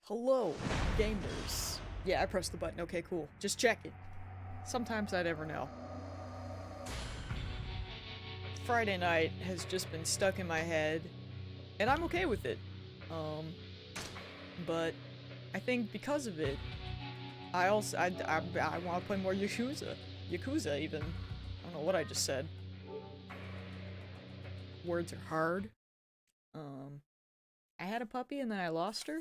Hello, gamers. Yeah, I pressed the button. Okay, cool. Just checking. Sometimes I never know. Friday night has just been stuck in my head, and I'm okay with it. But I think because of it, I want to play more Yakuza. Yakuza, even. I don't know what I just said. Words are hard. I had a puppy and then I lost her.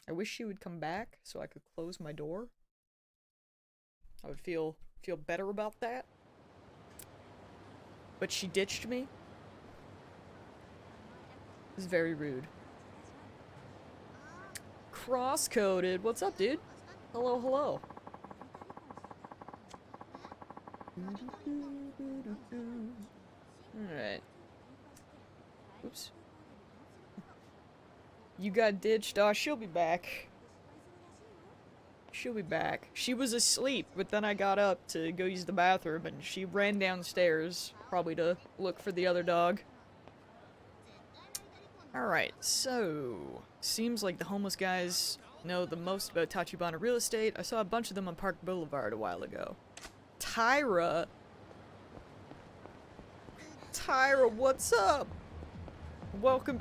I wish she would come back so I could close my door. I would feel better about that. But she ditched me. It was very rude. Cross-coded. What's up, dude? Hello, hello. Alright. Oops. You got ditched. Oh, she'll be back. She'll be back. She was asleep, but then I got up to go use the bathroom, and she ran downstairs, probably to look for the other dog. Alright, so... seems like the homeless guys know the most about Tachibana real estate. I saw a bunch of them on Park Boulevard a while ago. Tyra! Tyra, what's up? Welcome...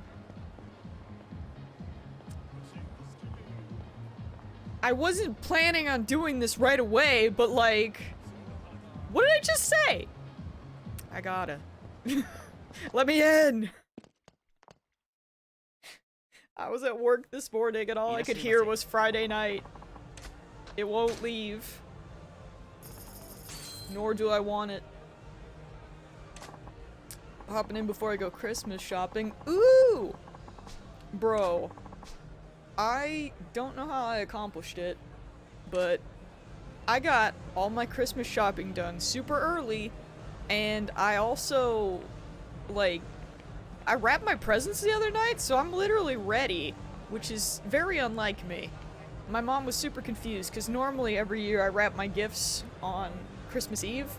I wasn't planning on doing this right away, but like... what did I just say? I gotta. Let me in! I was at work this morning and all I could hear was Friday night. It won't leave. Nor do I want it. Hopping in before I go Christmas shopping. Ooh! Bro. I don't know how I accomplished it, but I got all my Christmas shopping done super early, and I also, like, I wrapped my presents the other night, so I'm literally ready, which is very unlike me. My mom was super confused, because normally every year I wrap my gifts on Christmas Eve,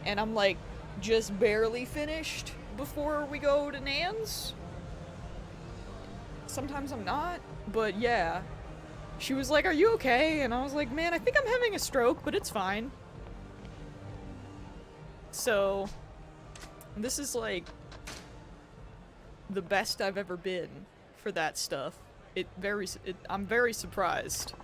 and I'm, like, just barely finished before we go to Nan's. Sometimes I'm not, but yeah. She was like, "Are you okay?" And I was like, "Man, I think I'm having a stroke, but it's fine." So, this is like the best I've ever been for that stuff. I'm very surprised.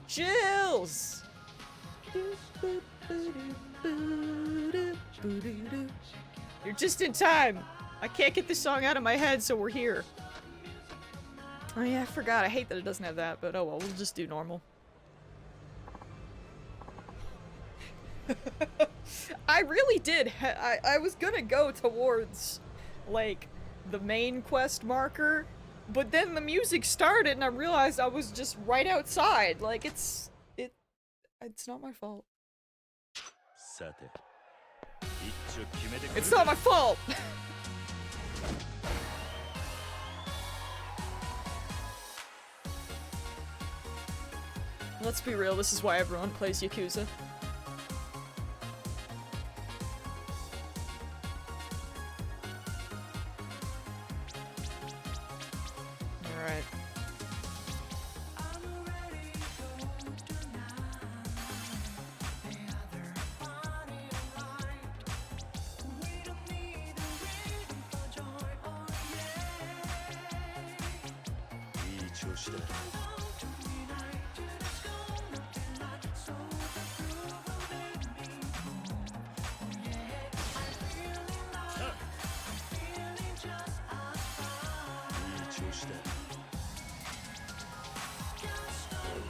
Chills! You're just in time! I can't get this song out of my head, so we're here. Oh yeah, I forgot. I hate that it doesn't have that, but oh well, we'll just do normal. I really did. I was gonna go towards, like, the main quest marker, but then the music started and I realized I was just right outside. Like, it's not my fault. It's not my fault! Let's be real, this is why everyone plays Yakuza. Alright.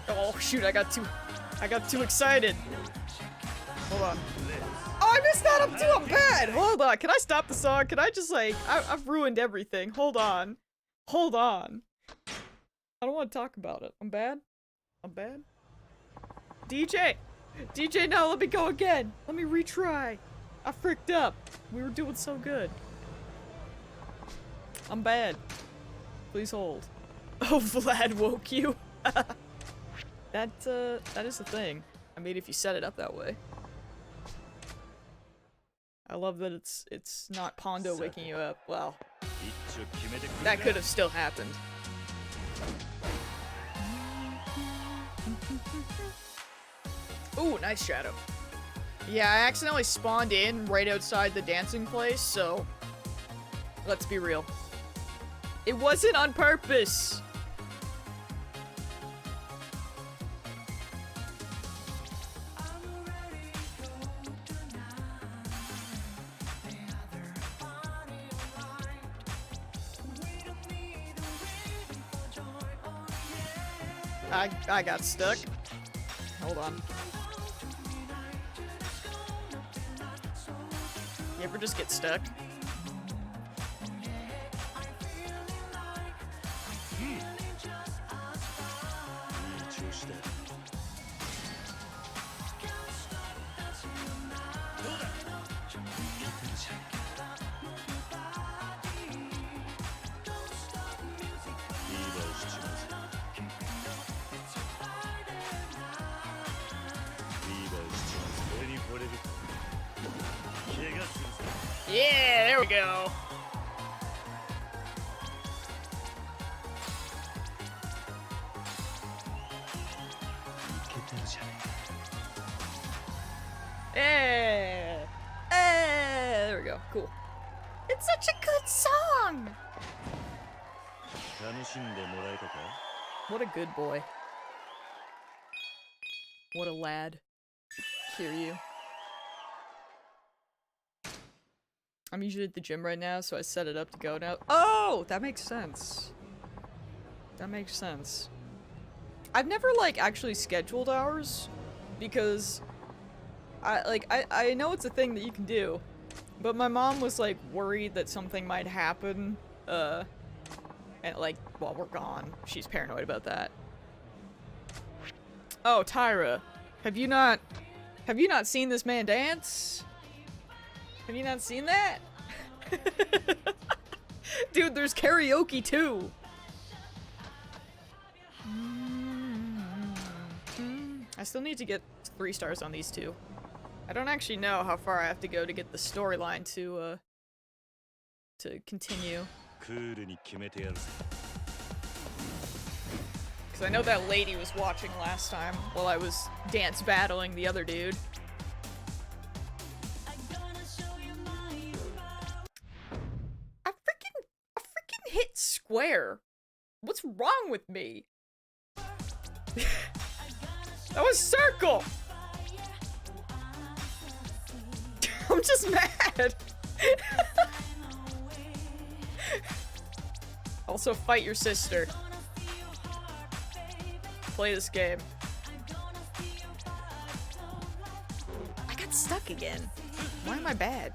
Oh shoot, I got too excited. Hold on. Oh, I missed that up too, I'm bad! Hold on, can I stop the song? Can I just like, I've ruined everything. Hold on. Hold on. I don't want to talk about it. I'm bad? I'm bad? DJ! DJ, no, let me go again! Let me retry! I fricked up. We were doing so good. I'm bad. Please hold. Oh, Vlad woke you? That is the thing. I mean, if you set it up that way. I love that it's not Pondo waking you up. Well, that could have still happened. Ooh, nice shadow. Yeah, I accidentally spawned in right outside the dancing place, so let's be real. It wasn't on purpose. I got stuck. Hold on. You ever just get stuck? Yeah, there we go. Yeah. There we go. Cool. It's such a good song. What a good boy. What a lad. Hear you. I'm usually at the gym right now, so I set it up to go now. Oh, that makes sense. That makes sense. I've never, like, actually scheduled hours, because I know it's a thing that you can do, but my mom was, like, worried that something might happen, and, like, while we're gone. She's paranoid about that. Oh, Tyra, have you not seen this man dance? Have you not seen that? Dude, there's karaoke too! I still need to get 3 stars on these two. I don't actually know how far I have to go to get the storyline to continue. Because I know that lady was watching last time while I was dance battling the other dude. I freaking hit square. What's wrong with me? That was circle! I'm just mad! Also, fight your sister. Play this game. I got stuck again. Why am I bad?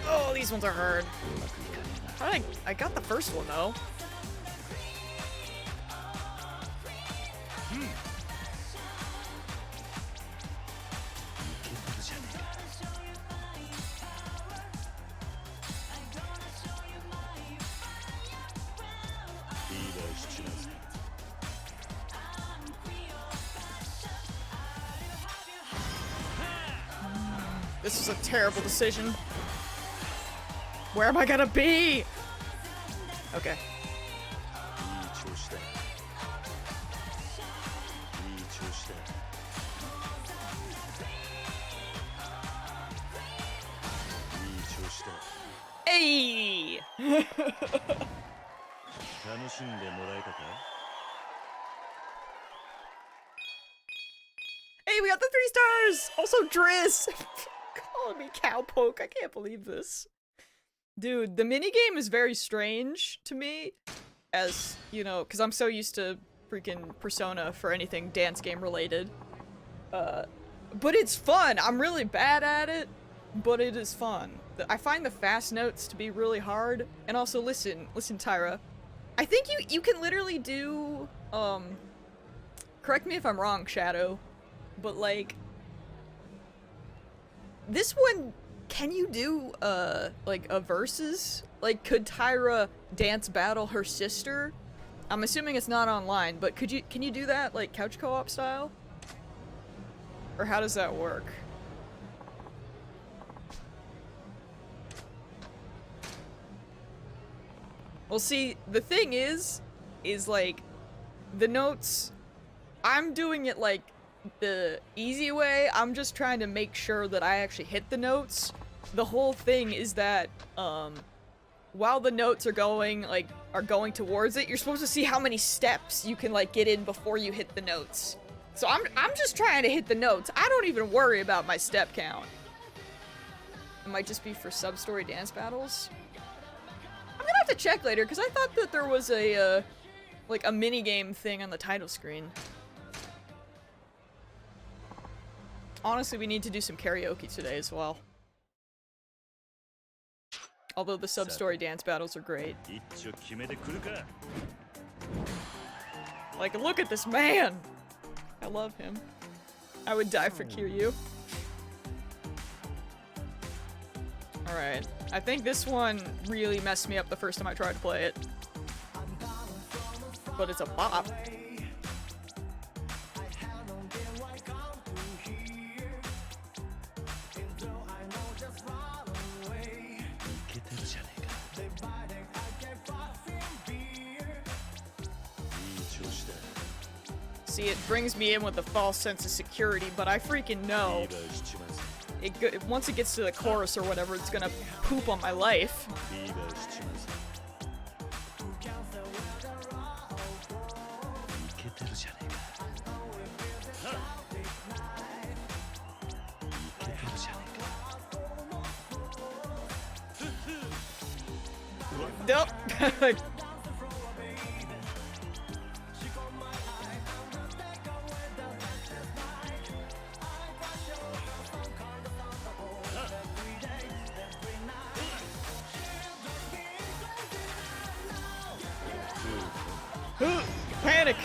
Oh, these ones are hard. I got the first one though. This is a terrible decision. Where am I gonna be? Okay. Hey! Hey, we got the 3 stars! Also, Driz! Calling me cowpoke, I can't believe this. Dude, the minigame is very strange to me, as, you know, because I'm so used to freaking Persona for anything dance game related. But it's fun! I'm really bad at it, but it is fun. I find the fast notes to be really hard, and also listen, Tyra. I think you can literally do, correct me if I'm wrong, Shadow, but like, this one, can you do, like, a versus? Like, could Tyra dance battle her sister? I'm assuming it's not online, but can you do that, like, couch co-op style? Or how does that work? Well, see, the thing is like, the notes, I'm doing it like the easy way. I'm just trying to make sure that I actually hit the notes. The whole thing is that, while the notes are going towards it, you're supposed to see how many steps you can, like, get in before you hit the notes. So I'm just trying to hit the notes. I don't even worry about my step count. It might just be for sub-story dance battles. I'm gonna have to check later, because I thought that there was a, like, a minigame thing on the title screen. Honestly, we need to do some karaoke today as well. Although the sub-story dance battles are great. Like, look at this man! I love him. I would die for Kiryu. Alright. I think this one really messed me up the first time I tried to play it. But it's a bop. See, it brings me in with a false sense of security, but I freaking know. Once it gets to the chorus or whatever, it's gonna poop on my life. Nope. Panic!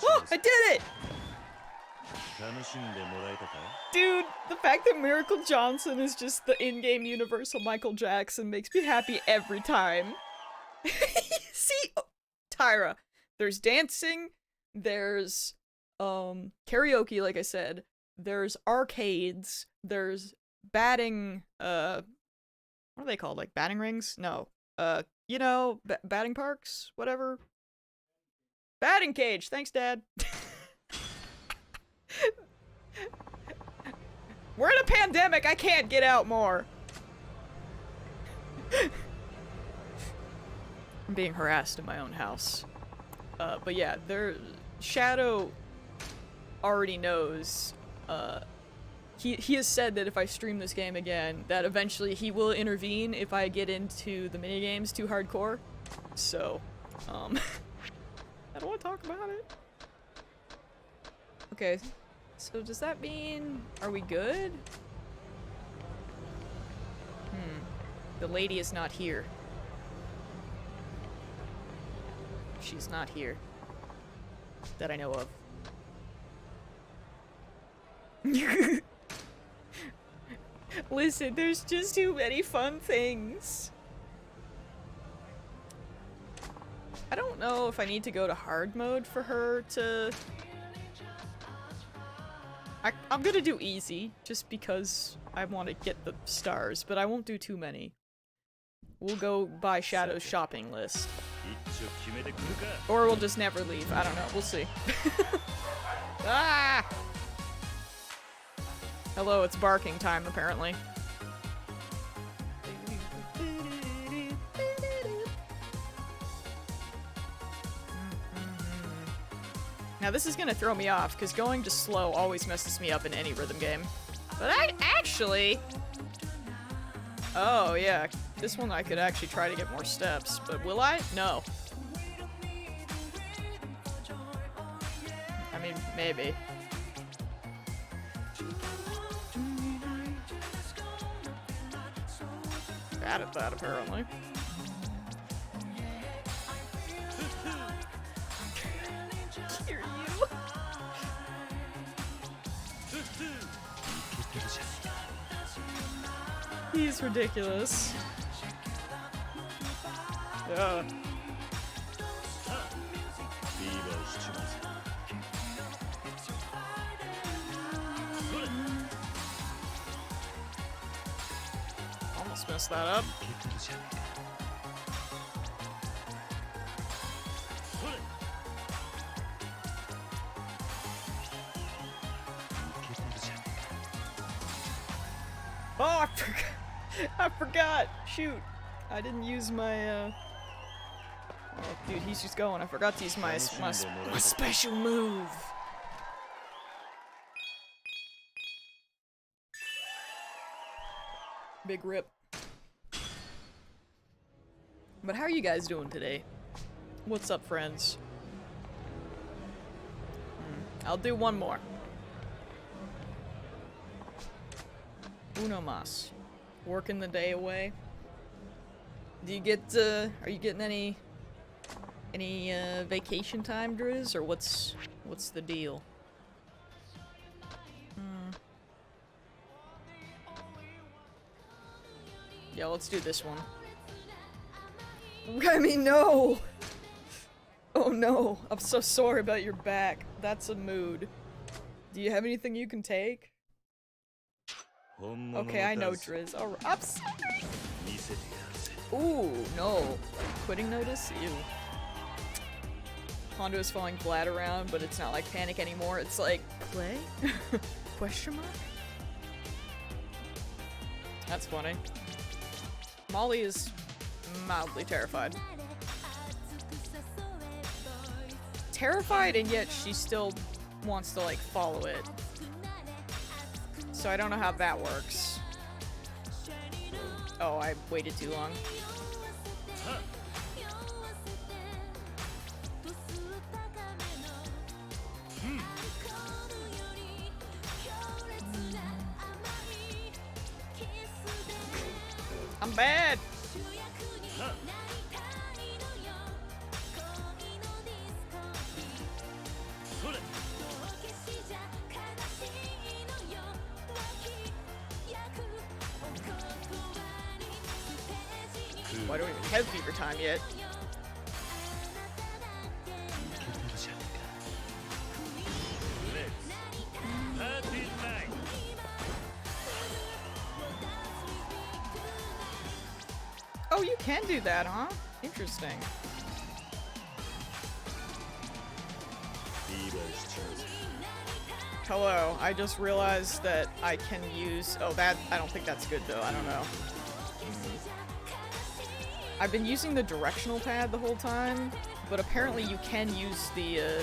Oh, I did it! Dude, the fact that Miracle Johnson is just the in-game universal Michael Jackson makes me happy every time. See? Oh, Tyra, there's dancing, there's karaoke, like I said, there's arcades, there's batting, what are they called, like batting rings? No, you know, batting parks, whatever. Batting cage, thanks Dad. We're in a pandemic, I can't get out more. I'm being harassed in my own house. But yeah, Shadow already knows, he has said that if I stream this game again, that eventually he will intervene if I get into the minigames too hardcore. So, I don't want to talk about it. Okay, so does that mean, are we good? The lady is not here. She's not here. That I know of. Listen, there's just too many fun things. I don't know if I need to go to hard mode for her to... I'm gonna do easy, just because I want to get the stars, but I won't do too many. We'll go by Shadow's shopping list. Or we'll just never leave. I don't know. We'll see. Ah! Hello, it's barking time, apparently. Now this is gonna throw me off, because going just slow always messes me up in any rhythm game. But actually... Oh, yeah. This one I could actually try to get more steps, but will I? No. I mean, maybe. Bad at that, apparently. He's ridiculous. Yeah. Almost messed that up. Oh, I forgot. I forgot. Shoot. I didn't use my, Oh, dude, he's just going. I forgot to use my special move. Big rip. But how are you guys doing today? What's up, friends? I'll do one more. Uno mas. Working the day away. Do you get, are you getting any vacation time, Driz, or what's the deal? Yeah, let's do this one. I mean, no! Oh no, I'm so sorry about your back. That's a mood. Do you have anything you can take? Okay, I know, Driz. Alright, I'm sorry! Ooh, no. Quitting notice? Ew. Hondo is falling flat around, but it's not like panic anymore. It's like, play? Question mark? That's funny. Molly is mildly terrified. Terrified, and yet she still wants to, like, follow it. So I don't know how that works. Oh, I waited too long. I'm bad! Why don't we even have fever time yet? Oh, you can do that, huh? Interesting. Hello, I just realized that I can use... Oh, that... I don't think that's good, though. I don't know. I've been using the directional pad the whole time, but apparently you can use the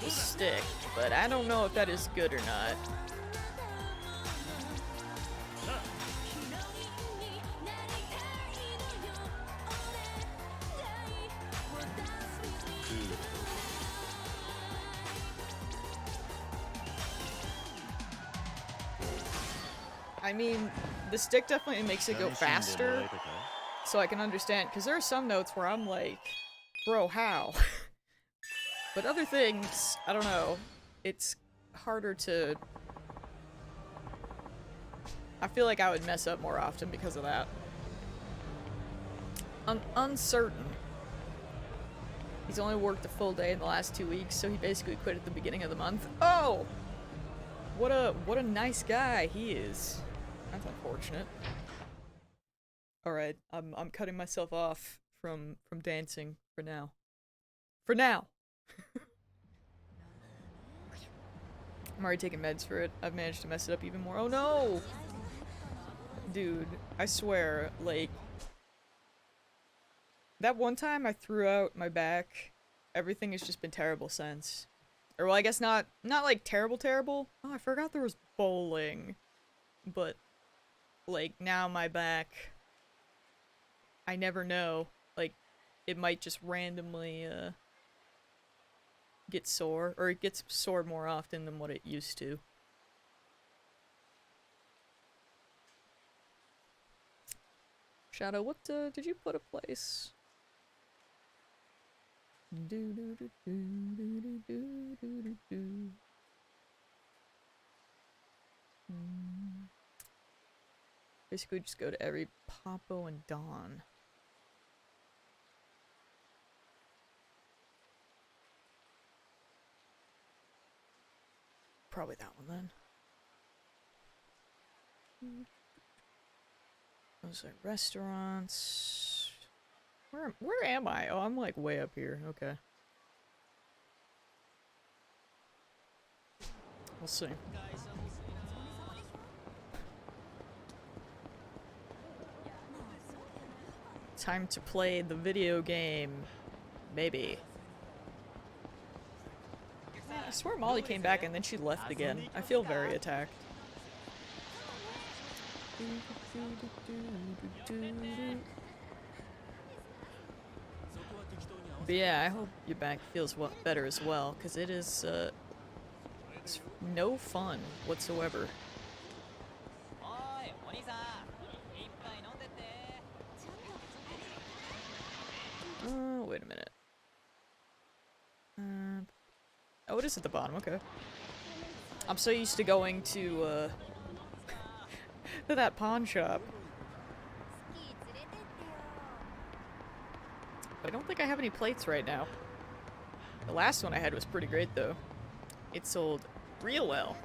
stick, but I don't know if that is good or not. I mean, the stick definitely makes it go faster, so I can understand, because there are some notes where I'm like, bro, how? But other things, I don't know, it's harder to... I feel like I would mess up more often because of that. Uncertain. He's only worked a full day in the last 2 weeks, so he basically quit at the beginning of the month. Oh! What a nice guy he is. That's unfortunate. Alright, I'm cutting myself off from dancing for now. For now! I'm already taking meds for it. I've managed to mess it up even more. Oh no! Dude, I swear, like... That one time I threw out my back, everything has just been terrible since. Or, well, I guess not like terrible. Oh, I forgot there was bowling. But, like, now my back... I never know. Like, it might just randomly, get sore. Or it gets sore more often than what it used to. Shadow, what, did you put a place? Do do do do do do do do do do. Basically, just go to every Popo and Dawn. Probably that one then. Those are restaurants. Where am I? Oh, I'm like way up here. Okay. We'll see. Time to play the video game. Maybe. I swear Molly came back and then she left again. I feel very attacked. But yeah, I hope your back feels better as well, because it is, it's no fun whatsoever. Wait a minute. Oh, it is at the bottom, okay. I'm so used to going to, to that pawn shop. But I don't think I have any plates right now. The last one I had was pretty great, though. It sold real well.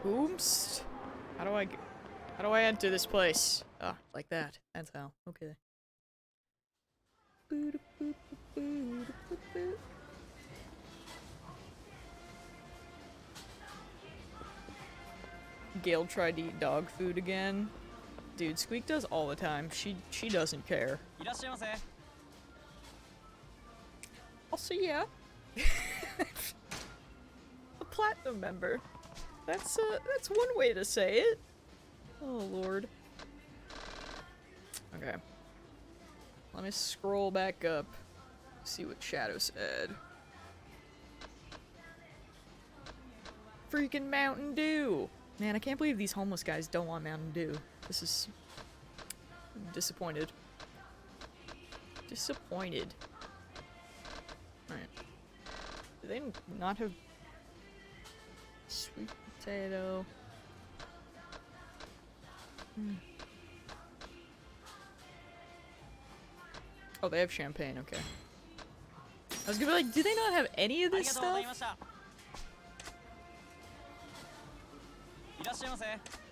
Oops. How do I enter this place? Ah, like that. That's how. Okay. Gail tried to eat dog food again. Dude, Squeak does all the time. She doesn't care. I'll see ya. A platinum member. That's one way to say it. Oh lord. Okay. Let me scroll back up. See what Shadow said. Freaking Mountain Dew! Man, I can't believe these homeless guys don't want Mountain Dew. This is... I'm disappointed. Disappointed. Alright. Do they not have... sweet potato? Oh, they have champagne, okay. I was gonna be like, do they not have any of this stuff?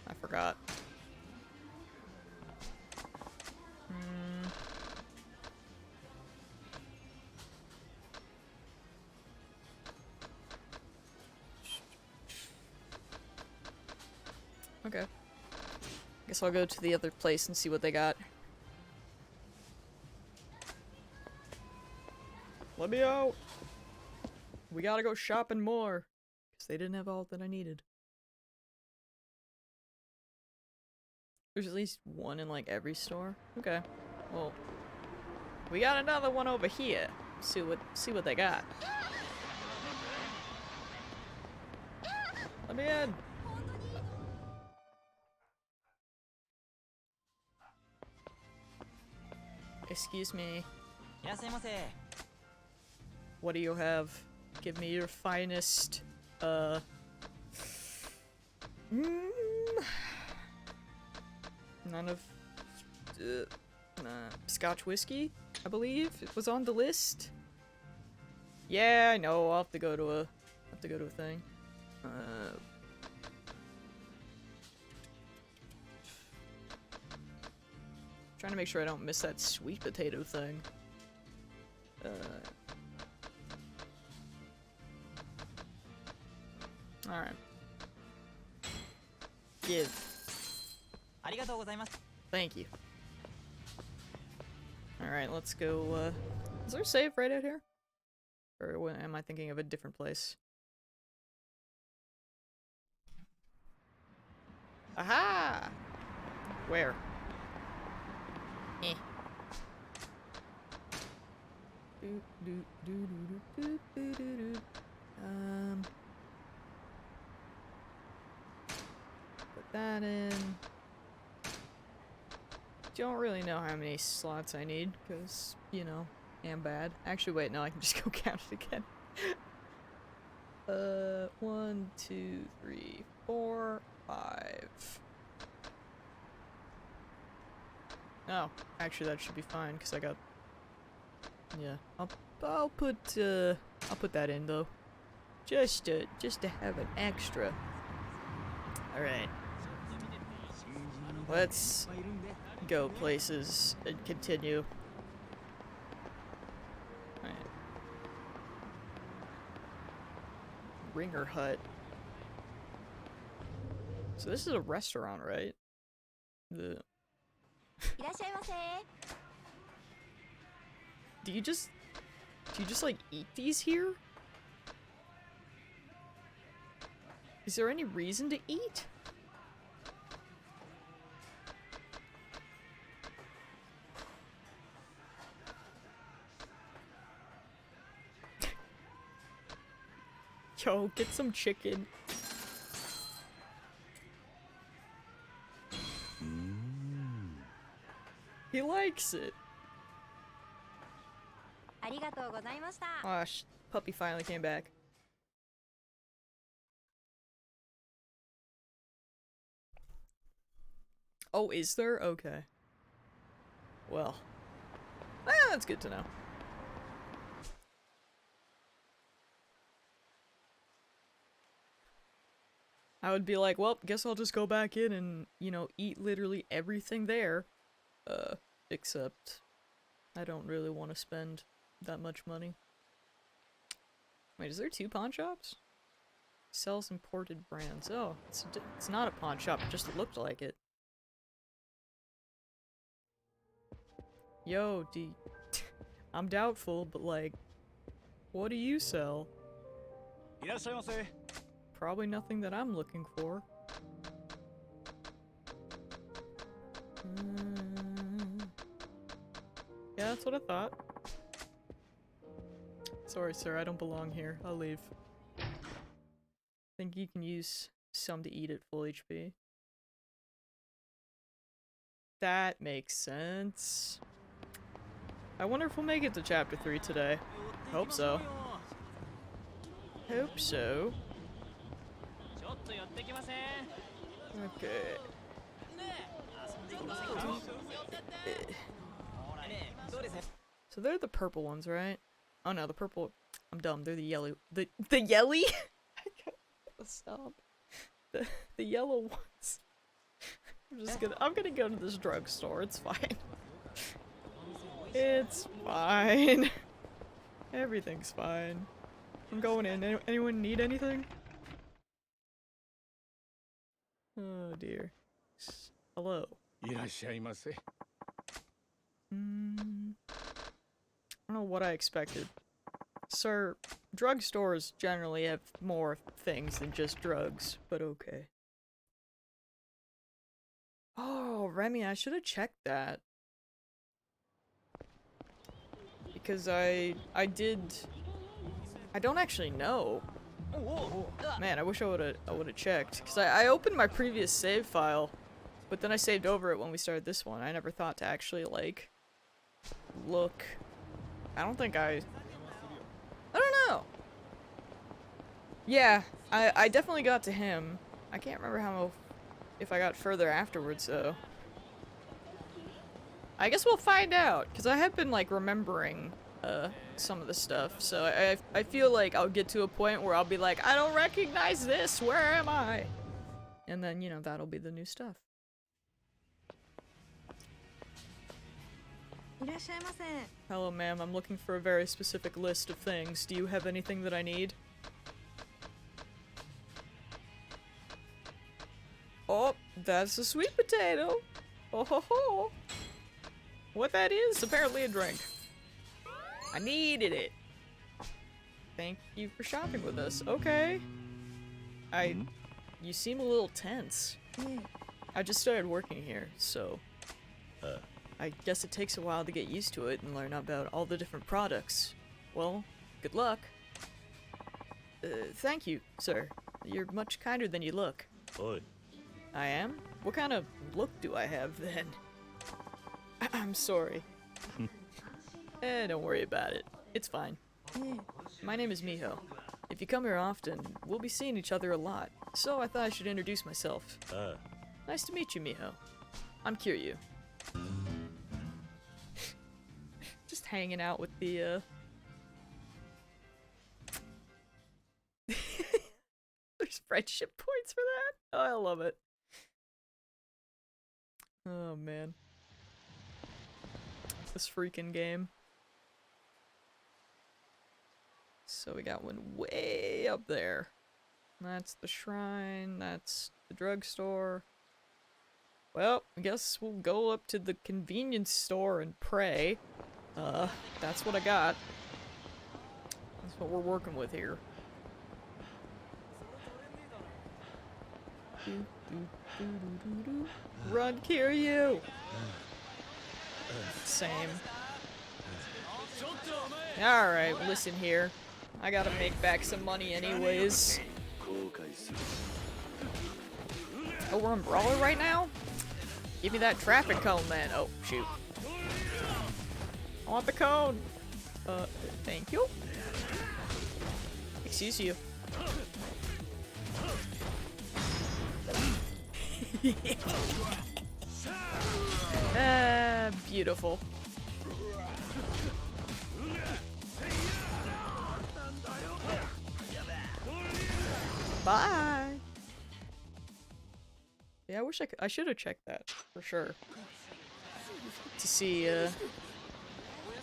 I forgot. Okay. Guess I'll go to the other place and see what they got. Let me out! We gotta go shopping more! Because they didn't have all that I needed. There's at least one in like every store? Okay. Well, we got another one over here. See what they got. Let me in! Excuse me. What do you have? Give me your finest, none of, Scotch whiskey, I believe it was on the list. Yeah, I know. I'll have to go to a thing. Trying to make sure I don't miss that sweet potato thing. Alright. Give. Thank you. Alright, let's go, is there a save right out here? Or am I thinking of a different place? Aha! Where? Eh. Put that in. Don't really know how many slots I need, because, you know, I'm bad. Actually, wait, no, I can just go count it again. 1, 2, 3, 4. 5. Oh, actually that should be fine because I got. Yeah, I'll put that in though, just to have an extra. All right, let's go places and continue. All right. Ringer Hut. So this is a restaurant, right? Do you just like eat these here? Is there any reason to eat? Yo, get some chicken. He likes it. Oh, puppy finally came back. Oh, is there? Okay. Well. That's good to know. I would be like, well, guess I'll just go back in and, you know, eat literally everything there. Except I don't really want to spend that much money. Wait, is there 2 pawn shops? Sells imported brands. Oh, it's not a pawn shop, it just looked like it. Yo, I'm doubtful, but like, what do you sell? Probably nothing that I'm looking for. Yeah, that's what I thought. Sorry, sir, I don't belong here. I'll leave. Think you can use some to eat at full HP. That makes sense. I wonder if we'll make it to chapter 3 today. Hope so. Hope so. Okay. So they're the purple ones, right? Oh no, the purple. I'm dumb. They're the yellow. The yelly? I gotta stop. The yellow ones. I'm gonna go to this drugstore. It's fine. It's fine. Everything's fine. I'm going in. Anyone need anything? Oh dear. Hello. I don't know what I expected. Sir, drugstores generally have more things than just drugs, but okay. Oh, Remy, I should have checked that. Because I don't actually know. Man, I wish I would've checked. Because I opened my previous save file, but then I saved over it when we started this one. I never thought to actually, like, look. I don't know. Yeah, I definitely got to him. I can't remember if I got further afterwards, though. I guess we'll find out, because I have been, like, remembering, some of the stuff, so I feel like I'll get to a point where I'll be like, I don't recognize this, where am I? And then, you know, that'll be the new stuff. Hello, ma'am, I'm looking for a very specific list of things. Do you have anything that I need? Oh, that's a sweet potato! Oh ho ho! What that is? Apparently a drink. I needed it. Thank you for shopping with us. Okay. You seem a little tense. I just started working here, so I guess it takes a while to get used to it and learn about all the different products. Well, good luck. Thank you, sir. You're much kinder than you look. Oi. I am? What kind of look do I have, then? I'm sorry. Don't worry about it. It's fine. My name is Miho. If If you come here often, we'll be seeing each other a lot. So I thought I should introduce myself. Nice to meet you, Miho. I'm Kiryu. Just hanging out with the, There's friendship points for that? Oh, I love it. Oh, man. This freaking game. So we got one way up there. That's the shrine, that's the drugstore. Well, I guess we'll go up to the convenience store and pray. That's what I got. That's what we're working with here. Run, Kiryu! Same. Alright, listen here. I gotta make back some money anyways. Oh, we're on Brawler right now? Give me that traffic cone then. Oh, shoot. I want the cone! Thank you. Excuse you. Beautiful. Bye! Yeah, I wish I should have checked that, for sure. To see,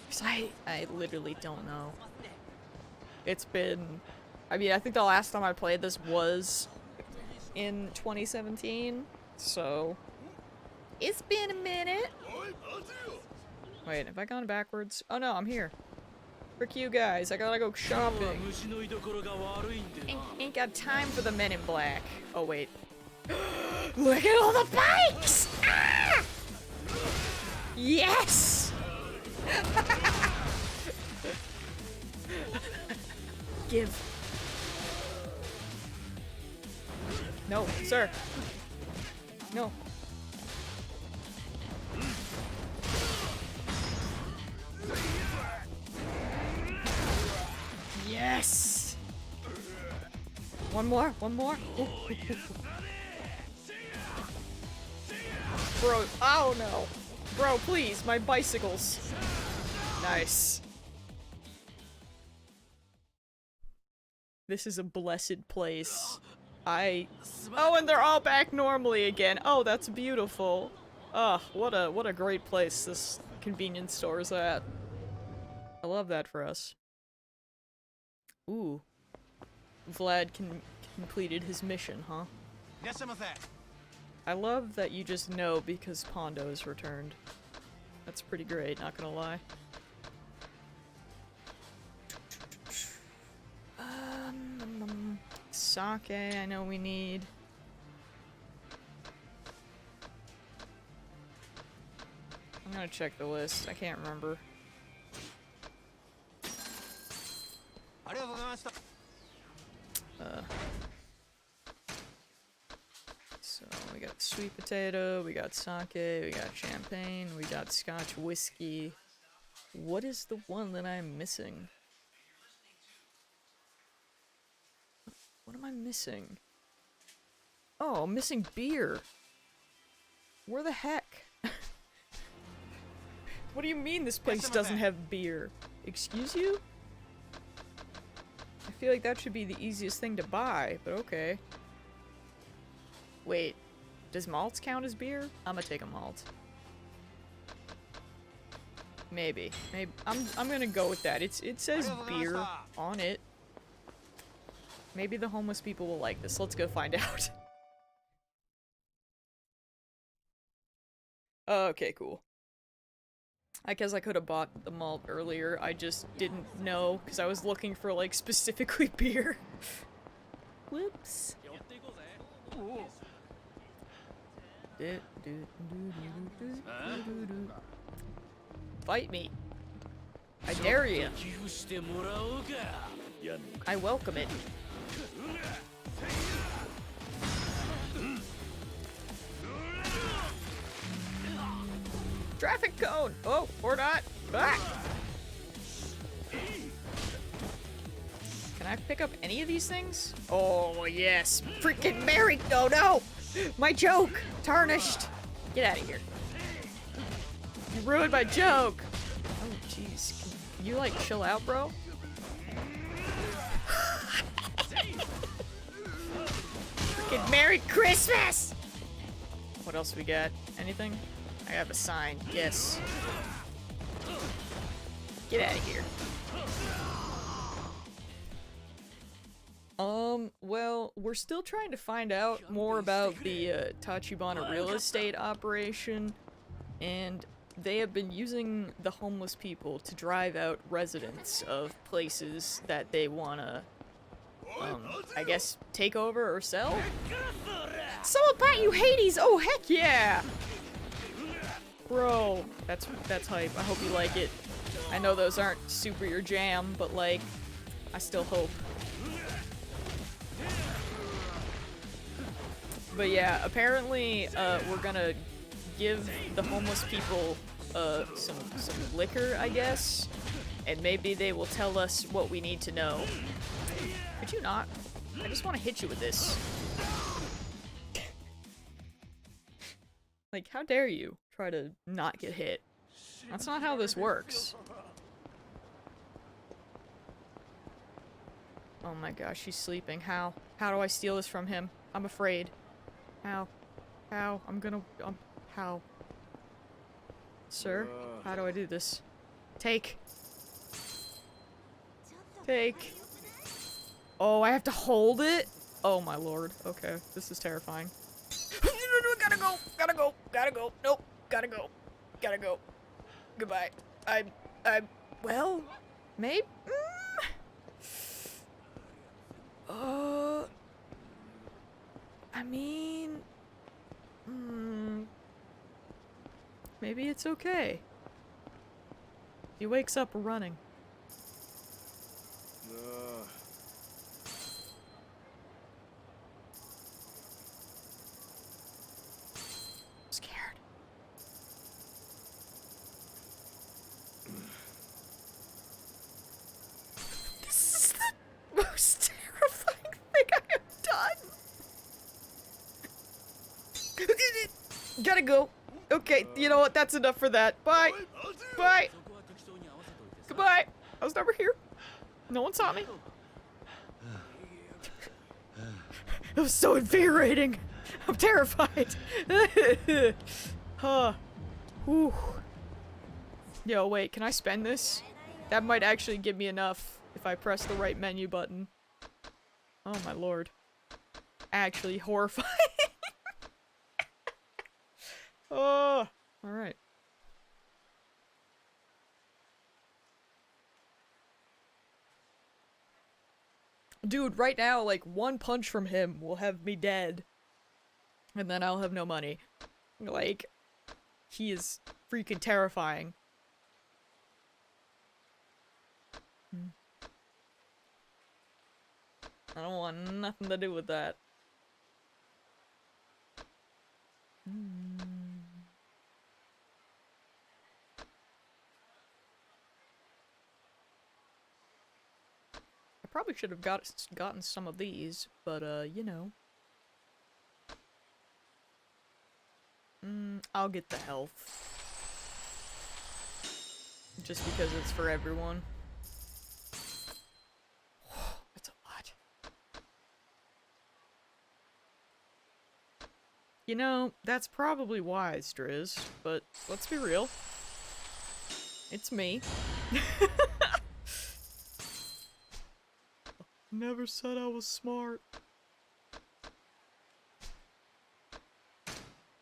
'cause I literally don't know. It's been... I mean, I think the last time I played this was in 2017, so... It's been a minute! Wait, have I gone backwards? Oh no, I'm here. Frick you guys, I gotta go shopping. Ain't got time for the men in black. Oh wait. Look at all the bikes! Ah! Yes! Give. No, sir. No. Yes! One more, one more. Bro, oh no. Bro, please, my bicycles. Nice. This is a blessed place. Oh, and they're all back normally again. Oh, that's beautiful. Oh, what a great place this convenience store is at. I love that for us. Ooh. Vlad completed his mission, huh? I love that you just know because Pondo is returned. That's pretty great, not gonna lie. Sake, I know we need. I'm gonna check the list, I can't remember. So we got sweet potato, we got sake, we got champagne, we got scotch whiskey. What is the one that I'm missing? What am I missing? Oh, I'm missing beer. Where the heck? What do you mean this place doesn't have beer? Excuse you? I feel like that should be the easiest thing to buy, but okay. Wait, does malts count as beer? I'm gonna take a malt. Maybe. I'm gonna go with that. It says beer on it. Maybe the homeless people will like this. Let's go find out. Okay, cool. I guess I could have bought the malt earlier. I just didn't know because I was looking for like specifically beer. Whoops. Fight me. I dare you. I welcome it. Traffic cone! Oh, or not. Ah! Can I pick up any of these things? Oh, yes. Freaking Mary! Oh, no! My joke! Tarnished! Get out of here. You ruined my joke! Oh, jeez. Can you, like, chill out, bro? Freaking Merry Christmas! What else we got? Anything? I have a sign. Yes. Get out of here. Well, we're still trying to find out more about the, Tachibana real estate operation, and they have been using the homeless people to drive out residents of places that they wanna, I guess, take over or sell? Someone bought you Hades! Oh, heck yeah! Bro, that's hype. I hope you like it. I know those aren't super your jam, but, like, I still hope. But yeah, apparently, we're gonna give the homeless people, some liquor, I guess, and maybe they will tell us what we need to know. Could you not? I just want to hit you with this. Like, how dare you try to not get hit? That's not how this works. Oh my gosh, he's sleeping. How? How do I steal this from him? I'm afraid. How? How? How? Sir? How do I do this? Take! Take! Oh, I have to hold it? Oh my lord. Okay, this is terrifying. Gotta go! Gotta go! Gotta go! Nope! Gotta go! Gotta go! Goodbye. Well, maybe? I mean... maybe it's okay. He wakes up running. I'm scared. This is the most terrifying thing I have done. Gotta go. Okay, you know what? That's enough for that. Bye. Bye. Goodbye. I was never here. No one saw me. It was so infuriating. I'm terrified. Huh. Whew. Yo, wait, can I spend this? That might actually give me enough if I press the right menu button. Oh my lord. Actually horrifying. Oh, alright. Dude, right now, like, one punch from him will have me dead. And then I'll have no money. Like, he is freaking terrifying. I don't want nothing to do with that. I probably should have gotten some of these, but, you know. I'll get the health. Just because it's for everyone. That's a lot. You know, that's probably wise, Driz, but let's be real. It's me. Never said I was smart.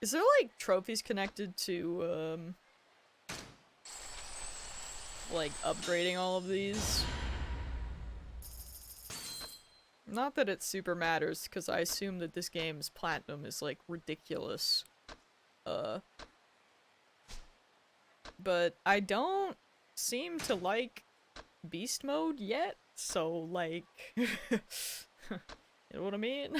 Is there, like, trophies connected to, like, upgrading all of these? Not that it super matters, because I assume that this game's platinum is, like, ridiculous. But I don't seem to like beast mode yet, so, like... you know what I mean?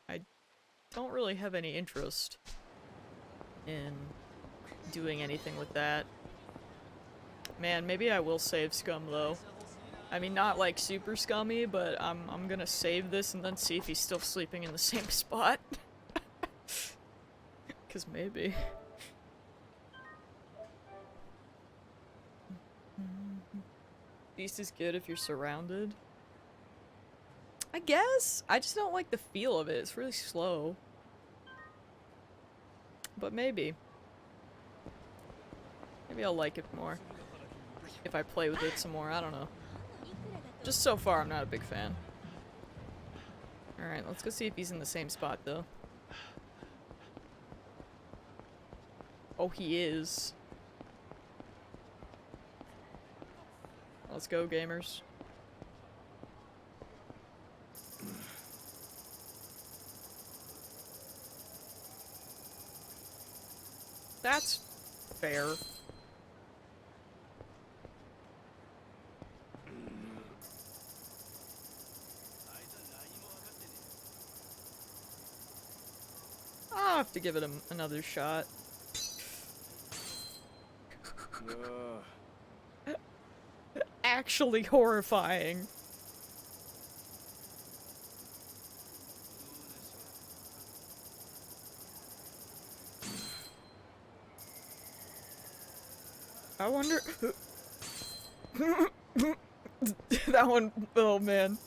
I don't really have any interest in doing anything with that. Man, maybe I will save scum though. I mean, not like super scummy, but I'm gonna save this and then see if he's still sleeping in the same spot. Cause maybe. Beast is good if you're surrounded. I guess. I just don't like the feel of it. It's really slow. But maybe. Maybe I'll like it more. If I play with it some more, I don't know. Just so far, I'm not a big fan. Alright, let's go see if he's in the same spot, though. Oh, he is. Let's go, gamers. That's fair. I'll have to give it another shot. Actually horrifying. I wonder. That one, oh man.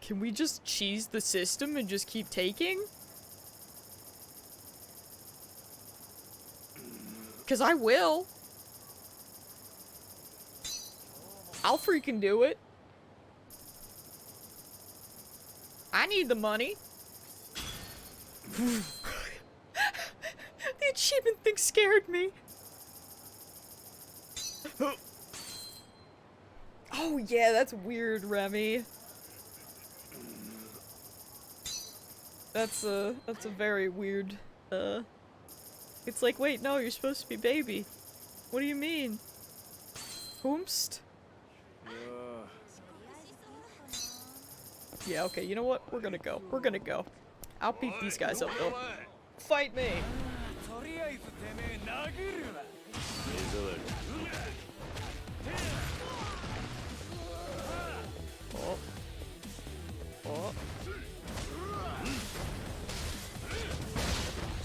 Can we just cheese the system and just keep taking? Cause I will. I'll freaking do it. I need the money. The achievement thing scared me. Oh yeah, that's weird, Remy. That's a very weird, it's like, wait, no, you're supposed to be baby. What do you mean? Whomst? Yeah, okay, you know what? We're gonna go. We're gonna go. I'll beat these guys up, though. Fight me! Oh. Oh.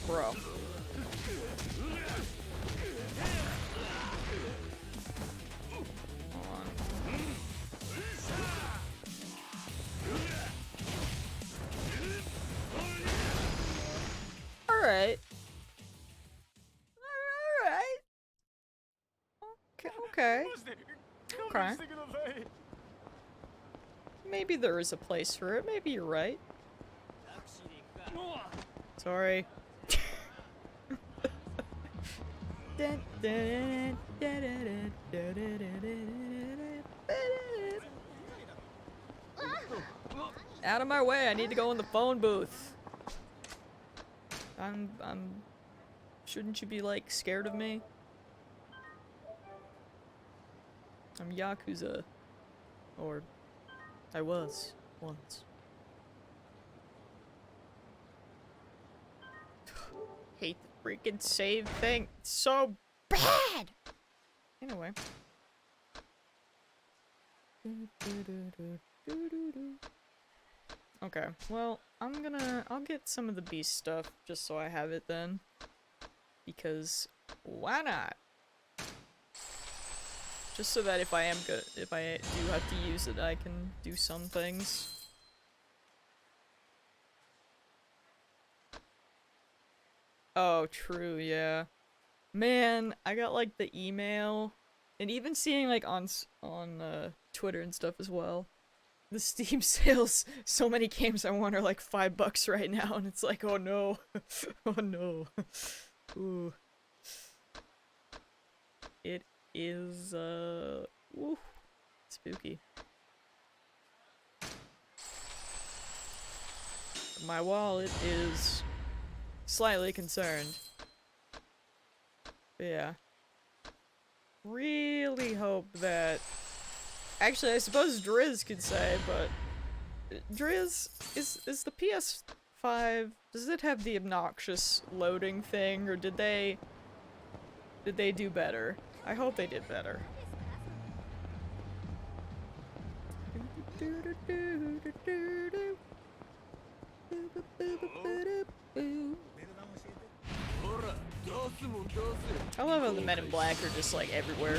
Bro. Hold on. Alright. Alright. Okay. Okay. Maybe there is a place for it. Maybe you're right. Sorry. Out of my way, I need to go in the phone booth. Shouldn't you be, like, scared of me? I'm Yakuza. Or, I was, once. Hate the freaking save thing. It's so bad! Anyway. Okay, well, I'll get some of the beast stuff just so I have it then. Because, why not? Just so that if I do have to use it, I can do some things. Oh, true, yeah. Man, I got like the email, and even seeing like on Twitter and stuff as well. The Steam sales, so many games I want are like $5 right now, and it's like, oh no. Oh no. Ooh. It is, ooh, spooky. My wallet is slightly concerned. But yeah. Really hope that... Actually, I suppose Driz could say, but... Driz, is the 5, does it have the obnoxious loading thing, or did they do better? I hope they did better. I love how the Men in Black are just like everywhere.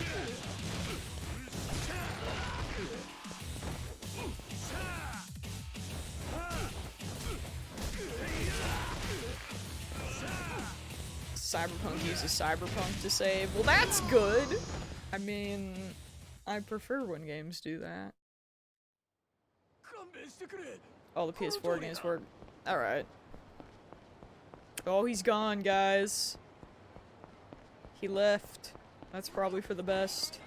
Cyberpunk uses Cyberpunk to save. Well, that's good! I mean, I prefer when games do that. All the PS4 games work. Alright. Oh, he's gone, guys. He left. That's probably for the best.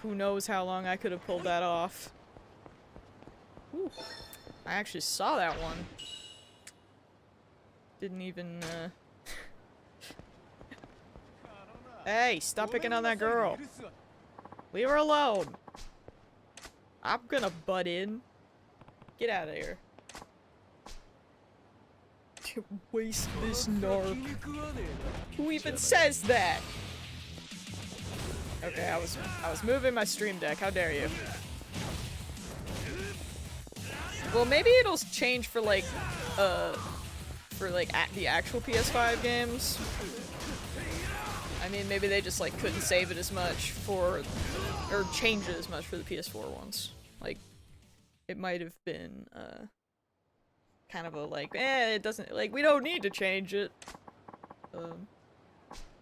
Who knows how long I could have pulled that off. Ooh. I actually saw that one. Didn't even, Hey, stop picking on that girl. Leave her alone. I'm gonna butt in. Get out of here. Waste this narc. Who even says that? Okay, I was moving my stream deck. How dare you? Well, maybe it'll change for like the actual PS5 games. I mean, maybe they just like couldn't save it as much for, or change it as much for the PS4 ones. Like, it might have been kind of a like, it doesn't, like, we don't need to change it.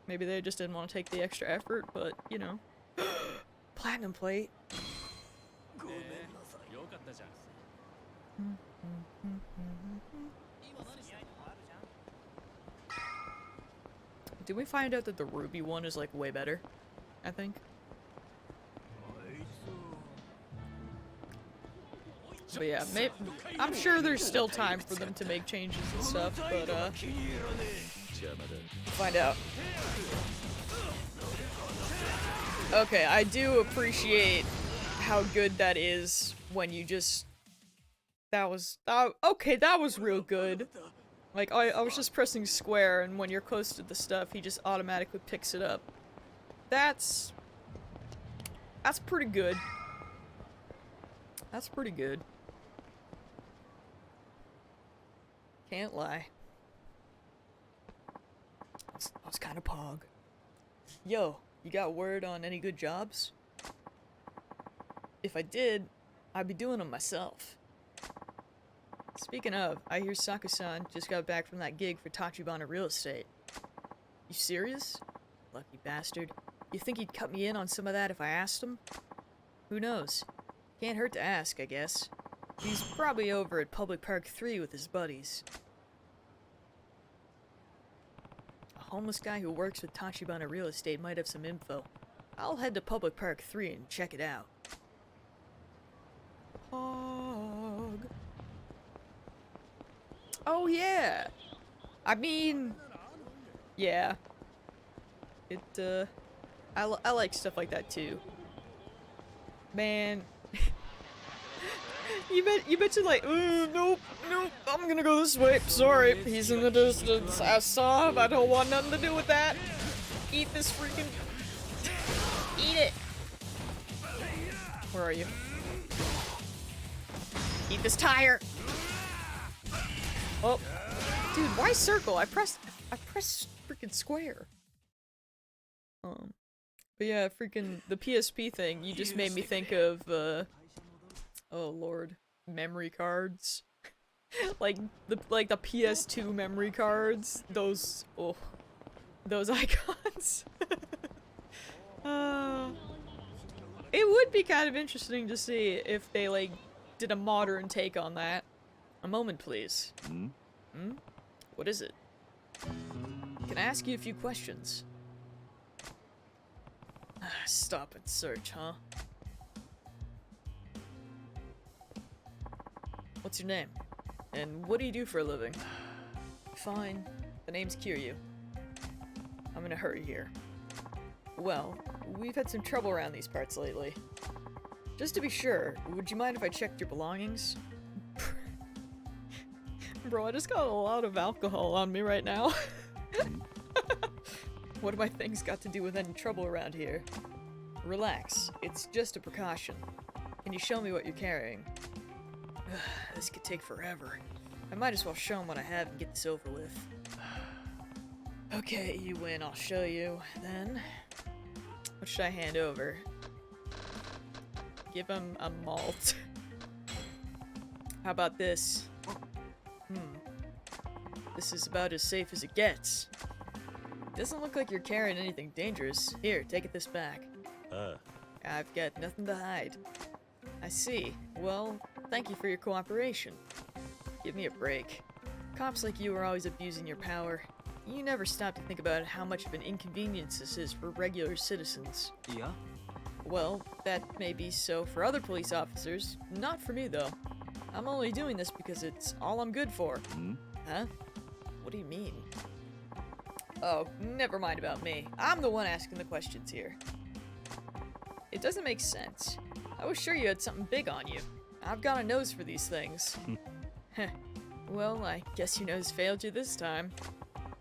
Maybe they just didn't want to take the extra effort, but you know. Platinum plate. Did we find out that the ruby one is like way better? I think. But yeah, I'm sure there's still time for them to make changes and stuff, but find out. Okay, I do appreciate how good that is when you just... That was... okay, that was real good. Like, I was just pressing square, and when you're close to the stuff, he just automatically picks it up. That's pretty good. That's pretty good. Can't lie. I was kind of pog. Yo, you got word on any good jobs? If I did, I'd be doing them myself. Speaking of, I hear Saku-san just got back from that gig for Tachibana Real Estate. You serious? Lucky bastard. You think he'd cut me in on some of that if I asked him? Who knows? Can't hurt to ask, I guess. He's probably over at Public Park 3 with his buddies. A homeless guy who works with Tachibana Real Estate might have some info. I'll head to Public Park 3 and check it out. Pog. Oh yeah! I mean... Yeah. I like stuff like that too. Man... You mentioned like, nope, I'm gonna go this way. Sorry, he's in the distance. I saw him, I don't want nothing to do with that. Eat this freaking... Eat it! Where are you? Eat this tire! Oh. Dude, why circle? I pressed freaking square. But yeah, freaking the PSP thing, you just made me think of, oh lord, memory cards. like the PS2 memory cards. Those icons. It would be kind of interesting to see if they like did a modern take on that. A moment, please. What is it? Can I ask you a few questions? Stop and search, huh? What's your name? And what do you do for a living? Fine. The name's Kiryu. I'm in a hurry here. Well, we've had some trouble around these parts lately. Just to be sure, would you mind if I checked your belongings? Bro, I just got a lot of alcohol on me right now. What do my things got to do with any trouble around here? Relax, it's just a precaution. Can you show me what you're carrying? This could take forever. I might as well show him what I have and get this over with. Okay, you win, I'll show you. Then, what should I hand over? Give him a malt. How about this? This is about as safe as it gets. Doesn't look like you're carrying anything dangerous. Here, take this back. I've got nothing to hide. I see. Well, thank you for your cooperation. Give me a break. Cops like you are always abusing your power. You never stop to think about how much of an inconvenience this is for regular citizens. Yeah? Well, that may be so for other police officers. Not for me, though. I'm only doing this because it's all I'm good for. Huh? What do you mean? Oh, never mind about me. I'm the one asking the questions here. It doesn't make sense. I was sure you had something big on you. I've got a nose for these things. Heh. Well, I guess your nose failed you this time.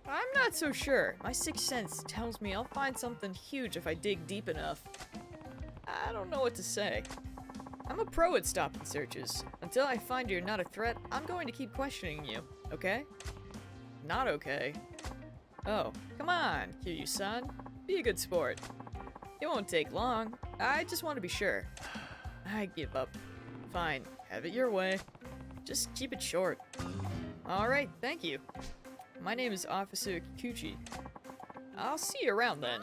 I'm not so sure. My sixth sense tells me I'll find something huge if I dig deep enough. I don't know what to say. I'm a pro at stopping searches. Until I find you're not a threat, I'm going to keep questioning you, okay? Not okay. Oh, come on, Kiryu-san. Be a good sport. It won't take long. I just want to be sure. I give up. Fine, have it your way. Just keep it short. Alright, thank you. My name is Officer Kikuchi. I'll see you around then.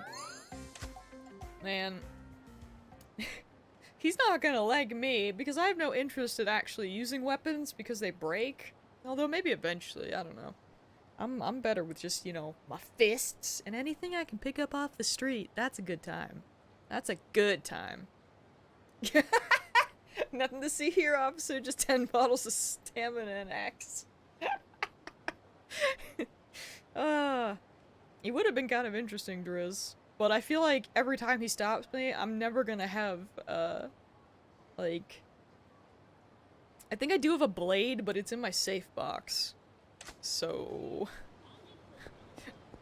Man. He's not gonna leg me, because I have no interest in actually using weapons, because they break. Although maybe eventually, I don't know. I'm better with just, you know, my fists, and anything I can pick up off the street. That's a good time. That's a good time. Nothing to see here, officer, just 10 bottles of stamina and axe. He would have been kind of interesting, Driz. But I feel like every time he stops me, I'm never gonna have, like... I think I do have a blade, but it's in my safe box. So...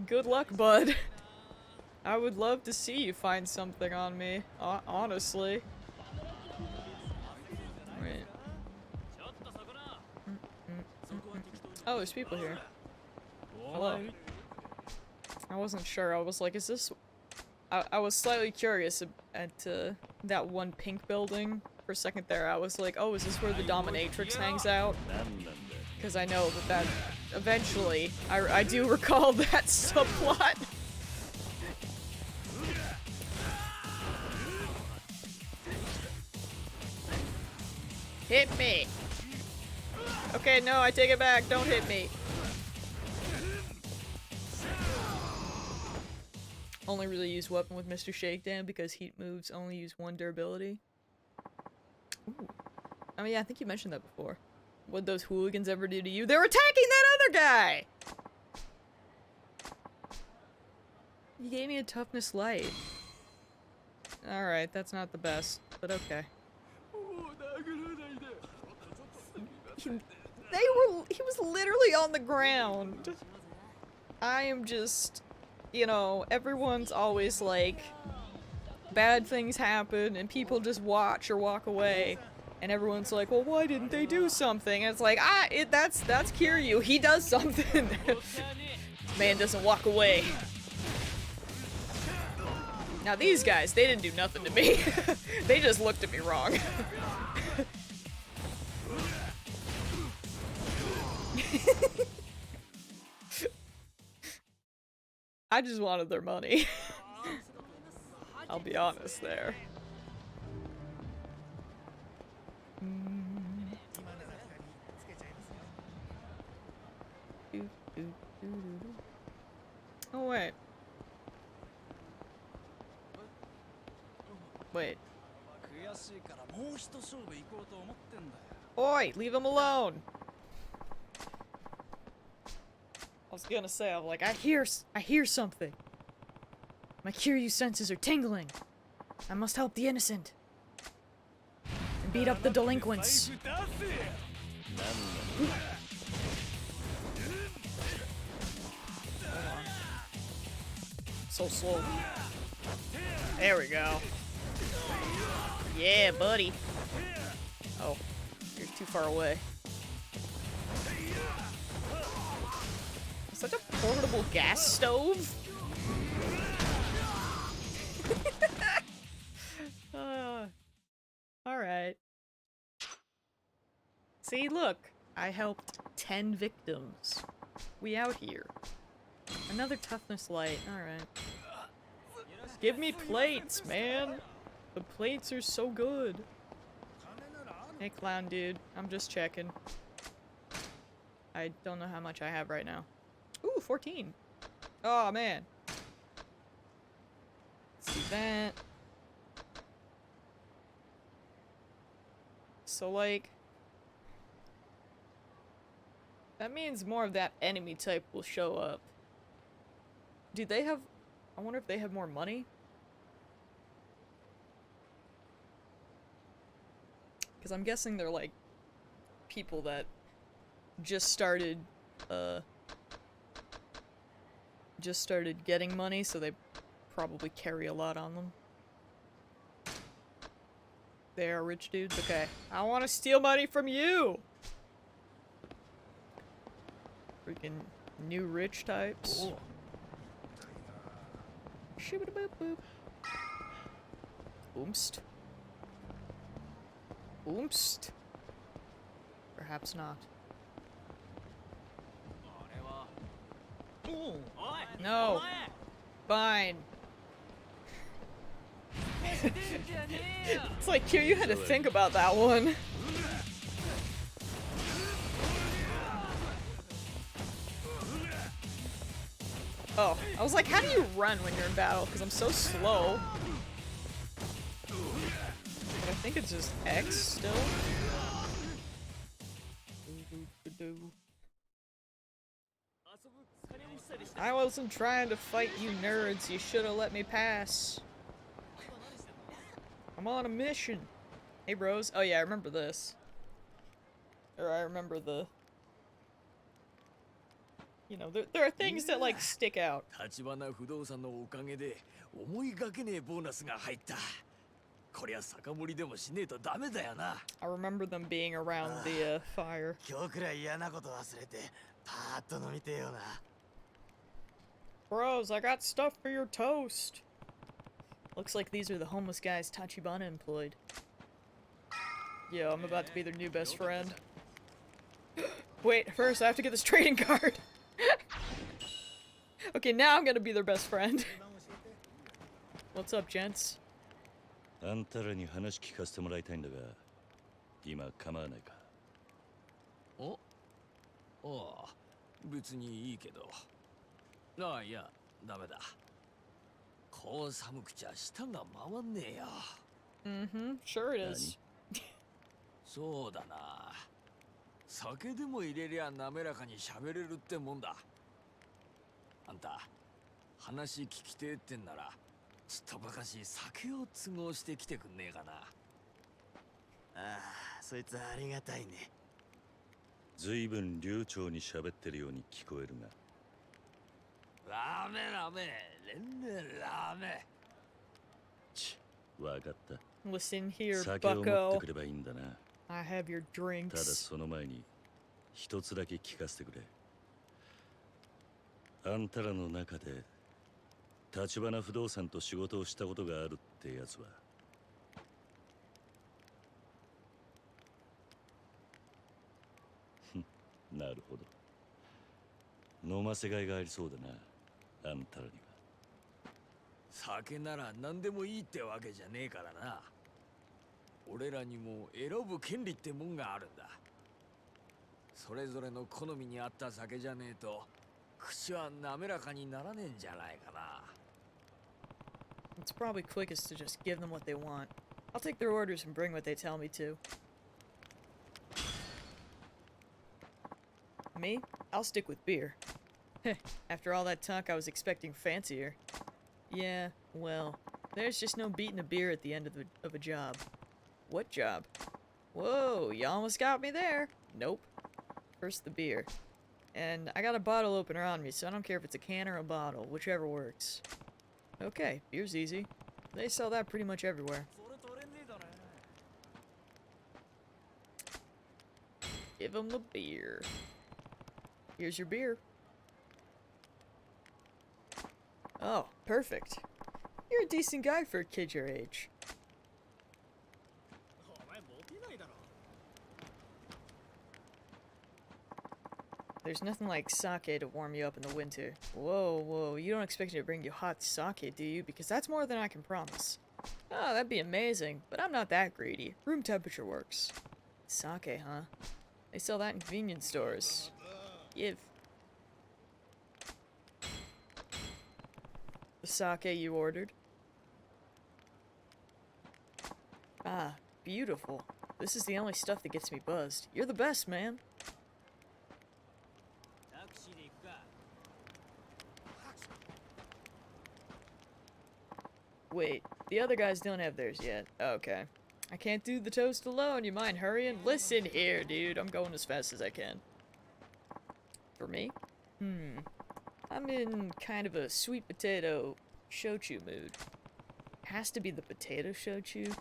Good luck, bud. I would love to see you find something on me, honestly. Wait. Oh, there's people here. Hello. I wasn't sure. I was like, is this... I was slightly curious at that one pink building. For a second there, I was like, oh, is this where the dominatrix hangs out? Because I know that eventually, I do recall that subplot. Hit me! Okay, no, I take it back. Don't hit me. Only really use weapon with Mr. Shakedown because heat moves only use 1 durability. Ooh. I mean, yeah, I think you mentioned that before. What'd those hooligans ever do to you? They're attacking that other guy! You gave me a toughness light. Alright, that's not the best, but okay. He was literally on the ground. I am just, you know, everyone's always like, bad things happen and people just watch or walk away. And everyone's like, well, why didn't they do something? And it's like, that's Kiryu. He does something. Man doesn't walk away. Now these guys, they didn't do nothing to me. They just looked at me wrong. I just wanted their money. I'll be honest there. Oh wait. Wait. Oi, leave him alone. I was gonna say, I'm like, I hear something. My Kiryu senses are tingling. I must help the innocent. And beat up the delinquents. so slow. There we go. Yeah, buddy. Oh, you're too far away. Such a portable gas stove. Alright. See, look. I helped 10 victims. We out here. Another toughness light. Alright. Give me plates, man! The plates are so good. Hey, clown dude. I'm just checking. I don't know how much I have right now. Ooh, 14. Oh, man. Let's do that. So, like... that means more of that enemy type will show up. Do they have... I wonder if they have more money? Because I'm guessing they're, like, people that just started getting money, so they probably carry a lot on them. They are rich dudes? Okay. I want to steal money from you! Freaking new rich types. Oh. Shibba-da-boop-boop. Oomst. Oomst. Perhaps not. No. Fine. It's like, Q, you had to think about that one. Oh, I was like, how do you run when you're in battle? Because I'm so slow. But I think it's just X still. I wasn't trying to fight you nerds. You should have let me pass. I'm on a mission. Hey bros. Oh yeah, I remember this. Or I remember the... you know, there are things that like stick out. I remember them being around the fire. Bros, I got stuff for your toast. Looks like these are the homeless guys Tachibana employed. Yo, I'm about to be their new best friend. Wait, first I have to get this trading card. Okay, now I'm gonna be their best friend. What's up, gents? Oh, mm-hmm, sure it is. そうだな。酒でも入れりゃ滑らかに喋れるってもんだ。あんた、話聞きてえってんなら、ちっとばかし酒を都合してきてくんねえかな。ああ、そいつありがたいね。ずいぶん流暢に喋ってるように聞こえるが。ラーメンラーメン、レンネラーメン。ち、わかった。Listen here, bucko. I have your drinks. ただその前に一つだけ聞かせてくれ。あんたらの中で橘不動産と仕事をしたことがあるってやつは。なるほど。飲ませがいがありそうだな、あんたらには。酒なら何でもいいってわけじゃねえからな。俺らにも選ぶ権利ってもんがあるんだ。それぞれの好みに合った酒じゃねえと口は滑らかにならねえんじゃないかな。It's probably quickest to just give them what they want. I'll take their orders and bring what they tell me to. Me? I'll stick with beer. After all that talk, I was expecting fancier. Yeah, well, there's just no beating a beer at the end of a job. What job? Whoa, you almost got me there. Nope. First the beer. And I got a bottle opener on me, so I don't care if it's a can or a bottle, whichever works. Okay, beer's easy. They sell that pretty much everywhere. Give them the beer. Here's your beer. Oh, perfect. You're a decent guy for a kid your age. There's nothing like sake to warm you up in the winter. Whoa, whoa, you don't expect me to bring you hot sake, do you? Because that's more than I can promise. Oh, that'd be amazing, but I'm not that greedy. Room temperature works. Sake, huh? They sell that in convenience stores. Give. The sake you ordered. Ah, beautiful. This is the only stuff that gets me buzzed. You're the best, man. Wait, the other guys don't have theirs yet. Okay. I can't do the toast alone. You mind hurrying? Listen here, dude. I'm going as fast as I can. For me? I'm in kind of a sweet potato shochu mood. Has to be the potato shochu?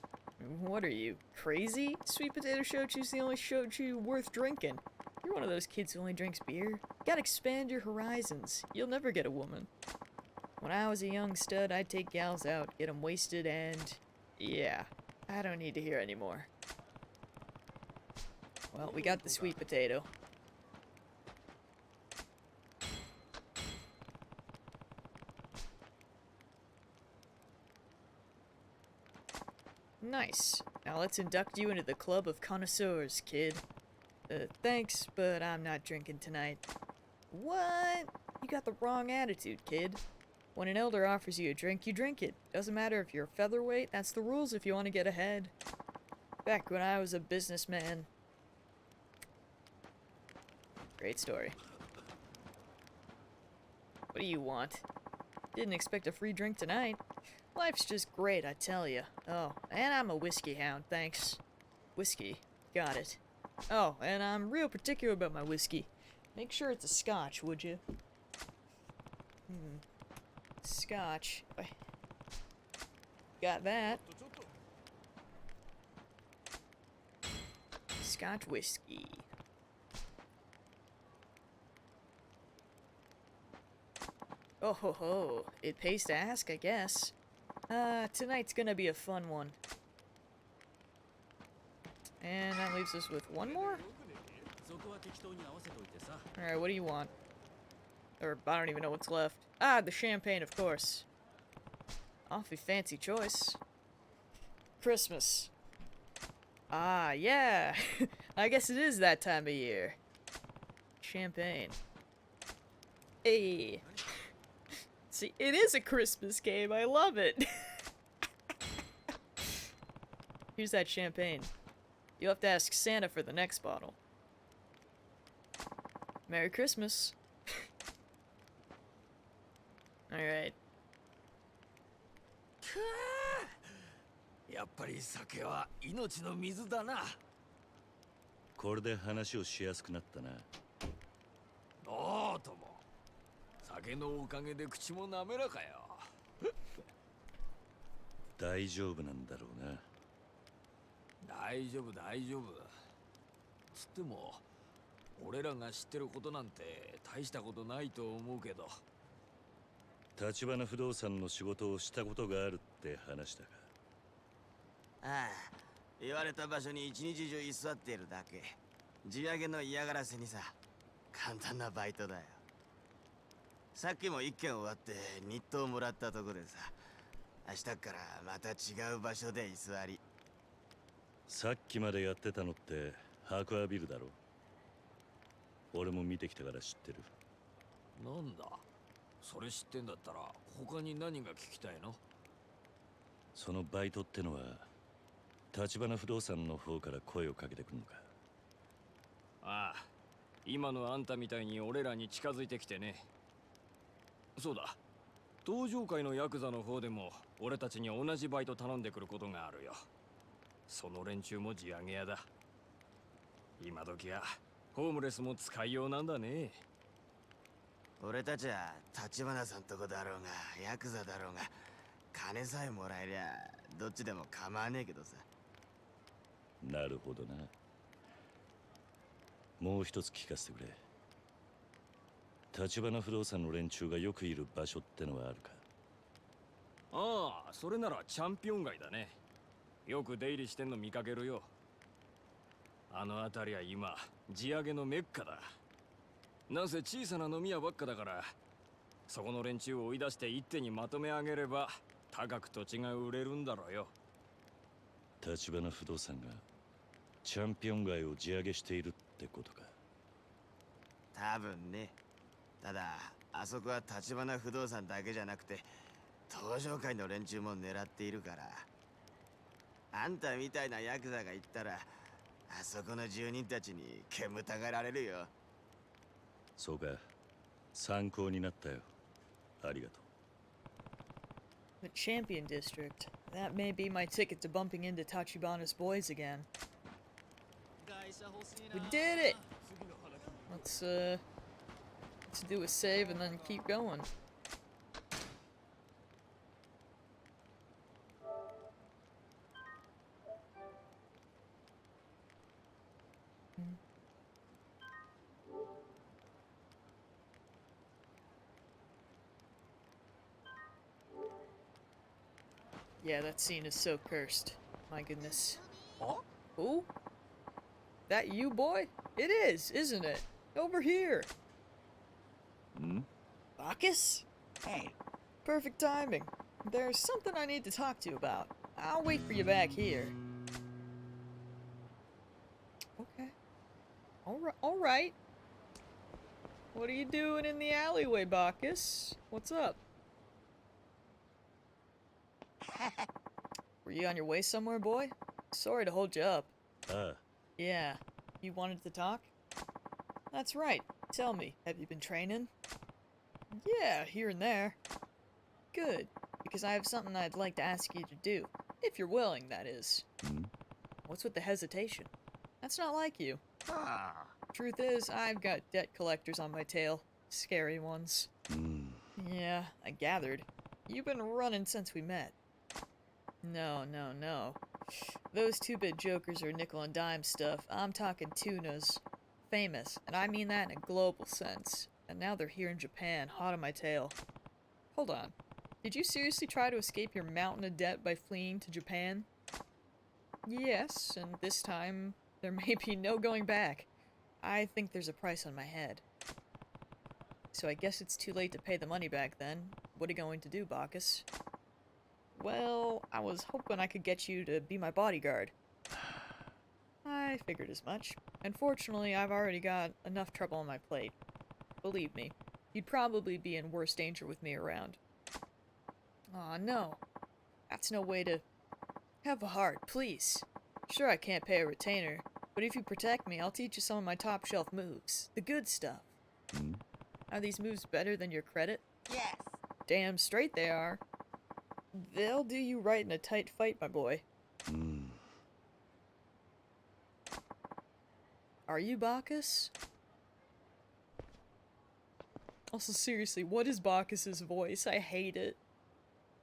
What are you, crazy? Sweet potato shochu's the only shochu worth drinking. You're one of those kids who only drinks beer. You gotta expand your horizons. You'll never get a woman. When I was a young stud, I'd take gals out, get them wasted, and... yeah, I don't need to hear anymore. Well, we got the sweet potato. Nice. Now let's induct you into the club of connoisseurs, kid. Thanks, but I'm not drinking tonight. What? You got the wrong attitude, kid. When an elder offers you a drink, you drink it. Doesn't matter if you're a featherweight, that's the rules if you want to get ahead. Back when I was a businessman. Great story. What do you want? Didn't expect a free drink tonight. Life's just great, I tell you. Oh, and I'm a whiskey hound, thanks. Whiskey. Got it. Oh, and I'm real particular about my whiskey. Make sure it's a scotch, would you? Scotch. Got that. Scotch whiskey. Oh ho ho. It pays to ask, I guess. Tonight's gonna be a fun one. And that leaves us with one more? Alright, what do you want? Or, I don't even know what's left. Ah, the champagne, of course. Awfully fancy choice. Christmas. Ah, yeah. I guess it is that time of year. Champagne. Hey. See, it is a Christmas game. I love it. Here's that champagne. You'll have to ask Santa for the next bottle. Merry Christmas. Alright. やっぱり酒は命の水だな。これで話をしやすくなったな。おうとも。酒のおかげで口も滑らかよ。大丈夫なんだろうな。大丈夫大丈夫。つっても俺らが知ってることなんて大したことないと思うけど。立花不動産の仕事をしたことがあるって話だが。ああ、言われた場所に一日中居座っているだけ。地上げの嫌がらせにさ、簡単なバイトだよ。さっきも一件終わって日当もらったとこでさ、明日からまた違う場所で居座り。さっきまでやってたのってハークアビルだろ。俺も見てきたから知ってる。なんだ、それ知ってんだったら他に何が聞きたいの？そのバイトってのは立花不動産の方から声をかけてくるのか？ああ、今のあんたみたいに俺らに近づいてきてね。そうだ、登場会のヤクザの方でも俺たちに同じバイト頼んでくることがあるよ。その連中も地上げ屋だ。今時はホームレスも使いようなんだね。俺たちは立花さんとこだろうがヤクザだろうが金さえもらえりゃどっちでも構わねえけどさ。なるほどな。もう一つ聞かせてくれ。立花不動産の連中がよくいる場所ってのはあるか？ああ、それならチャンピオン街だね。よく出入りしてんの見かけるよ。あの辺りは今地上げのメッカだ。なんせ小さな飲み屋ばっかだから、そこの連中を追い出して一手にまとめ上げれば高く土地が売れるんだろうよ。立花不動産がチャンピオン街を地上げしているってことか？多分ね。ただあそこは立花不動産だけじゃなくて東上界の連中も狙っているから、あんたみたいなヤクザが行ったらあそこの住人たちに煙たがられるよ。そうか、参考になったよ。ありがとう。 The Champion District. That may be my ticket to bumping into Tachibana's boys again. We did it! Let's do a save and then keep going. Yeah, that scene is so cursed. My goodness. Oh? Who? That you, boy? It is, isn't it? Over here. Hmm? Bacchus? Hey. Perfect timing. There's something I need to talk to you about. I'll wait for you back here. Okay. Alright. What are you doing in the alleyway, Bacchus? What's up? Were you on your way somewhere, boy? Sorry to hold you up. Yeah. You wanted to talk? That's right. Tell me, have you been training? Yeah, here and there. Good, because I have something I'd like to ask you to do. If you're willing, that is. Hmm? What's with the hesitation? That's not like you. Ah. Truth is, I've got debt collectors on my tail. Scary ones. Hmm. Yeah, I gathered. You've been running since we met. No. Those two-bit jokers are nickel and dime stuff. I'm talking tunas. Famous, and I mean that in a global sense. And now they're here in Japan, hot on my tail. Hold on. Did you seriously try to escape your mountain of debt by fleeing to Japan? Yes, and this time there may be no going back. I think there's a price on my head. So I guess it's too late to pay the money back then. What are you going to do, Bacchus? Well, I was hoping I could get you to be my bodyguard. I figured as much. Unfortunately, I've already got enough trouble on my plate. Believe me, you'd probably be in worse danger with me around. Aw, no. That's no way to... Have a heart, please. Sure, I can't pay a retainer, but if you protect me, I'll teach you some of my top-shelf moves. The good stuff. Hmm? Are these moves better than your credit? Yes. Damn straight they are. They'll do you right in a tight fight, my boy. Hmm. Are you Bacchus? Also, seriously, what is Bacchus's voice? I hate it.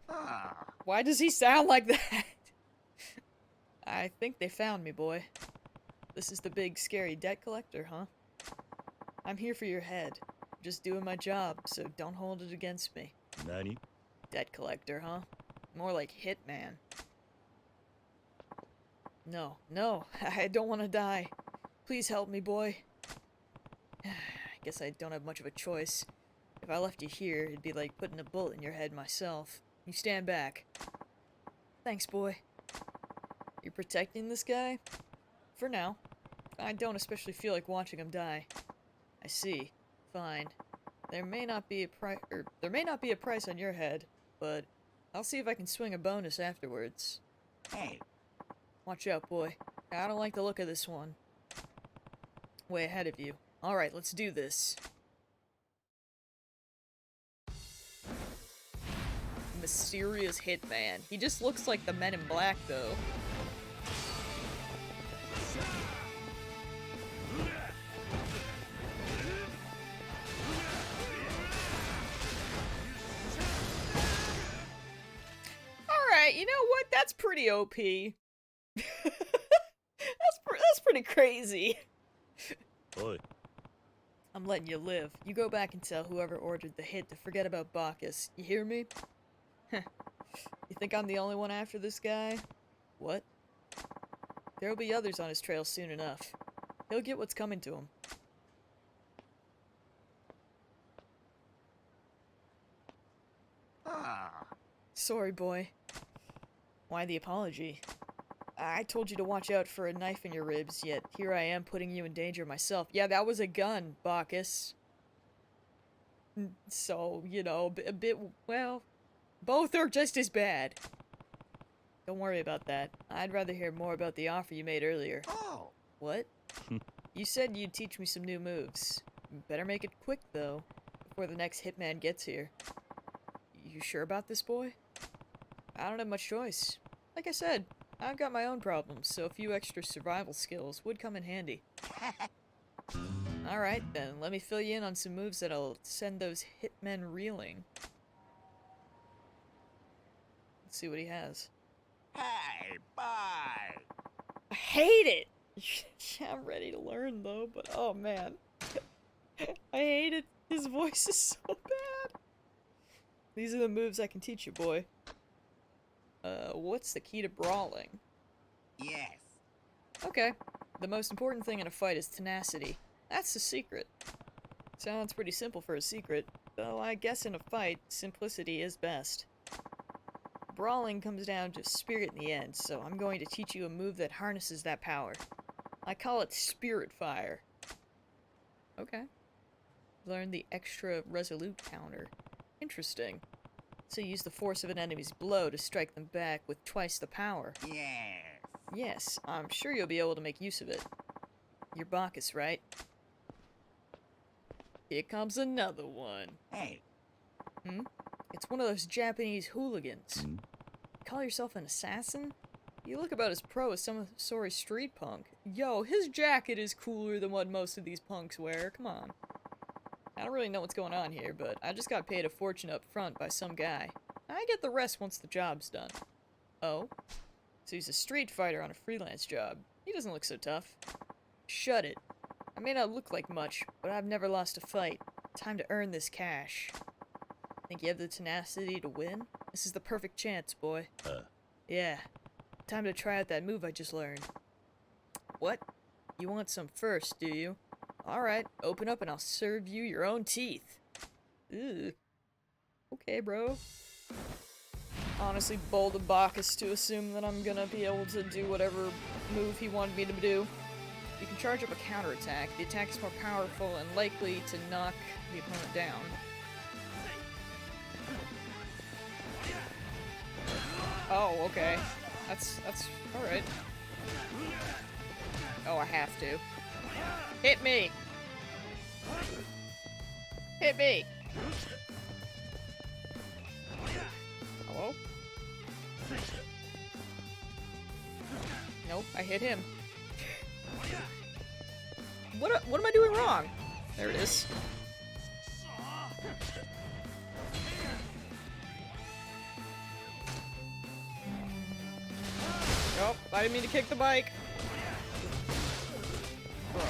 Ah. Why does he sound like that? I think they found me, boy. This is the big, scary debt collector, huh? I'm here for your head. Just doing my job, so don't hold it against me. Nani? Debt collector, huh? More like hitman. No, I don't want to die. Please help me, boy. I guess I don't have much of a choice. If I left you here, it'd be like putting a bullet in your head myself. You stand back. Thanks, boy. You're protecting this guy? For now. I don't especially feel like watching him die. I see. Fine. There may not be a price on your head, but I'll see if I can swing a bonus afterwards. Hey. Watch out, boy. I don't like the look of this one. Way ahead of you. Alright, let's do this. Mysterious hitman. He just looks like the Men in Black, though. That's pretty OP. That's pretty crazy. Oi. I'm letting you live. You go back and tell whoever ordered the hit to forget about Bacchus. You hear me? You think I'm the only one after this guy? What? There'll be others on his trail soon enough. He'll get what's coming to him. Sorry, boy. Why the apology? I told you to watch out for a knife in your ribs, yet here I am putting you in danger myself. Yeah, that was a gun, Bacchus. So, you know, a bit, well, both are just as bad. Don't worry about that. I'd rather hear more about the offer you made earlier. Oh. What? You said you'd teach me some new moves. Better make it quick, though, before the next hitman gets here. You sure about this, boy? I don't have much choice. Like I said, I've got my own problems, so a few extra survival skills would come in handy. Alright then, let me fill you in on some moves that'll send those hitmen reeling. Let's see what he has. Hey, bye. I hate it! Yeah, I'm ready to learn though, but oh man. I hate it. His voice is so bad. These are the moves I can teach you, boy. What's the key to brawling? Yes. Okay. The most important thing in a fight is tenacity. That's the secret. Sounds pretty simple for a secret, though I guess in a fight, simplicity is best. Brawling comes down to spirit in the end, so I'm going to teach you a move that harnesses that power. I call it Spirit Fire. Okay. Learn the extra resolute counter. Interesting. So use the force of an enemy's blow to strike them back with twice the power. Yes. Yes, I'm sure you'll be able to make use of it. You're Bacchus, right? Here comes another one. Hey. It's one of those Japanese hooligans. Call yourself an assassin? You look about as pro as some sorry street punk. Yo, his jacket is cooler than what most of these punks wear. Come on. I don't really know what's going on here, but I just got paid a fortune up front by some guy. I get the rest once the job's done. Oh? So he's a street fighter on a freelance job. He doesn't look so tough. Shut it. I may not look like much, but I've never lost a fight. Time to earn this cash. Think you have the tenacity to win? This is the perfect chance, boy. Yeah. Time to try out that move I just learned. What? You want some first, do you? Alright, open up and I'll serve you your own teeth. Ew. Okay, bro. Honestly, bold of Bacchus to assume that I'm gonna be able to do whatever move he wanted me to do. You can charge up a counterattack. The attack is more powerful and likely to knock the opponent down. Oh, okay. That's alright. Oh, I have to. Hit me! Hit me! Hello? Nope, I hit him. What am I doing wrong? There it is. Nope, I didn't mean to kick the bike. Bro.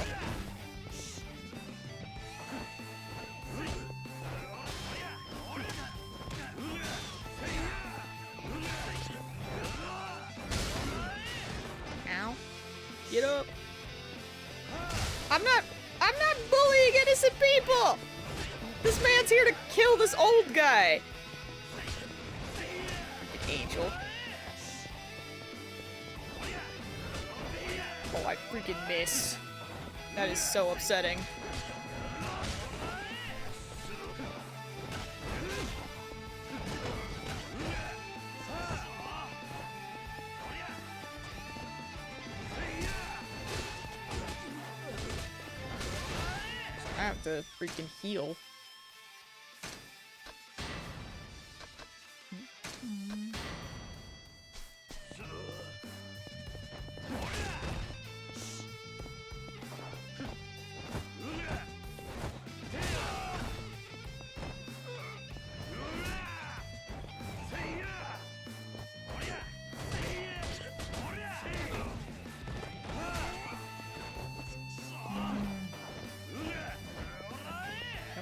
Ow. Get up. I'm not bullying innocent people! This man's here to kill this old guy! Freaking angel. Oh, I freaking missed. That is so upsetting. I have to freaking heal.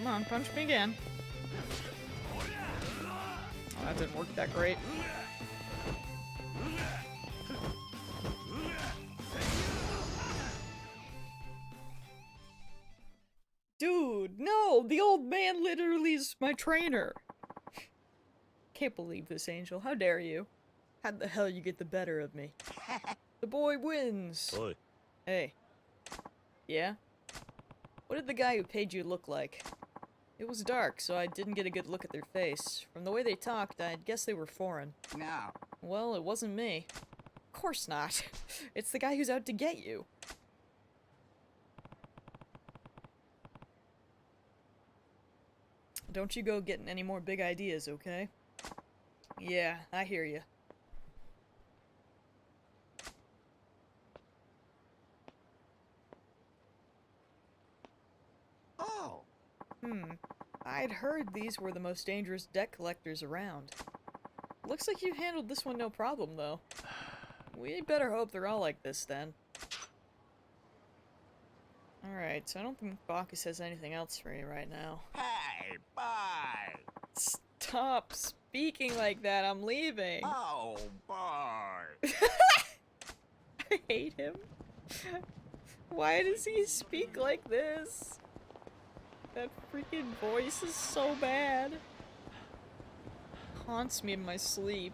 Come on, punch me again. Oh, that didn't work that great. Dude, no! The old man literally is my trainer! Can't believe this, Angel. How dare you? How the hell you get the better of me? The boy wins! Oi. Hey. Yeah? What did the guy who paid you look like? It was dark, so I didn't get a good look at their face. From the way they talked, I'd guess they were foreign. No. Well, it wasn't me. Of course not. It's the guy who's out to get you. Don't you go getting any more big ideas, okay? Yeah, I hear you. Oh. I'd heard these were the most dangerous debt collectors around. Looks like you handled this one no problem, though. We better hope they're all like this, then. Alright, so I don't think Bacchus has anything else for you right now. Hey, bye. Stop speaking like that, I'm leaving! Oh, bye. I hate him. Why does he speak like this? That freaking voice is so bad. Haunts me in my sleep.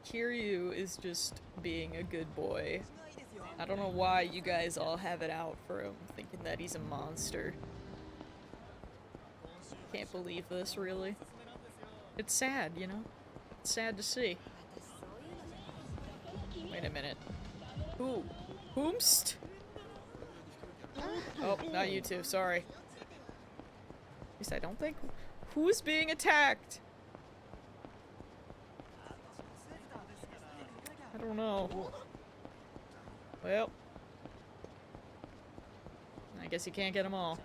Kiryu is just being a good boy. I don't know why you guys all have it out for him, thinking that he's a monster. Can't believe this, really. It's sad, you know? It's sad to see. Wait a minute. Who? Whomst? Oh, not you two, sorry. At least I don't think. Who's being attacked? I don't know. Well. I guess you can't get them all.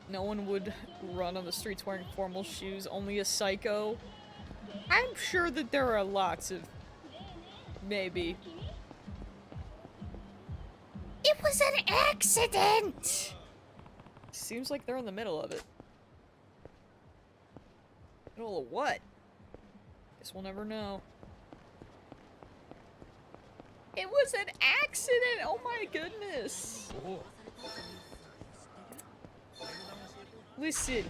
No one would run on the streets wearing formal shoes, only a psycho. I'm sure that there are lots of... maybe. It was an accident! Seems like they're in the middle of it. Middle of what? Guess we'll never know. It was an accident! Oh my goodness! Listen.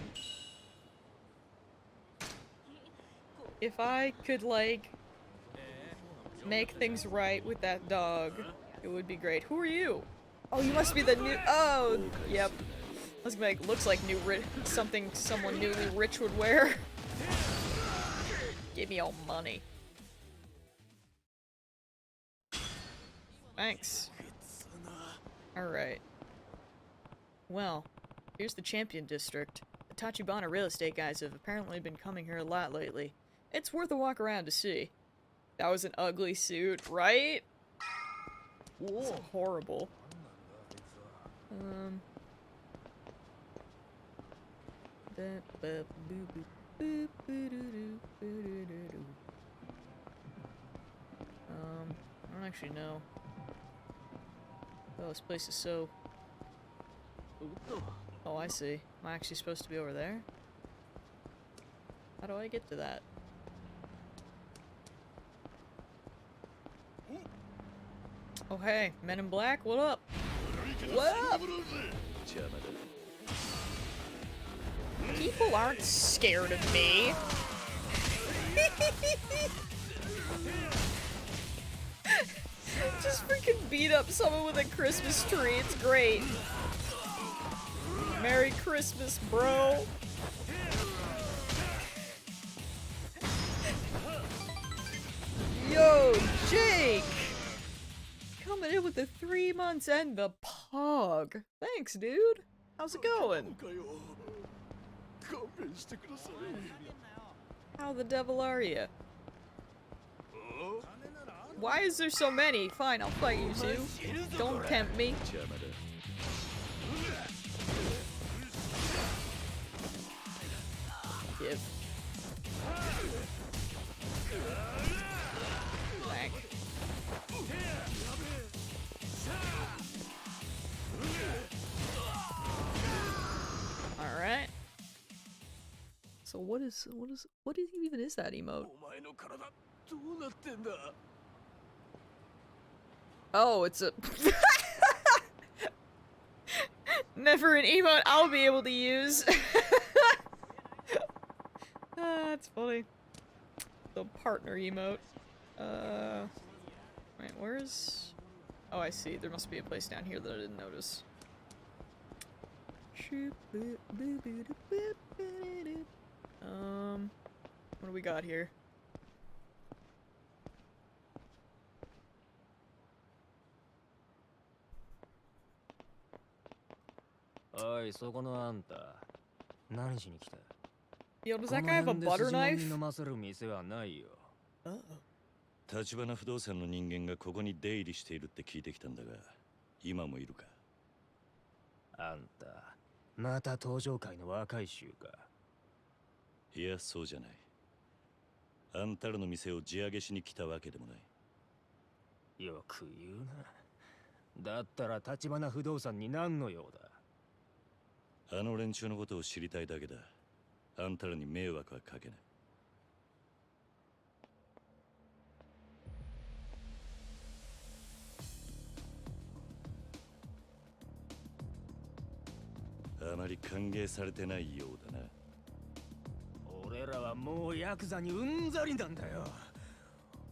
If I could, like, make things right with that dog, it would be great. Who are you? Oh, you must be the new- oh, yep. I was gonna make, looks like new something someone newly rich would wear. Give me all money. Thanks. Alright. Well, here's the Champion District. The Tachibana real estate guys have apparently been coming here a lot lately. It's worth a walk around to see. That was an ugly suit, right? It's horrible. I don't actually know. Oh, this place is so... Oh, I see. Am I actually supposed to be over there? How do I get to that? Oh, hey, Men in Black, what up? What up? People aren't scared of me. Just freaking beat up someone with a Christmas tree. It's great. Merry Christmas, bro. Yo, Jake! Coming in with the 3 months and the pog. Thanks, dude. How's it going? How the devil are you? Why is there so many? Fine, I'll fight you two. Don't tempt me. give. Thank. Alright. So what even is that emote? Oh, it's a never an emote I'll be able to use. That's funny. The partner emote. Wait, where's... Oh, I see. There must be a place down here that I didn't notice. What do we got here?おい、そこのあんた。何しに来た? Yo, does that guy have a butter knife? 飲ませる店はないよ。立花不動産の人間がここに出入りしているって聞いてきたんだが、今もいるか？あんた、また登場界の若い衆か？いや、そうじゃない。あんたらの店を地上げしに来たわけでもない。よく言うな。だったら立花不動産に何の用だ？あの連中のことを知りたいだけだ。あんたらに迷惑はかけない。あまり歓迎されてないようだな。俺らはもうヤクザにうんざりなんだよ。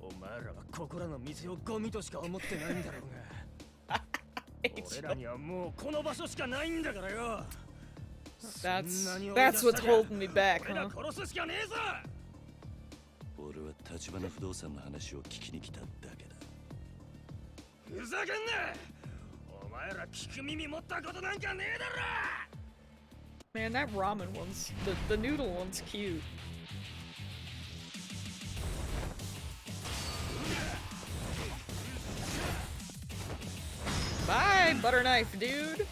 お前らはここらの店をゴミとしか思ってないんだろうが。俺らにはもうこの場所しかないんだからよ。That's what's holding me back, huh? 殺すしかねえぞ。俺は立花不動産の話を聞きに来ただけだ。ふざけんな！お前ら聞く耳持ったことなんかねえだろ！ Man, that ramen one's the noodle one's cute. Bye, butter knife, dude.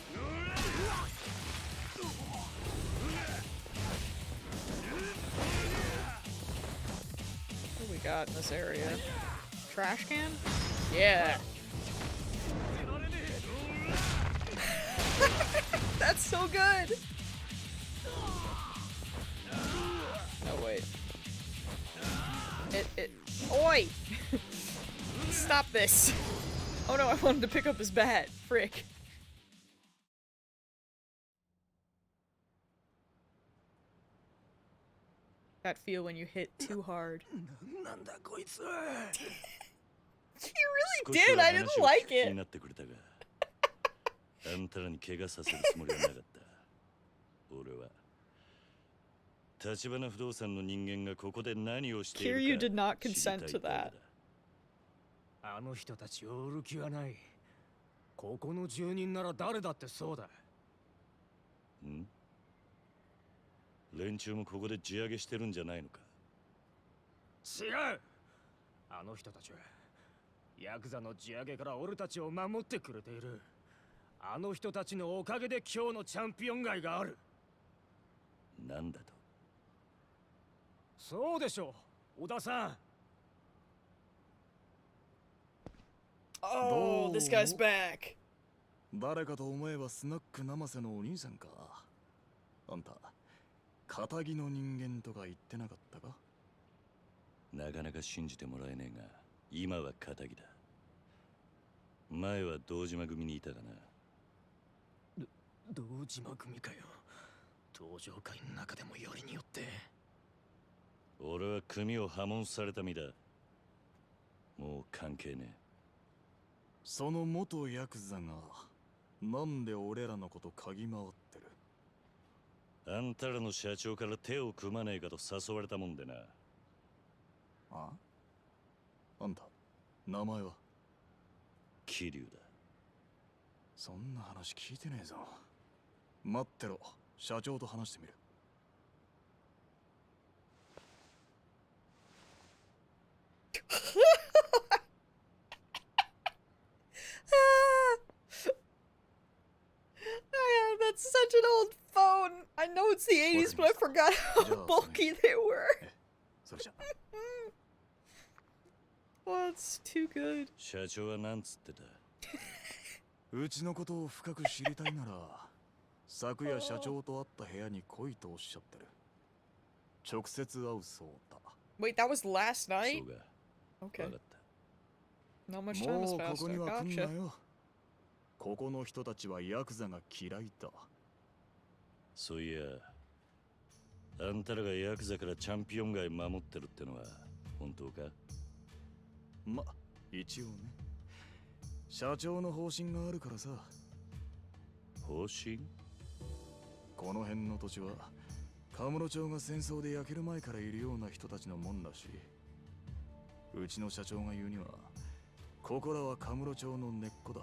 What do we got in this area? Trash can? Yeah. That's so good. Oh wait. Oi! Stop this. Oh no, I wanted to pick up his bat. Frick. That feel when you hit too hard. You really did. I didn't like it. あんたらに怪我させるつもりはなかった。俺は立花不動産の人間がここで何をしているか Kiryu did not consent to that. あの人たちを売る気はない。ここの住人なら誰だってそうだ。ん？連中もここで地上げしてるんじゃないのか？違う！あの人たちはヤクザの地上げから俺たちを守ってくれている。あの人たちのおかげで今日のチャンピオン街がある。なんだと？そうでしょう、小田さん。Oh, this guy's back. 誰かと思えばスナック生瀬のお兄さんか。あんた、仇の人間とか言ってなかったか？なかなか信じてもらえねえが、今は仇だ。前は堂島組にいたがな。堂島組かよ。登場界の中でもよりによって。俺は組を破門された身だ。もう関係ねえ。その元ヤクザがなんで俺らのこと嗅ぎ回ってる？あんたらの社長から手を組まねえかと誘われたもんでな。あ？あんた、名前は？桐生だ。そんな話聞いてねえぞ。待ってろ、社長と話してみる。That's such an old phone. I know it's the 80s, But I forgot how bulky they were. それじゃ Oh, it's too good. 社長はなんつってた？うちのことを深く知りたいなら昨夜社長と会った部屋に来いとおっしゃってる。直接会うそうだ。 Wait, that was last そ night? うが。 Okay. わかった。 Not much time も has うこ passed. こには来んな Gotcha. よ。ここの人たちはヤクザが嫌いだ。そういや、あんたらがヤクザからチャンピオン街守ってるってのは本当か？ま、一応ね。社長の方針があるからさ。方針？この辺の土地はカムロ町が戦争で焼ける前からいるような人たちのもんらしい。うちの社長が言うには、ここらはカムロ町の根っこだ。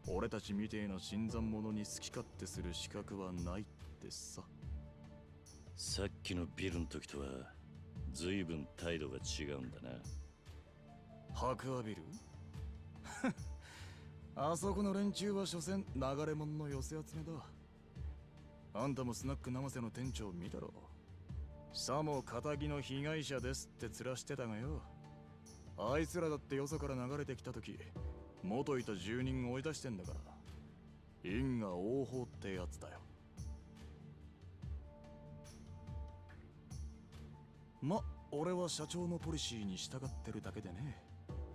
俺たちみてえな新参者に好き勝手する資格はないってさ。さっきのビルの時とは随分態度が違うんだな。白亜ビルあそこの連中は所詮流れ者の寄せ集めだ。あんたもスナック生瀬の店長見たろ。さも仇の被害者ですって面してたがよ。あいつらだってよそから流れてきた時元いた住人追い出してんだから。因果応報ってやつだよ。ま、俺は社長のポリシーに従ってるだけでね。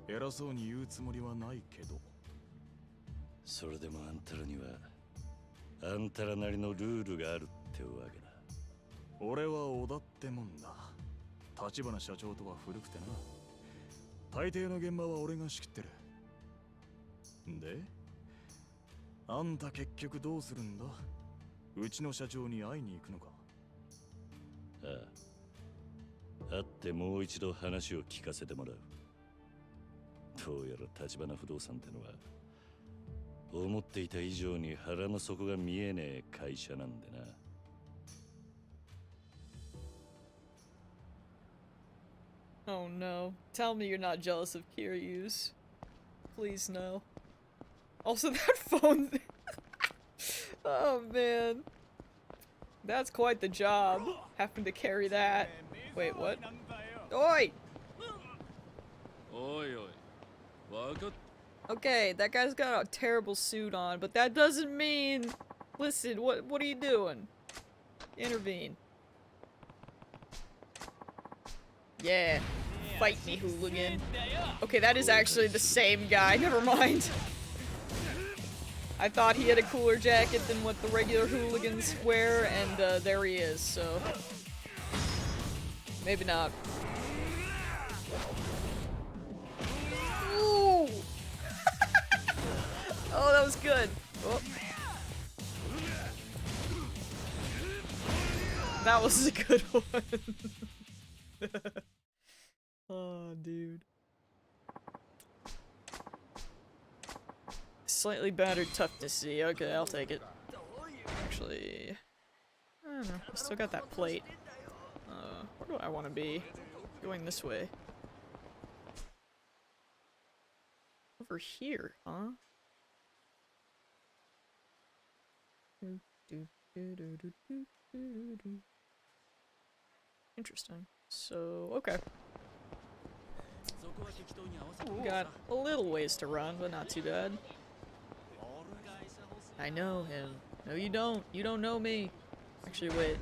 偉そうに言うつもりはないけど。それでもあんたらにはあんたらなりのルールがあるってわけだ。俺は織田ってもんだ。立花社長とは古くてな。大抵の現場は俺が仕切ってる。で、あんた結局どうするんだ？うちの社長に会いに行くのか？ああ。会ってもう一度話を聞かせてもらう。どうやら立花不動産ってのは思っていた以上に腹の底が見えねえ会社なんでな。Oh no. Tell me you're not jealous of Kiryu's. Please no. Also that phone. Oh man. That's quite the job. Having to carry that. Wait, what? Oi! Oi, oi. Waka. Okay, that guy's got a terrible suit on, but that doesn't mean... Listen, what are you doing? Intervene. Yeah. Fight me, hooligan. Okay, that is actually the same guy. Never mind. I thought he had a cooler jacket than what the regular hooligans wear, and there he is, so... Maybe not. Ooh! Oh, that was good. Oh. That was a good one. Oh, dude. Slightly battered, tough to see. Okay, I'll take it. Actually, I don't know. I still got that plate. Where do I want to be? Going this way. Over here, huh? Interesting. So, okay. We got a little ways to run, but not too bad. I know him. No, you don't. You don't know me. Actually, wait.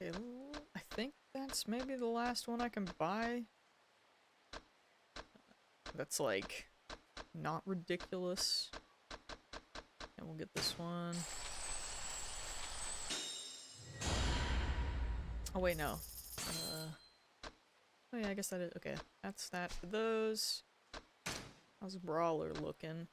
Okay, I think that's maybe the last one I can buy. That's like not ridiculous. And we'll get this one. Oh wait, no. Oh yeah, I guess that is okay. That's that for those. How's Brawler looking?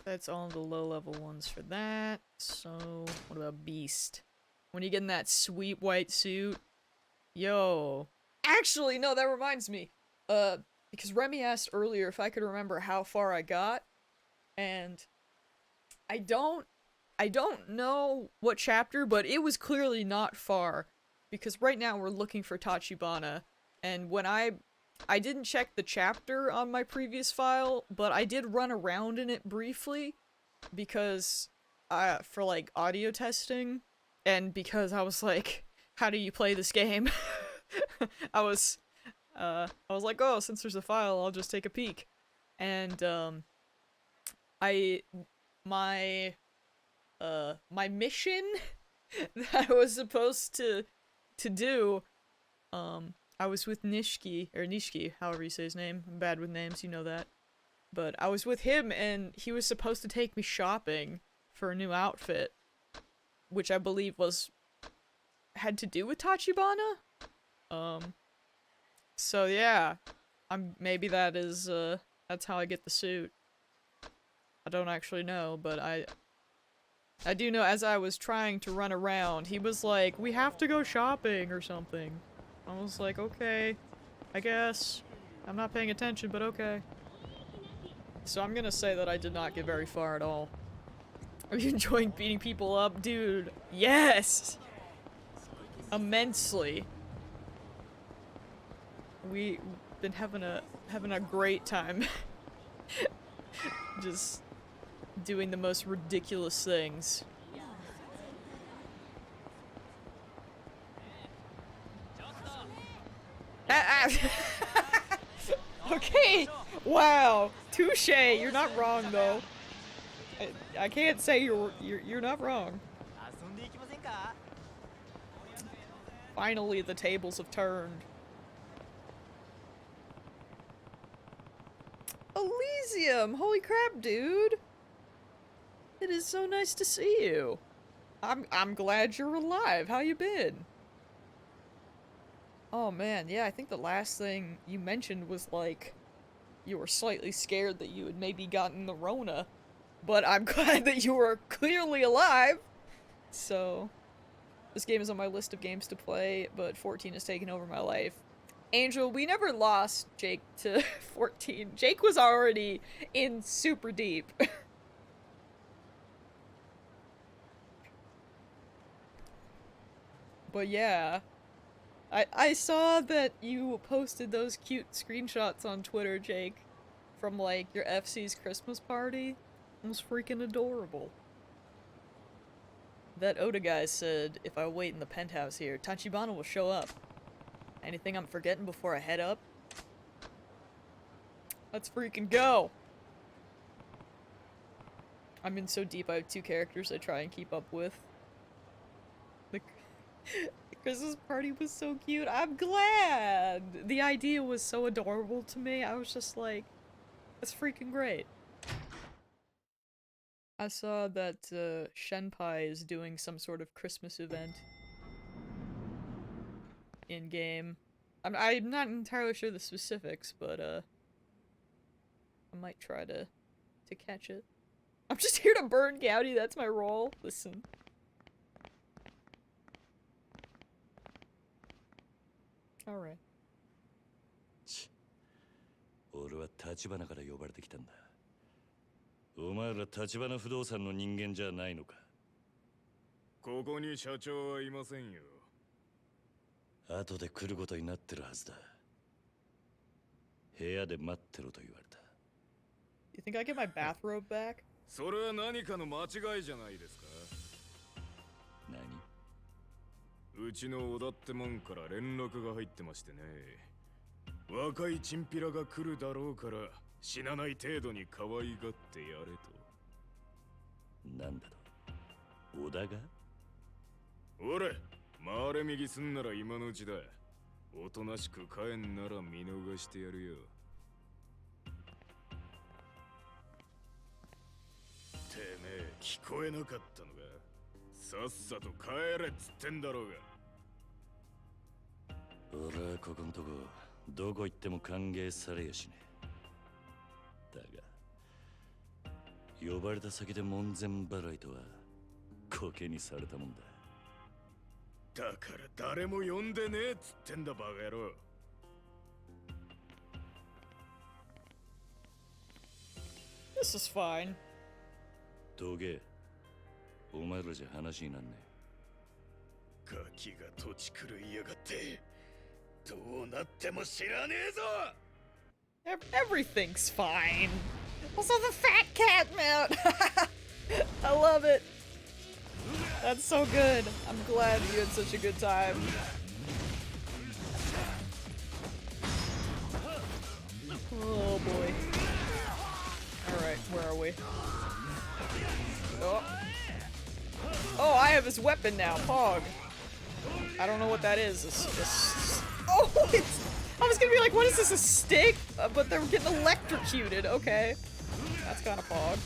That's all the low-level ones for that. So, what about Beast? When you get in that sweet white suit? Yo. Actually, no, that reminds me. Because Remy asked earlier if I could remember how far I got. And I don't know what chapter, but it was clearly not far. Because right now we're looking for Tachibana. And when I didn't check the chapter on my previous file, but I did run around in it briefly. Because, for like audio testing. And because I was like, how do you play this game? I was like, oh, since there's a file, I'll just take a peek. And, my mission that I was supposed to do, I was with Nishiki, however you say his name. I'm bad with names, you know that. But I was with him, and he was supposed to take me shopping for a new outfit. Which I believe had to do with Tachibana? So yeah. Maybe that is, that's how I get the suit. I don't actually know, but I do know as I was trying to run around, he was like, we have to go shopping or something. I was like, okay, I guess. I'm not paying attention, but okay. So I'm gonna say that I did not get very far at all. Are you enjoying beating people up? Dude, yes! Immensely. We've been having a great time. Just doing the most ridiculous things. Okay! Wow! Touche! You're not wrong, though. I can't say you're not wrong. Finally, the tables have turned. Elysium! Holy crap, dude! It is so nice to see you. I'm glad you're alive. How you been? Oh man, yeah, I think the last thing you mentioned was like you were slightly scared that you had maybe gotten the Rona. But I'm glad that you were clearly alive! So, this game is on my list of games to play, but 14 has taken over my life. Angel, we never lost Jake to 14. Jake was already in super deep. But yeah. I saw that you posted those cute screenshots on Twitter, Jake, from like your FC's Christmas party. It was freaking adorable. That Oda guy said, if I wait in the penthouse here, Tachibana will show up. Anything I'm forgetting before I head up? Let's freaking go! I'm in so deep I have 2 characters I try and keep up with. The Christmas party was so cute. I'm glad! The idea was so adorable to me. I was just like, that's freaking great. I saw that Shenpai is doing some sort of Christmas event in-game. I'm not entirely sure the specifics, but I might try to catch it. I'm just here to burn Gowdy, that's my role. Listen. Alright. 俺は立花から呼ばれてきたんだ。お前ら立花不動産の人間じゃないのか。ここに社長はいませんよ。後で来ることになってるはずだ。部屋で待ってろと言われた。You think I get my bathrobe back? それは何かの間違いじゃないですか。何？うちの小田ってもんから連絡が入ってましてね。若いチンピラが来るだろうから死なない程度に可愛がってやれと。なんだと？小田が？俺、回れ右すんなら今のうちだ。おとなしく帰んなら見逃してやるよ。てめえ聞こえなかったのか。さっさと帰れっつってんだろうが。俺はここんとこどこ行っても歓迎されやしねえ。だが呼ばれた先で門前払いとはコケにされたもんだ。だから誰も呼んでねえっつってんだバカ野郎。This is fine. どけ。お前らじゃ話になんねガキが土地狂いやがって。どうなっても知らねえぞ。Everything's fine. Also, the fat cat mount. I love it. That's so good. I'm glad you had such a good time. Oh boy. Alright, where are we? Oh. Oh, I have his weapon now, Pog. I don't know what that is. Oh, I was gonna be like, what is this, a stick? But they're getting electrocuted. Okay. That's kind of Pog.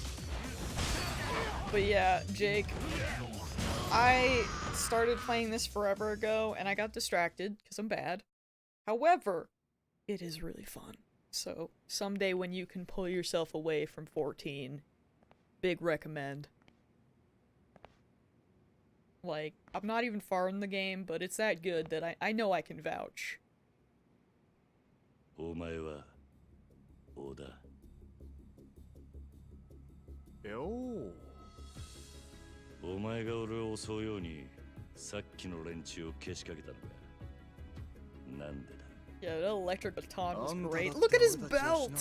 But yeah, Jake, I started playing this forever ago, and I got distracted, because I'm bad. However, it is really fun. So, someday when you can pull yourself away from 14, big recommend. Like, I'm not even far in the game, but it's that good that I know I can vouch. え。お前は織田。よう。お前が俺を襲うようにさっきの連中をけしかけたのか。なんでだ。 Yeah, that electric baton was great. Look at his belt!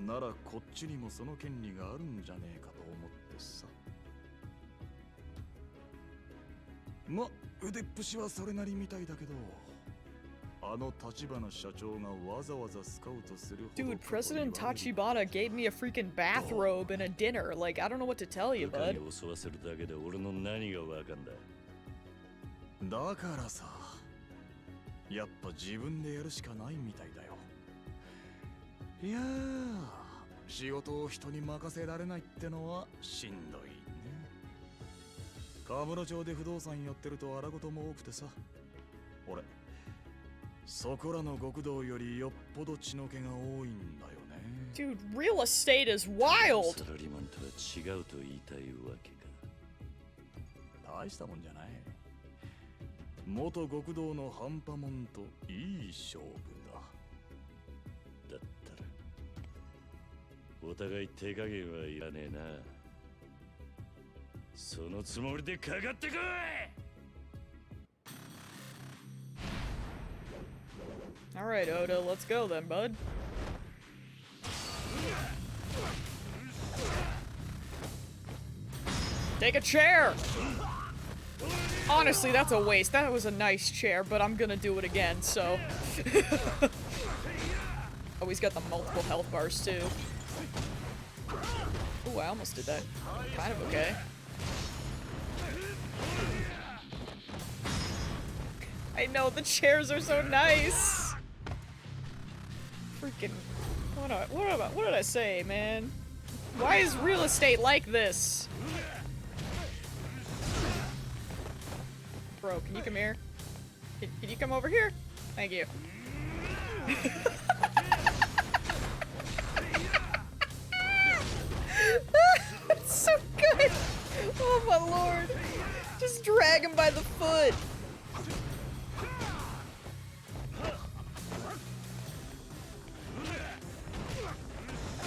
ならこっちにもその権利があるんじゃねえかと思ってさ。ま、腕っぷしはそれなりみたいだけど、あの橘社長がわざわざスカウトするほど。 Dude, President Tachibana gave me a freaking bathrobe and a dinner. Like, I don't know what to tell you, bud. 襲わせるだけで俺の何がわかんだ。だからさ、やっぱ自分でやるしかないみたいだよ。いやー、仕事を人に任せられないってのはしんどいね。河村町で不動産やってると荒事も多くてさ、俺そこらの極道よりよっぽど血の気が多いんだよね。 Dude, real estate is wild! サラリーマンとは違うと言いたいわけか。大したもんじゃない。元極道の半端もんといい勝負だ。だったらお互い手加減はいらねえな。そのつもりでかかってこい。Alright, Oda, let's go then, bud. Take a chair! Honestly, that's a waste. That was a nice chair, but I'm gonna do it again, so... Oh, he's got the multiple health bars, too. Ooh, I almost did that. Kind of okay. I know, the chairs are so nice! Freaking... What did I say, man? Why is real estate like this? Bro, can you come here? Can you come over here? Thank you. It's so good! Oh my lord! Just drag him by the foot!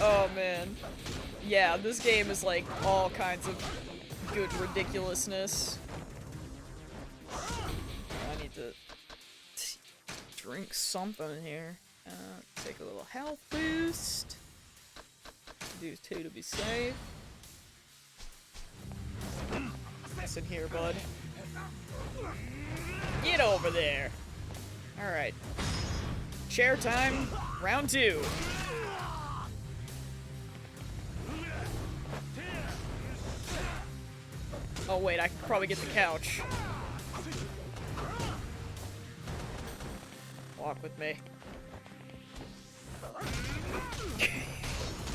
Oh man. Yeah, this game is like all kinds of good ridiculousness. I need to drink something here. Take a little health boost. Do two to be safe. Listen here, bud. Get over there. Alright. Chair time, round 2. Oh wait, I can probably get the couch. Walk with me.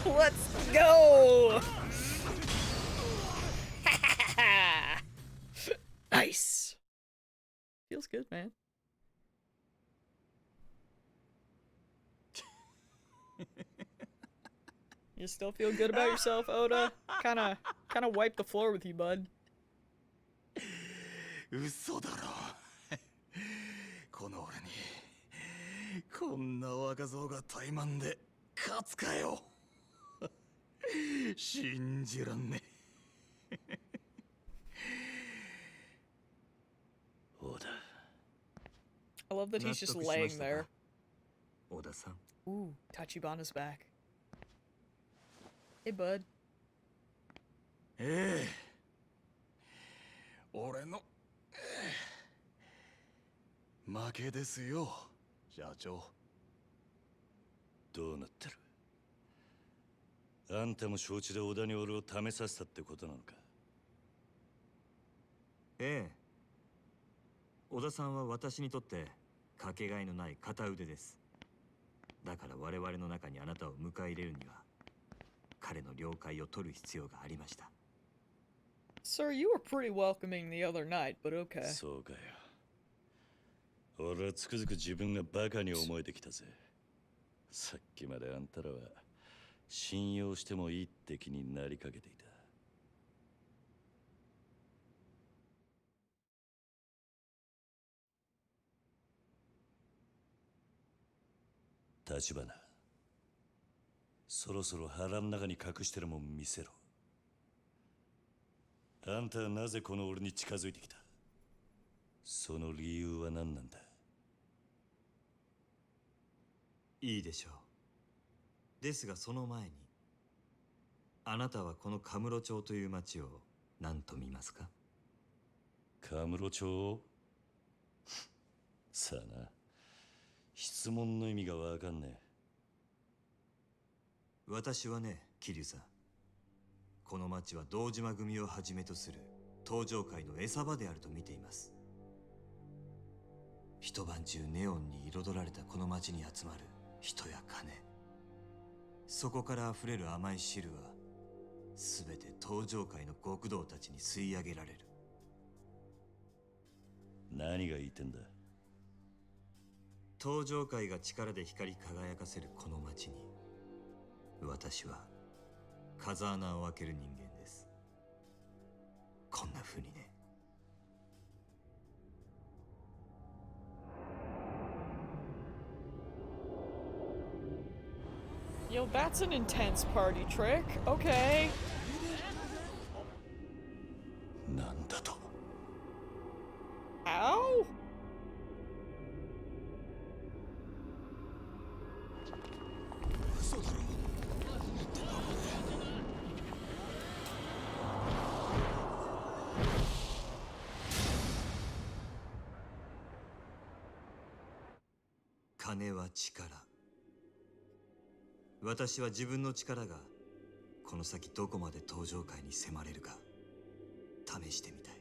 Let's go! Nice! Feels good, man. You still feel good about yourself, Oda? Kinda wipe the floor with you, bud. 嘘だろ。この俺にこんな若造が怠慢で勝つかよ。信じらんね。オダ I love that he's just laying there. 小田さん。 Ooh, Tachibana's back. Hey, bud. ええ。俺の負けですよ、社長。どうなってる？あんたも承知で小田に俺を試させたってことなのか？ええ。小田さんは私にとってかけがえのない片腕です。だから我々の中にあなたを迎え入れるには彼の了解を取る必要がありました。 Sir, you were pretty welcoming the other night, but okay. そうかよ。俺はつくづく自分がバカに思えてきたぜ。さっきまであんたらは信用してもいいって気になりかけていた。立花、そろそろ腹の中に隠してるもん見せろ。あんたはなぜこの俺に近づいてきた？その理由は何なんだ？いいでしょう。ですがその前にあなたはこのカムロ町という町を何と見ますか？カムロ町さあな、質問の意味がわかんねえ。私はね、桐生さん、この町は堂島組をはじめとする登場界の餌場であると見ています。一晩中ネオンに彩られたこの町に集まる人や金、そこから溢れる甘い汁は全て登場界の極道たちに吸い上げられる。何が言いてんだ？登場界が力で光り輝かせるこの町に私は風穴を開ける人間です。こんな風にね。Yo, that's an intense party trick. Okay. なんだと？ Ow? 金は力。私は自分の力がこの先どこまで登場界に迫れるか試してみたい。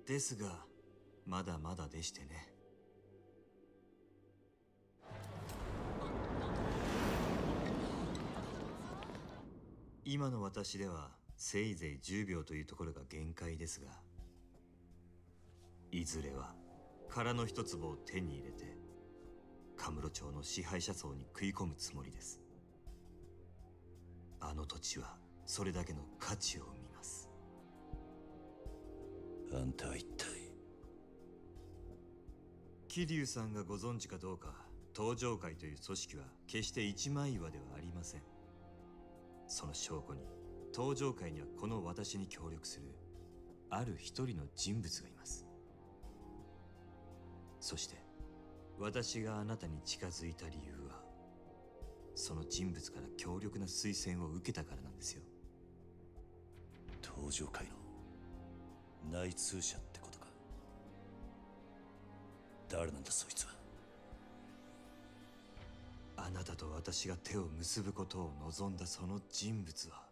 ですがまだまだでしてね。今の私ではせいぜい10秒というところが限界ですが、いずれは殻の一粒を手に入れてカムロ町の支配者層に食い込むつもりです。あの土地はそれだけの価値を生みます。あんたは一体？桐生さんがご存知かどうか、登場会という組織は決して一枚岩ではありません。その証拠に登場会にはこの私に協力するある一人の人物がいます。そして私があなたに近づいた理由はその人物から強力な推薦を受けたからなんですよ。登場界の内通者ってことか？誰なんだそいつは？あなたと私が手を結ぶことを望んだその人物は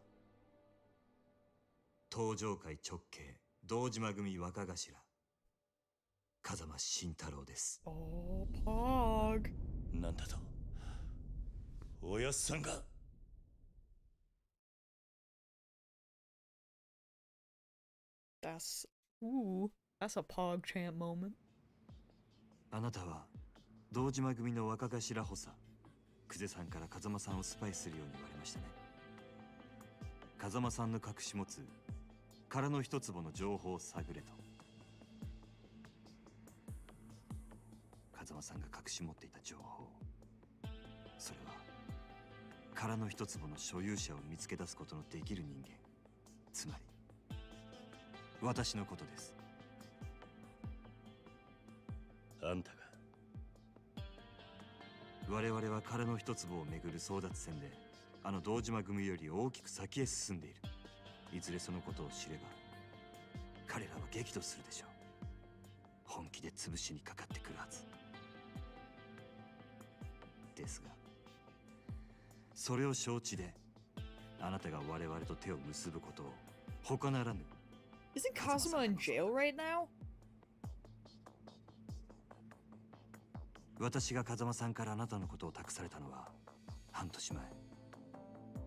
登場界直系堂島組若頭風間慎太郎です。Oh, Pog. なんだと？おやっさんが？ That's a Pog chant moment. あなたは堂島組の若頭補佐久世さんから風間さんをスパイするように言われましたね。風間さんの隠し持つ殻の一坪の情報を探れと。風間さんが隠し持っていた情報、それは殻の一坪の所有者を見つけ出すことのできる人間、つまり私のことです。あんたが。我々は殻の一坪をめぐる争奪戦であの堂島組より大きく先へ進んでいる。いずれそのことを知れば彼らは激怒するでしょう。本気で潰しにかかってくるはずですが、それを承知であなたが我々と手を結ぶことを他ならぬ。 Isn't Kazuma in jail right now? 私が風間さんからあなたのことを託されたのは半年前。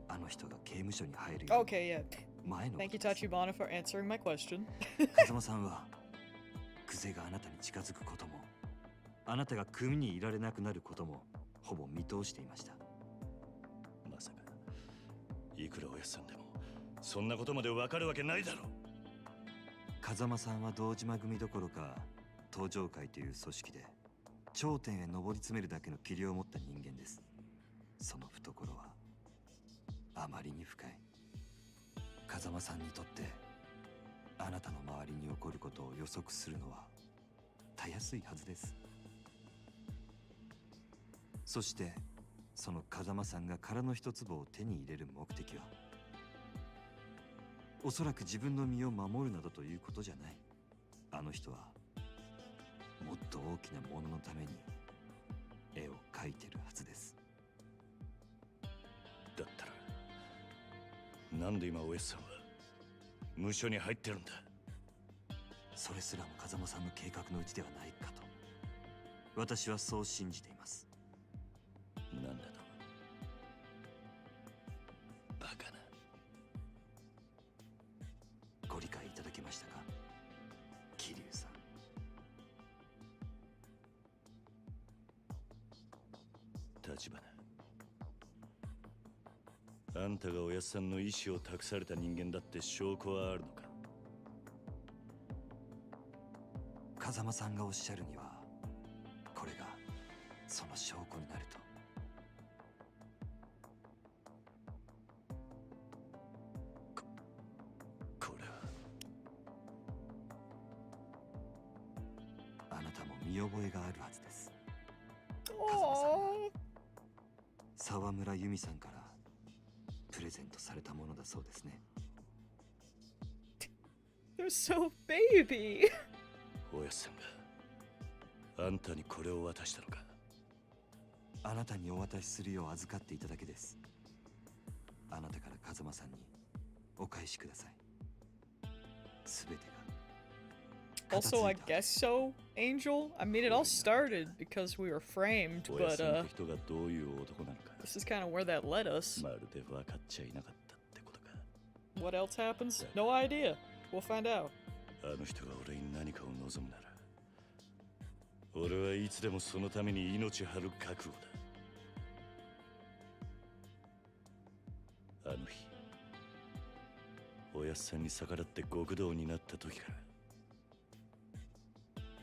あの人が刑務所に入るよう Okay, yeah. 前のこ Thank と you, です。 Tachibana, for answering my question. 風間さんはクゼがあなたに近づくこともあなたが組にいられなくなることもほぼ見通していました。まさかいくらおやっさんでもそんなことまでわかるわけないだろう。風間さんは堂島組どころか東上会という組織で頂点へ上り詰めるだけの器量を持った人間です。その懐はあまりに深い。風間さんにとってあなたの周りに起こることを予測するのはたやすいはずです。そしてその風間さんが殻の一坪を手に入れる目的はおそらく自分の身を守るなどということじゃない。あの人はもっと大きなもののために絵を描いてるはずです。だったらなんで今おやっさんは無所に入ってるんだ。それすらも風間さんの計画のうちではないかと私はそう信じています。なんだと。バカな。ご理解いただけましたか、桐生さん。立花、あんたがおやっさんの意志を託された人間だって証拠はあるのか。風間さんがおっしゃるにはこれがその証拠になると。これはあなたも見覚えがあるはずです。 Oh, 沢村由美さんからプレゼントされたものだそうですね。 they're so baby. おやっさんがあんたにこれを渡したのか。あなたにお渡しするよう預かっていただけです。あなたから風間さんにお返しください。すべてが Also, I guess so, Angel. I mean, it all started because we were framed, おやっ but さんって人がどういう男なのか this is kind of where that led us. まるで分かっちゃいなかったってことか。 What else happens? No idea. We'll find out. あの人が俺に何かを望むなら俺はいつでもそのために命張る覚悟だ。あの日おやっさんに逆らって極道になった時から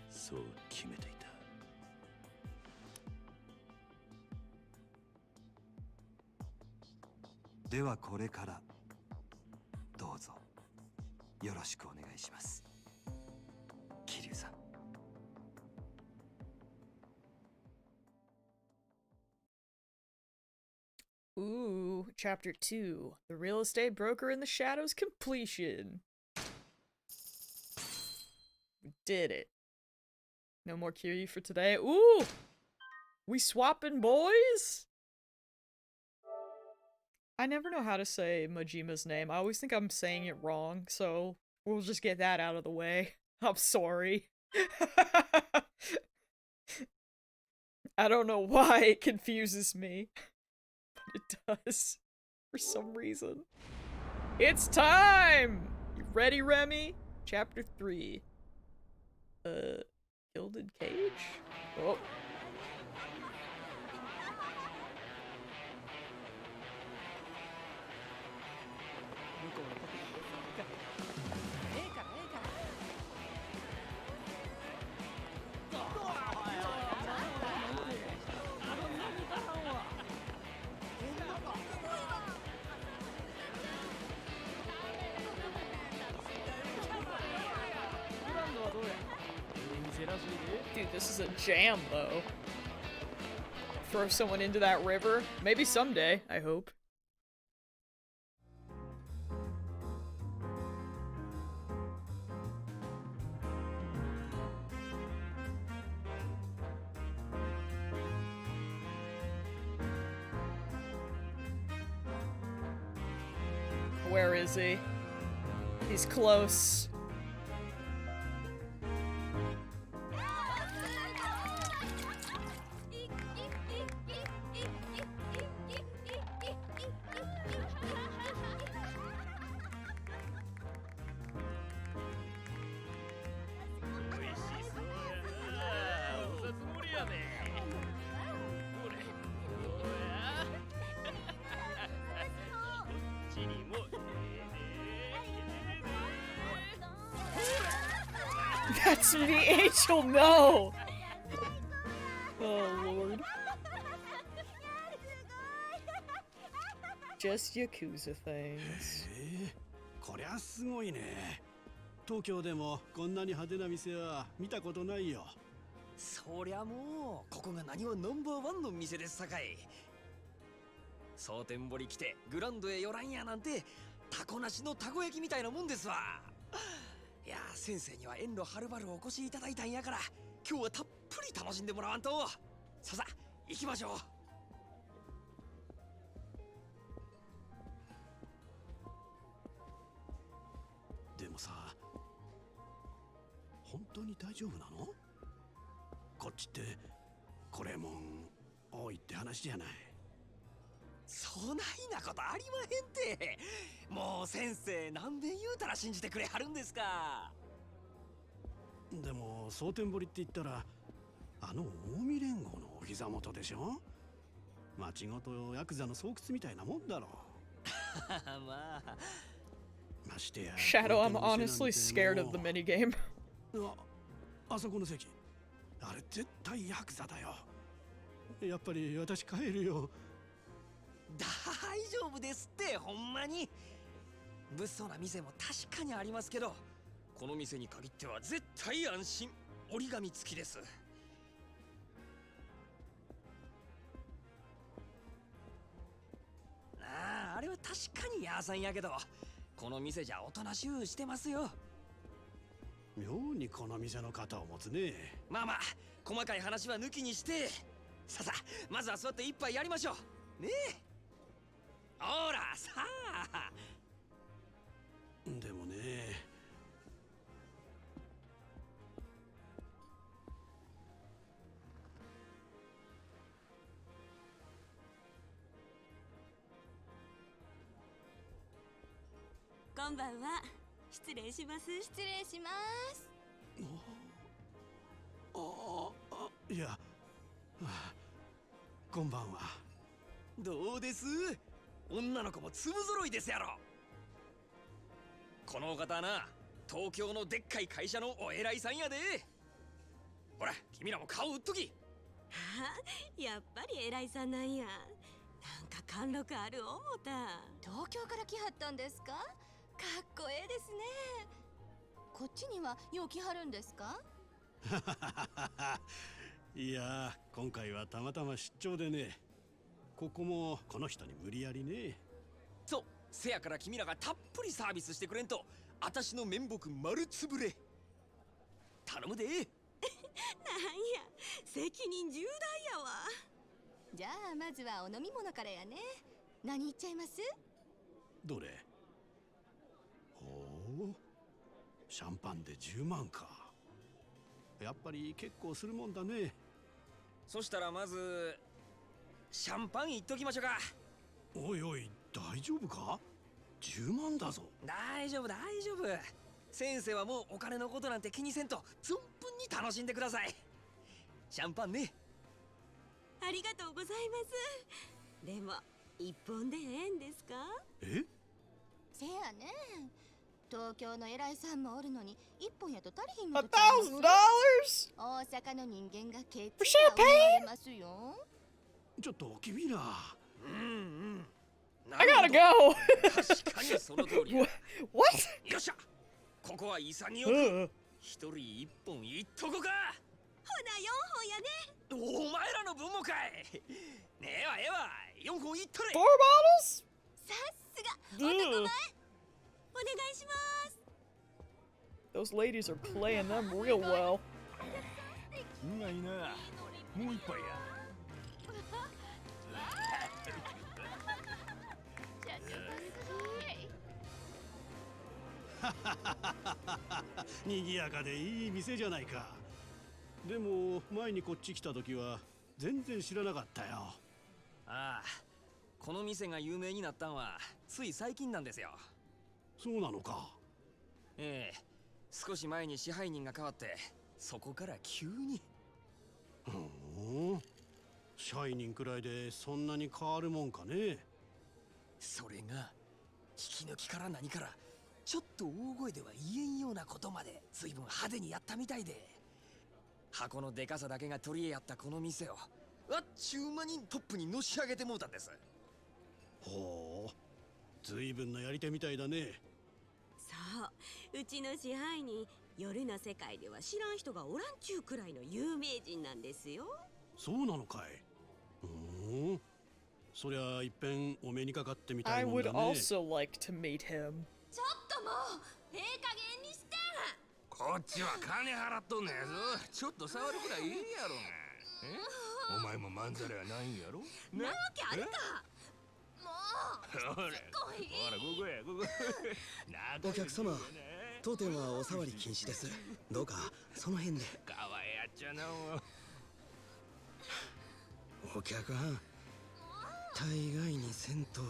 そう決めていた。ではこれからどうぞよろしくお願いします、桐生さん。Ooh, Chapter 2. The Real Estate Broker in the Shadows completion. We did it. No more Kiryu for today. Ooh! We swapping boys? I never know how to say Majima's name. I always think I'm saying it wrong, so we'll just get that out of the way. I'm sorry. I don't know why it confuses me. It does, for some reason. It's time! You ready, Remy? Chapter 3. Gilded Cage? Oh. 店らしいで。 Dude, this is a jam, though. Throw someone into that river? Maybe someday, I hope. Where is he? He's close. That's me, Angel, no! Oh, Lord. Just Yakuza things. こりゃすごいね。東京でもこんなに派手な店は見たことないよ。そりゃもうここが何はナンバーワンの店ですさかい。蒼天堀来てグランドへ寄らんやなんてタコなしのたこ焼きみたいなもんですわ。いや先生には遠路はるばるお越しいただいたんやから今日はたっぷり楽しんでもらわんと。ささ行きましょう。でもさ、本当に大丈夫なの？こっちってこれもん多いって話じゃない。そないなことありまへんて。もう先生何遍言うたら信じてくれはるんですか。でも蒼天堀って言ったらあの近江連合のお膝元でしょ。町ごとヤクザの巣窟みたいなもんだろう。まあ Shadow, I'm honestly scared of the minigame. あそこの席、あれ絶対ヤクザだよ。やっぱり私帰るよ。大丈夫ですってほんまに。物騒な店も確かにありますけどこの店に限っては絶対安心。折り紙付きです。あれは確かにヤーさんやけどこの店じゃおとなしゅうしてますよ。妙にこの店の肩を持つね。まあまあ細かい話は抜きにしてささまずは座って一杯やりましょうねえ。ほらさあ。でもね、こんばんは。失礼します。失礼します。いや、こんばんは。どうです？女の子も粒揃いですやろ。このお方はな東京のでっかい会社のお偉いさんやで。ほら君らも顔売っとき。やっぱり偉いさんなんや。なんか貫禄ある思た。東京から来はったんですか？かっこええですね。こっちにはよう来はるんですか？いや、今回はたまたま出張でね。ここもこの人に無理やりね。そう、せやから君らがたっぷりサービスしてくれんと私の面目丸つぶれ。頼むで。なんや、責任重大やわ。じゃあまずはお飲み物からやね。何いっちゃいます？どれ？ほう、シャンパンで10万か。やっぱり結構するもんだね。そしたらまずシャンパンいっときましょうか。おいおい、大丈夫か？10万だぞ。大丈夫大丈夫。先生はもうお金のことなんて気にせんと存分に楽しんでください。シャンパンね。ありがとうございます。でも一本でええんですか？え？せやね。東京の偉いさんもおるのに一本やと足りひんのとちゃいます？ $1,000? 大阪の人間がケチが思われますよ。ちょっと君ら。I gotta go! 確かにその通り。What? よっしゃ、ここは潔く一人一本いっとこか。ほな4本やね。お前らの分もかい。ねえわええわ、4本いっとれ。 4 bottles? さすが男前。お願いします。 Those ladies are playing them real well. うまいな。もう一杯や。にぎやかでいい店じゃないか。でも前にこっち来た時は全然知らなかったよ。ああ、この店が有名になったんはつい最近なんですよ。そうなのか。ええ、少し前に支配人が変わって、そこから急に。ふん、支配人くらいでそんなに変わるもんかね。それが引き抜きから何からちょっと大声では言えんようなことまで随分派手にやったみたいで、箱のでかさだけが取り柄やったこの店をあっちゅう間にトップにのし上げてもうたんです。ほう、随分なやり手みたいだね。そう、うちの支配人、夜の世界では知らん人がおらんちゅうくらいの有名人なんですよ。そうなのかい。そりゃいっぺんお目にかかってみた I いもん would だね。 also like to meet him. ちょっともうええ加減にして。こっちは金払っとんねやぞ。ちょっと触るくらいいいやろが。お前もまんざらやないんやろ。なわけあるか。もうほら、ほら、ここや、ここ。お客様、当店はお触り禁止です。どうかその辺で。かわいやっちゃなもう。お客はん、大概にせんと。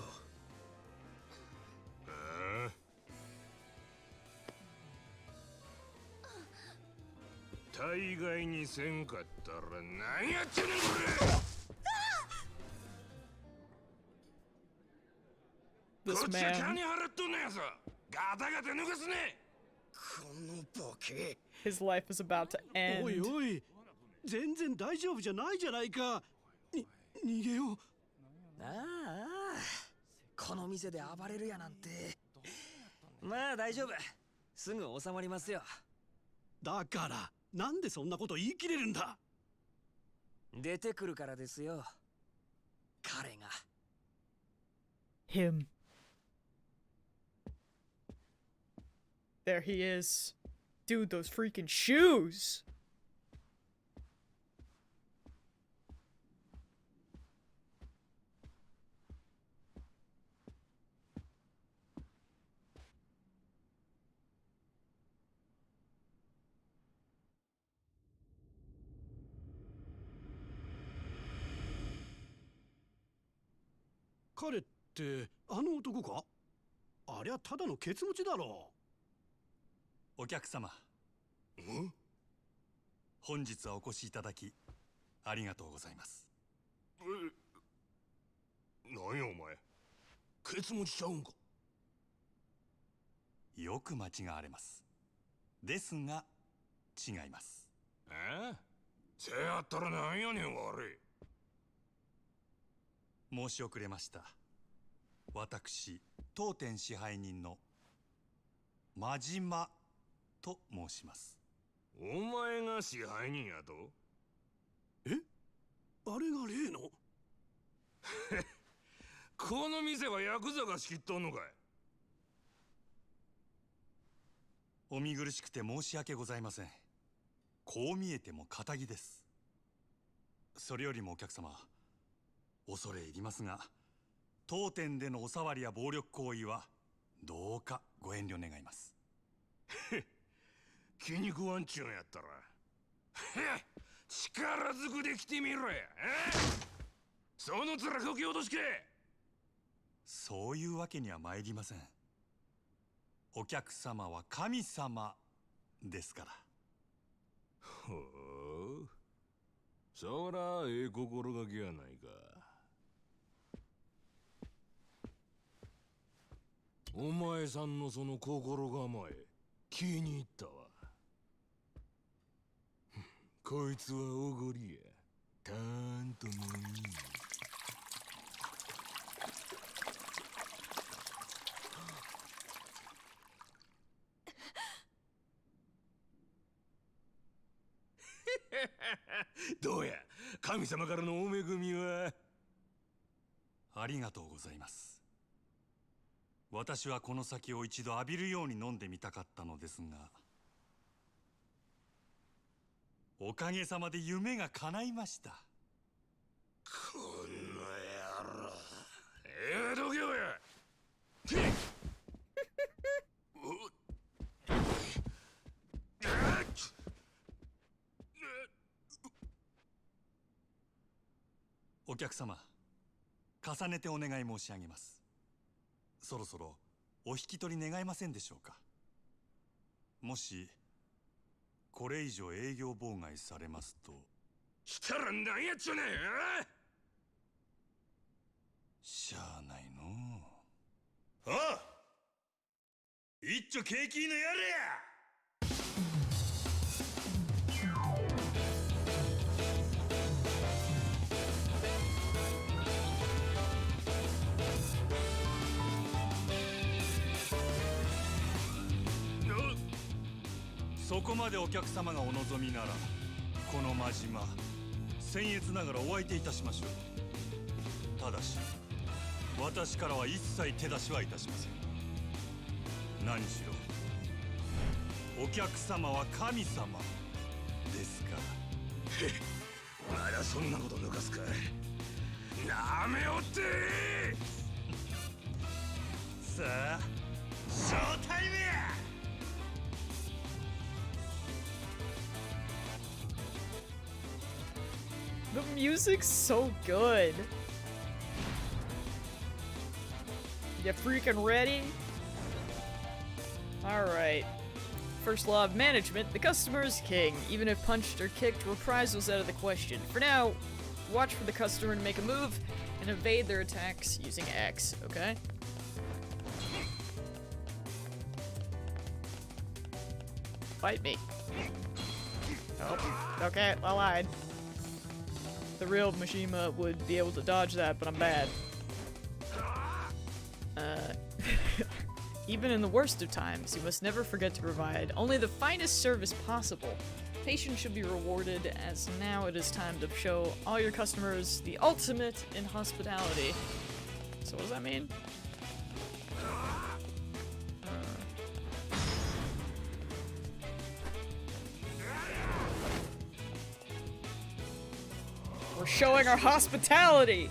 大概にせんかったら何やってんねんこれ。 This こっちは man. 金払っとんねやぞ。ガタガタ抜かすね。このボケ。 His life is about to おい end. おい、全然大丈夫じゃないじゃないか。逃げよう。ああ、この店で暴れるやなんて。まあ大丈夫、すぐ収まりますよ。だからなんでそんなこと言い切れるんだ。出てくるからですよ、彼が。 Him. There he is. Dude, those freaking shoes! 彼ってあの男か。ありゃただのケツ持ちだろお客様、本日はお越しいただきありがとうございます。なんやお前、ケツ持ちちゃうんか。よく間違われます。ですが違います。せやったらなんやねん悪い。申し遅れました。私当店支配人の真島と申します。お前が支配人やと。あれが例の。この店はヤクザが仕切っとんのかい。お見苦しくて申し訳ございません。こう見えても堅気です。それよりもお客様、恐れ入りますが、当店でのお触りや暴力行為はどうかご遠慮願います。気に食わんちゅうんやったら力ずくで来てみろや。その面こき落としけ。そういうわけには参りません。お客様は神様ですから。ほう、そらええ心がけやないか。お前さんのその心構え気に入ったわ。こいつはおごりや。たーんともいい。どうや、神様からのお恵みは。ありがとうございます。私はこの酒を一度浴びるように飲んでみたかったのですが、おかげさまで夢が叶いました。この野郎。どけよや。お客様、重ねてお願い申し上げます。そろそろお引き取り願えませんでしょうか。もしこれ以上営業妨害されますと。したら何やっちゅうねん。しゃあないのああ、一丁景気のやれや。そこまでお客様がお望みなら、この真島僭越ながらお相手いたしましょう。ただし私からは一切手出しはいたしません。何しろお客様は神様ですから。まだそんなこと抜かすか。なめおってさあ、ショータイムや。The music's so good. You freaking ready? Alright. First law of management, the customer is king. Even if punched or kicked, reprisals out of the question. For now, watch for the customer to make a move and evade their attacks using X, okay? Fight me. Oh, okay, I lied. The real Mishima would be able to dodge that, but I'm bad. Even in the worst of times, you must never forget to provide only the finest service possible. Patience should be rewarded, as now it is time to show all your customers the ultimate in hospitality. So what does that mean? We're showing our hospitality!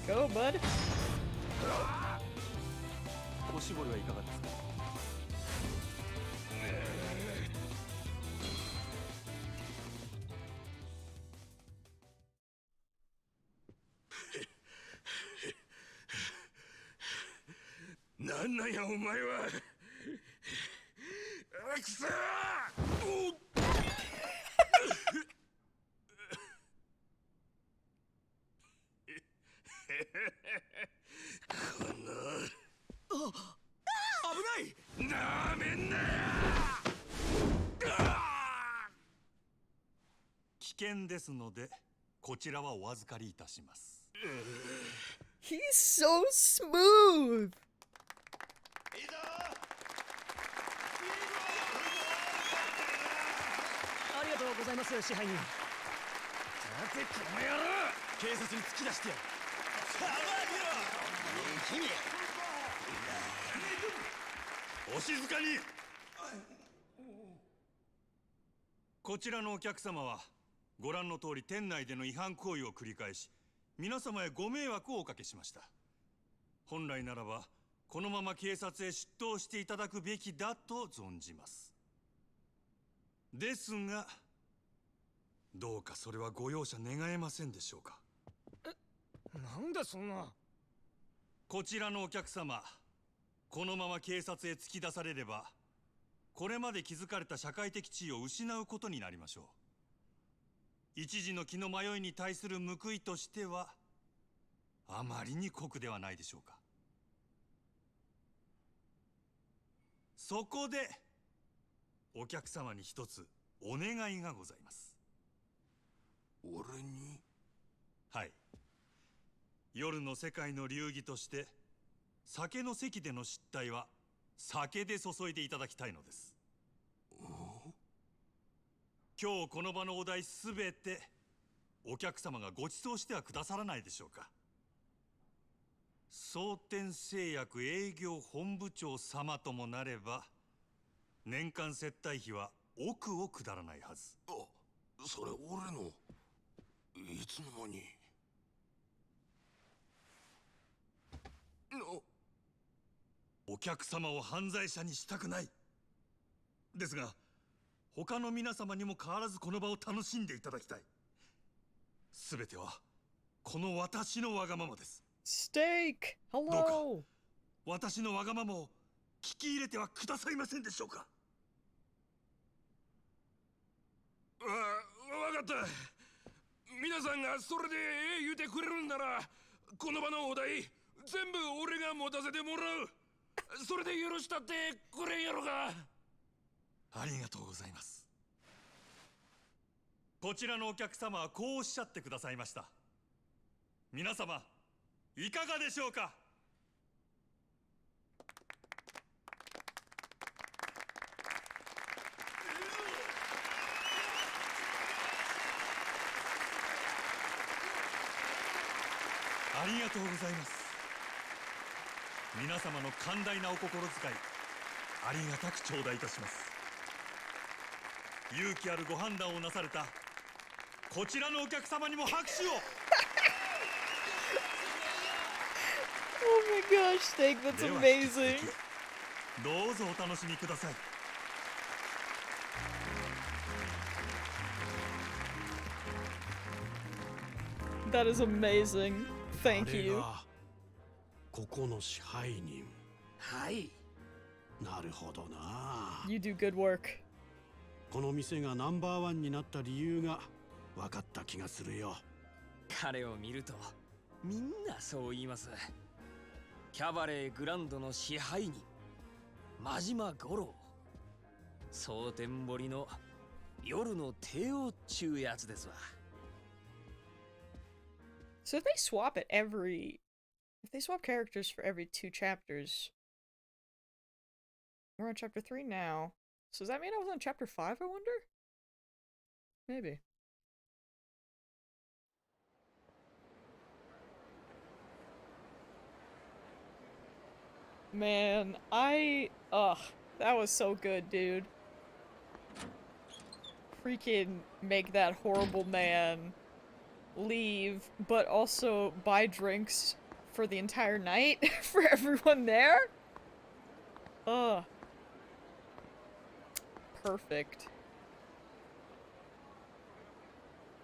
Go, bud. おしぼりはいかがですか。なんなんやお前は。くそー。この危ない。なめんなよ。危険ですので、こちらはお預かりいたします。He's so smooth! ありがとうございます、支配人。さてこの野郎、警察に突き出してやる。君お静かに。こちらのお客様はご覧の通り店内での違反行為を繰り返し、皆様へご迷惑をおかけしました。本来ならばこのまま警察へ出頭していただくべきだと存じます。ですがどうかそれはご容赦願えませんでしょうか。なんでそんな。こちらのお客様、このまま警察へ突き出されれば、これまで築かれた社会的地位を失うことになりましょう。一時の気の迷いに対する報いとしては、あまりに酷ではないでしょうか。そこで、お客様に一つお願いがございます。俺に？はい。夜の世界の流儀として酒の席での失態は酒で注いでいただきたいのです。今日この場のお題すべてお客様がご馳走してはくださらないでしょうか。蒼天製薬営業本部長様ともなれば年間接待費は億を下らないはず。あ、それ俺のいつの間に。お客様を犯罪者にしたくない。ですが他の皆様にも変わらずこの場を楽しんでいただきたい。すべてはこの私のわがままです。Steak! どうか Hello! 私のわがままを聞き入れてはくださいませんでしょうか。わかった。皆さんがそれで言うてくれるんなら、この場のお題全部俺が持たせてもらう。それで許したってくれんやろか。ありがとうございます。こちらのお客様はこうおっしゃってくださいました。皆様いかがでしょうか。ありがとうございます。皆様の寛大なお心遣いありがたく頂戴いたします。勇気あるご判断をなされたこちらのお客様にも拍手を。Oh my gosh, Steak, that's では amazing. どうぞお楽しみください。That is amazing. Thank あれ you. がここの支配人。はい。なるほどな。 You do good work. この店がナンバーワンになった理由が分かった気がするよ。彼を見るとみんなそう言います。キャバレーグランドの支配人真島五郎、蒼天堀の夜の帝王っちゅうやつですわ。 So if they swap it every... If they swap characters for every 2 chapters... We're on chapter 3 now. So does that mean I was on chapter 5, I wonder? Maybe. Man, ugh, that was so good, dude. Freaking make that horrible man leave, but also buy drinks for the entire night for everyone there? Ugh. Perfect.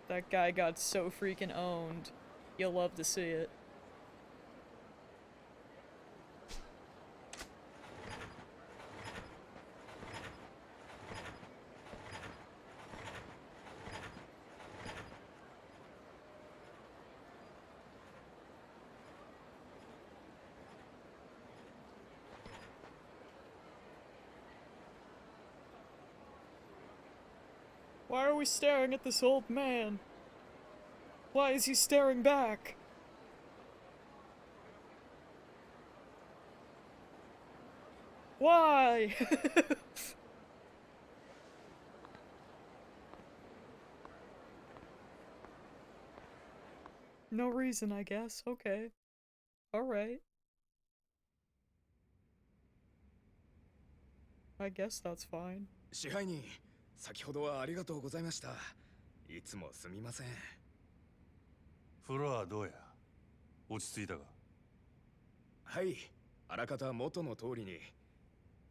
That guy got so freaking owned. You'll love to see it. Why are we staring at this old man? Why is he staring back? Why? No reason, I guess. Okay. Alright. I guess that's fine. 支配人、先ほどはありがとうございました。いつもすみません。フロアどうや。落ち着いたか。はい、あらかた元の通りに。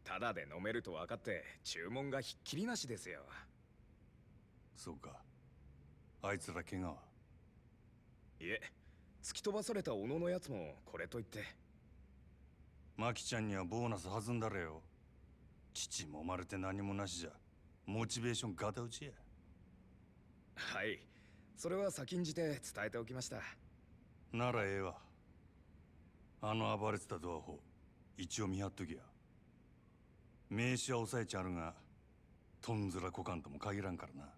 ただで飲めると分かって注文がひっきりなしですよ。そうか。あいつら怪我は。いえ、突き飛ばされた小野のやつもこれと言って。マキちゃんにはボーナス弾んだれよ。父揉まれて何もなしじゃモチベーションガタ打ちや。はい、それは先んじて伝えておきました。ならええわ。あの暴れてたドアホ一応見張っときや。名刺は押さえちゃるがとんずらこかんとも限らんからな。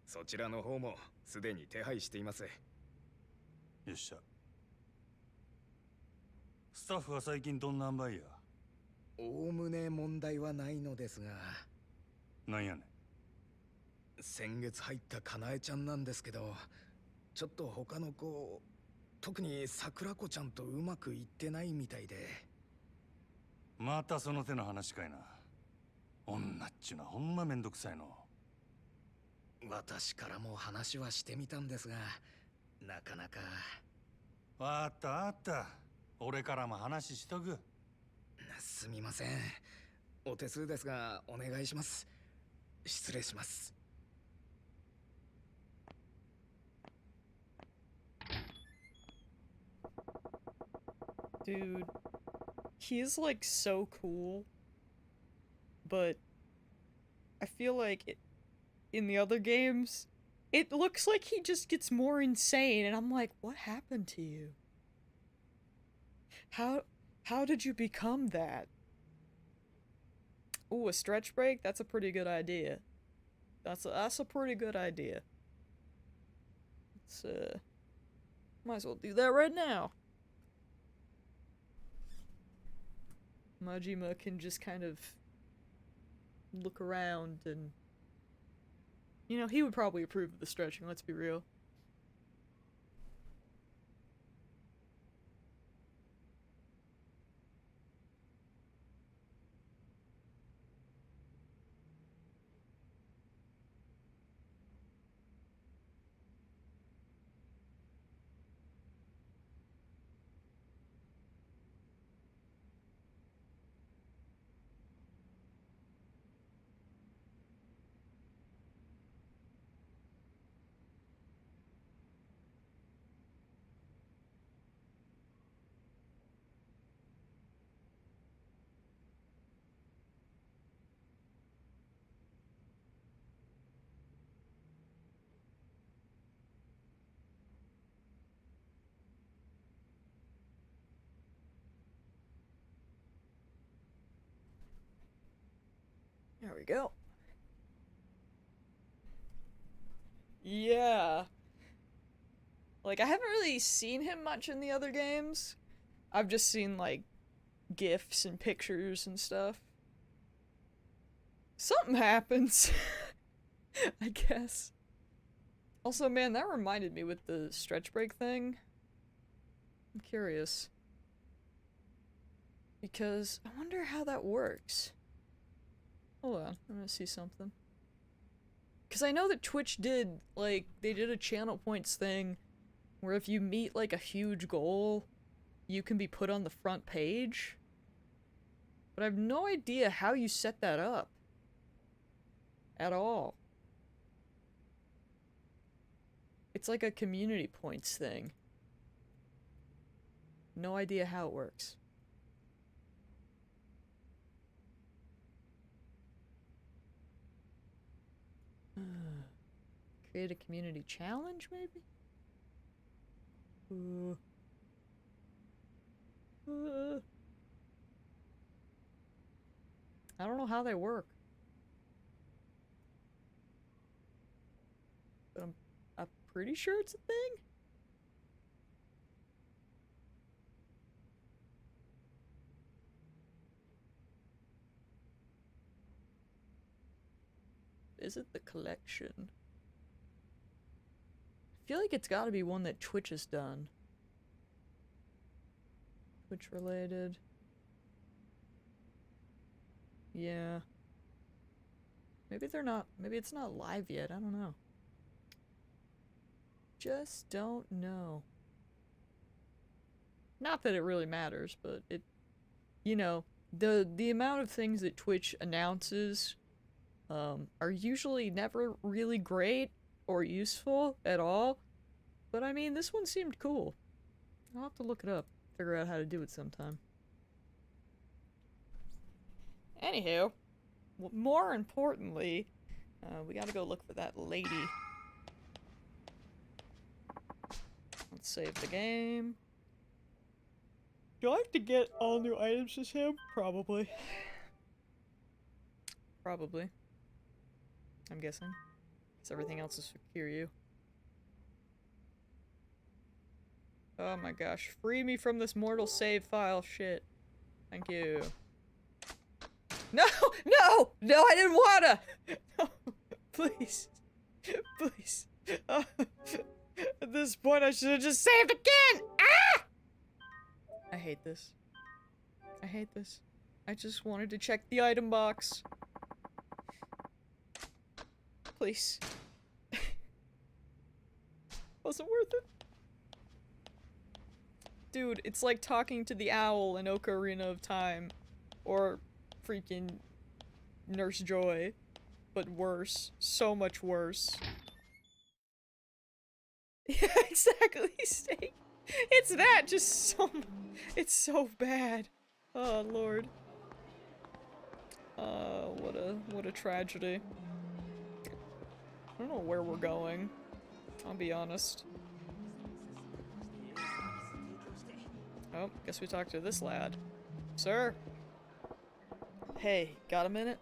そちらの方もすでに手配しています。よっしゃ、スタッフは最近どんな塩梅や。おおむね問題はないのですが。なんやねん。先月入ったかなえちゃんなんですけど、ちょっと他の子、特に桜子ちゃんとうまくいってないみたいで。またその手の話かいな。女っちゅうのはほんまめんどくさいの。私からも話はしてみたんですが、なかなか。わかったわかった。俺からも話しとく。すみません。お手数ですがお願いします。失礼します。Dude, he's like so cool, but I feel like in the other games, it looks like he just gets more insane, and I'm like, what happened to you? How did you become that? Ooh, a stretch break? That's a pretty good idea. That's a pretty good idea. Let's might as well do that right now. Majima can just kind of look around and, you know, he would probably approve of the stretching, let's be real. There we go. Yeah. Like, I haven't really seen him much in the other games. I've just seen, like, GIFs and pictures and stuff. Something happens. I guess. Also, man, that reminded me with the stretch break thing. I'm curious. Because I wonder how that works. Hold on, I'm gonna see something. Because I know that Twitch did, like, they did a channel points thing where if you meet, like, a huge goal, you can be put on the front page. But I have no idea how you set that up. At all. It's like a community points thing. No idea how it works. Create a community challenge, maybe? I don't know how they work. But I'm pretty sure it's a thing. Visit the collection. I feel like it's gotta be one that Twitch has done. Twitch related. Yeah. Maybe they're not, maybe it's not live yet, I don't know. Just don't know. Not that it really matters, but it, you know, the amount of things that Twitch announces are usually never really great or useful at all. But I mean, this one seemed cool. I'll have to look it up, figure out how to do it sometime. Anywho, more importantly, we gotta go look for that lady. Let's save the game. Do I have to get all new items as him? Probably. Probably. I'm guessing. Because everything else is for Kiryu. Oh my gosh. Free me from this mortal save file shit. Thank you. No! No! No, I didn't wanna! No. Please. Please. At this point, I should have just saved again! Ah! I hate this. I hate this. I just wanted to check the item box. Please. Wasn't worth it. Dude, it's like talking to the owl in Ocarina of Time. Or freaking Nurse Joy. But worse. So much worse. Yeah, exactly, Steak. It's that, just so... It's so bad. Oh, Lord. What a tragedy. I don't know where we're going. I'll be honest. Oh, guess we talked to this lad. Sir? Hey, got a minute?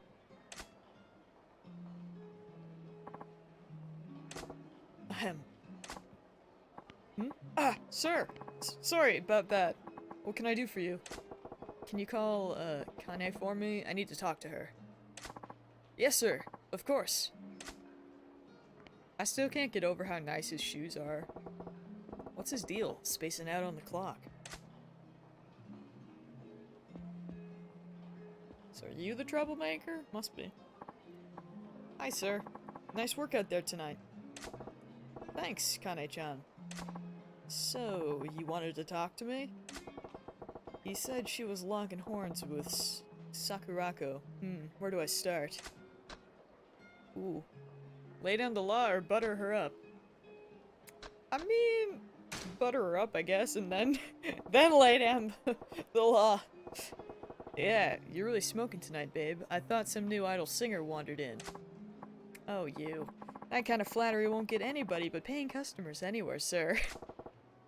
Ahem. Hmm? Ah, sir! Sorry about that. What can I do for you? Can you call, Kane for me? I need to talk to her. Yes, sir. Of course. I still can't get over how nice his shoes are. What's his deal? Spacing out on the clock. So are you the troublemaker? Must be. Hi, sir. Nice work out there tonight. Thanks, Kane-chan. So, you wanted to talk to me? He said she was locking horns with Sakurako. Where do I start? Ooh. Lay down the law or butter her up? I mean, butter her up, I guess, and then then lay down the law. Yeah, you're really smoking tonight, babe. I thought some new idol singer wandered in. Oh, you. That kind of flattery won't get anybody but paying customers anywhere, sir.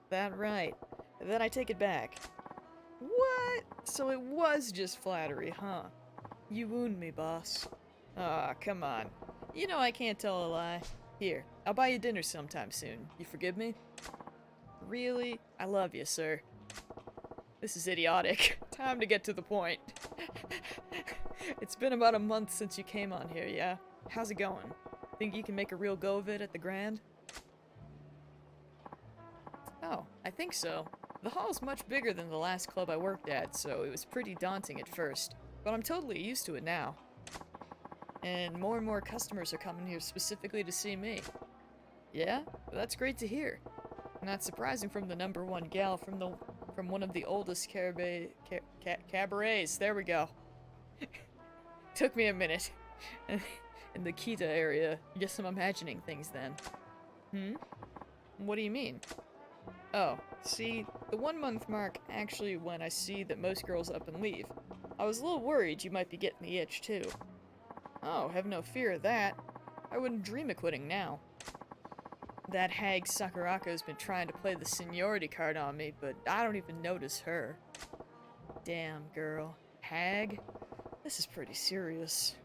That right. Then I take it back. What? So it was just flattery, huh? You wound me, boss. Aw, come on. You know I can't tell a lie. Here, I'll buy you dinner sometime soon. You forgive me? Really? I love you, sir. This is idiotic. Time to get to the point. It's been about a month since you came on here, yeah? How's it going? Think you can make a real go of it at the Grand? Oh, I think so. The hall's much bigger than the last club I worked at, so it was pretty daunting at first. But I'm totally used to it now. And more customers are coming here specifically to see me. Yeah? Well, that's great to hear. Not surprising from the #1 gal from one of the oldest cabarets. There we go. Took me a minute. In the Kita area. Guess I'm imagining things then. What do you mean? Oh, see, the 1 month mark actually when I see that most girls up and leave. I was a little worried you might be getting the itch too. Oh, have no fear of that. I wouldn't dream of quitting now. That hag Sakurako's been trying to play the seniority card on me, but I don't even notice her. Damn, girl. Hag? This is pretty serious.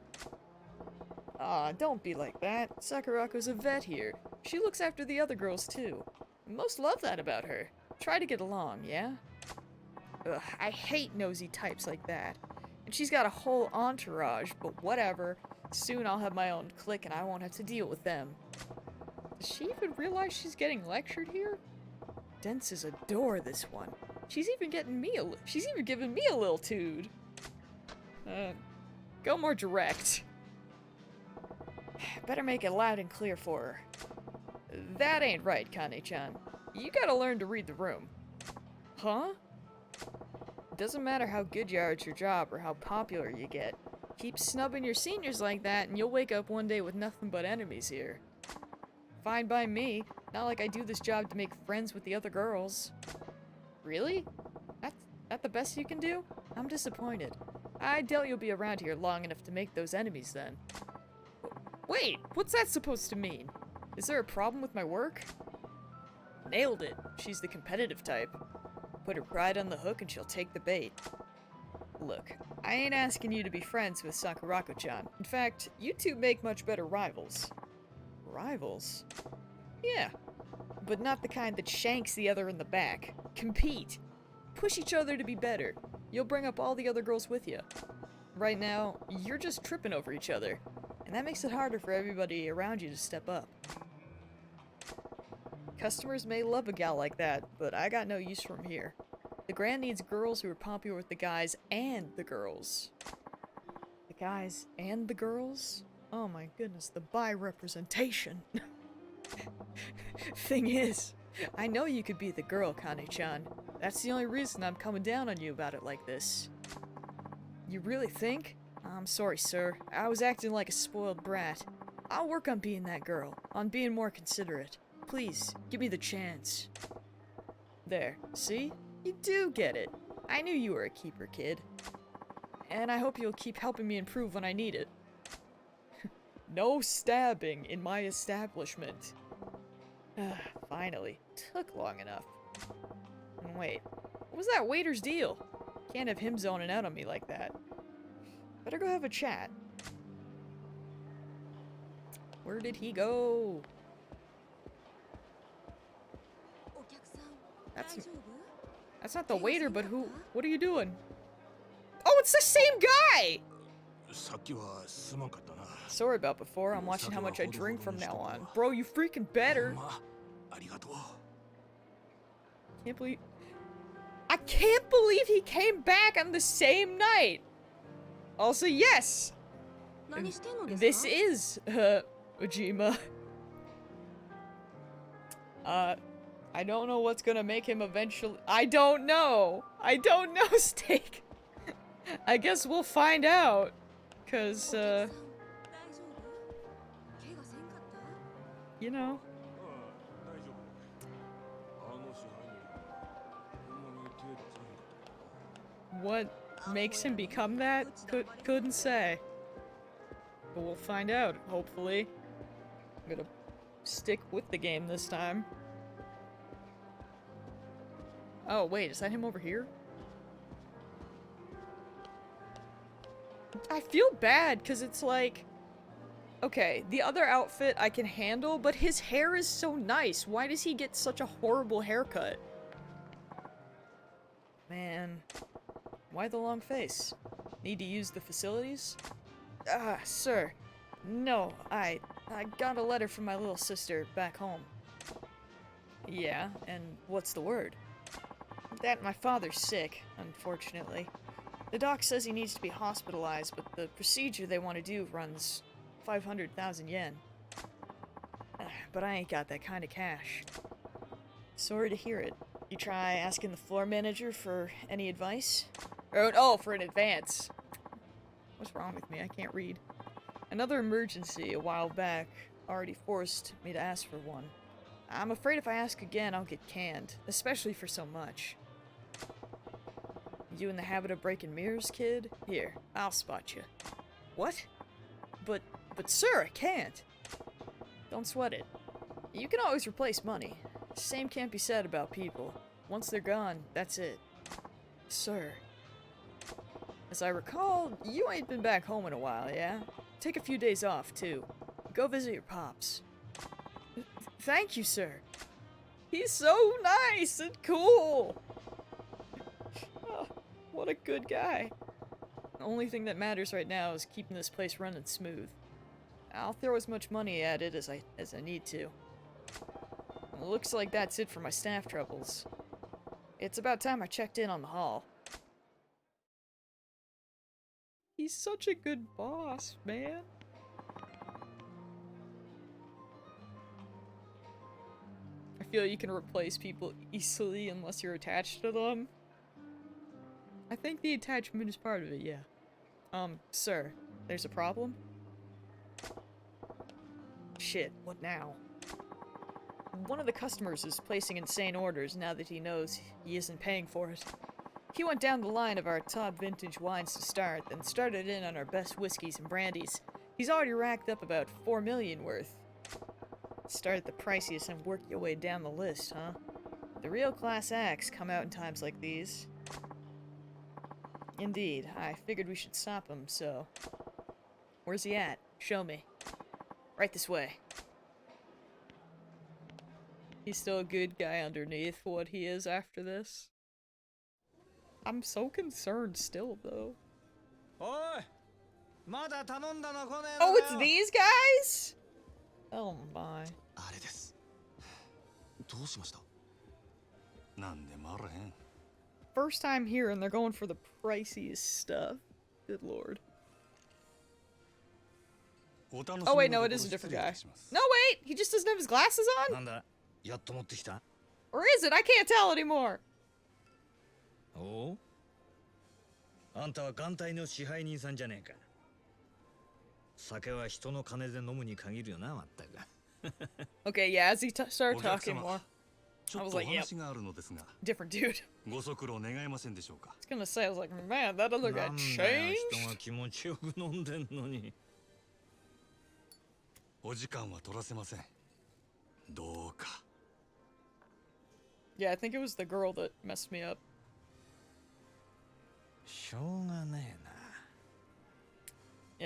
Aw, don't be like that. Sakurako's a vet here. She looks after the other girls too. Most love that about her. Try to get along, yeah? Ugh, I hate nosy types like that. And she's got a whole entourage, but whatever. Soon I'll have my own clique and I won't have to deal with them. Does she even realize she's getting lectured here? Denses adore this one. She's even giving me a little tood. Go more direct. Better make it loud and clear for her. That ain't right, Kane-chan. You gotta learn to read the room. Huh? Doesn't matter how good you are at your job or how popular you get. Keep snubbing your seniors like that and you'll wake up one day with nothing but enemies here. Fine by me. Not like I do this job to make friends with the other girls. Really? That the best you can do? I'm disappointed. I doubt you'll be around here long enough to make those enemies then. Wait, what's that supposed to mean? Is there a problem with my work? Nailed it. She's the competitive type. Put her pride on the hook and she'll take the bait. Look, I ain't asking you to be friends with Sakurako-chan. In fact, you two make much better rivals. Rivals? Yeah. but not the kind that shanks the other in the back. Compete. Push each other to be better. You'll bring up all the other girls with you. Right now, you're just tripping over each other, and that makes it harder for everybody around you to step up. Customers may love a gal like that, but I got no use for 'em here. The Grand needs girls who are popular with the guys and the girls. The guys and the girls? Oh my goodness, the bi-representation. Thing is, I know you could be the girl, Kane-chan. That's the only reason I'm coming down on you about it like this. You really think? I'm sorry, sir. I was acting like a spoiled brat. I'll work on being that girl, on being more considerate. Please, give me the chance. There, see? You do get it. I knew you were a keeper, kid. And I hope you'll keep helping me improve when I need it. No stabbing in my establishment. Finally. Took long enough. And wait, what was that waiter's deal? Can't have him zoning out on me like that. Better go have a chat. Where did he go? That's not the waiter, but who? What are you doing? Oh, it's the same guy! Sorry about before. I'm watching how much I drink from now on. Bro, you freaking better. Can't believe... I can't believe he came back on the same night! Also, yes! This is, Ujima. I don't know what's gonna make him eventually- I don't know! I don't know, Steak! I guess we'll find out. 'Cause, you know. What makes him become that? Couldn't say. But we'll find out, hopefully. I'm gonna stick with the game this time. Oh, wait, is that him over here? I feel bad, because it's like... Okay, the other outfit I can handle, but his hair is so nice. Why does he get such a horrible haircut? Man. Why the long face? Need to use the facilities? Sir. No, I got a letter from my little sister back home. Yeah, and what's the word? That my father's sick, unfortunately. The doc says he needs to be hospitalized, but the procedure they want to do runs 500,000 yen. But I ain't got that kind of cash. Sorry to hear it. You try asking the floor manager for any advice? Oh, for an advance. What's wrong with me? I can't read. Another emergency a while back already forced me to ask for one. I'm afraid if I ask again, I'll get canned, especially for so much. You in the habit of breaking mirrors, kid? Here, I'll spot you. What? But sir, I can't. Don't sweat it. You can always replace money. Same can't be said about people. Once they're gone, that's it. Sir. As I recall, you ain't been back home in a while, yeah? Take a few days off, too. Go visit your pops. Thank you, sir. He's so nice and cool. Oh, what a good guy. The only thing that matters right now is keeping this place running smooth. I'll throw as much money at it as I need to. It looks like that's it for my staff troubles. It's about time I checked in on the hall. He's such a good boss, man. I feel you can replace people easily unless you're attached to them. I think the attachment is part of it, yeah. Sir, there's a problem? Shit, what now? One of the customers is placing insane orders now that he knows he isn't paying for it. He went down the line of our top vintage wines to start, then started in on our best whiskeys and brandies. He's already racked up about 4 million worth. Start at the priciest and work your way down the list, huh? The real class acts come out in times like these. Indeed, I figured we should stop him, so... Where's he at? Show me. Right this way. He's still a good guy underneath what he is after this. I'm so concerned still, though. Oh, it's these guys? Oh my. あれです。どうしました？なんでもあらへん。 First time here and they're going for the priciest stuff. Good lord. Oh wait, no, it is a different guy. No wait, he just doesn't have his glasses on? なんだやっと持ってきた Or is it? I can't tell anymore. おうあんたは艦隊の支配人さんじゃねえか酒は人の金で飲むに限るよなまったく Okay, yeah, as he started talking more, ちょ I っ was と like, お yep, 話があるのですが、 different dude. ご足労願えませんでしょうか。 I was gonna say, I was like, man, that other guy なんだよ changed? 人が気持ちよく飲んでんのにお時間は取らせません。どうか。 Yeah, I think it was the girl that messed me up. しょうがねえな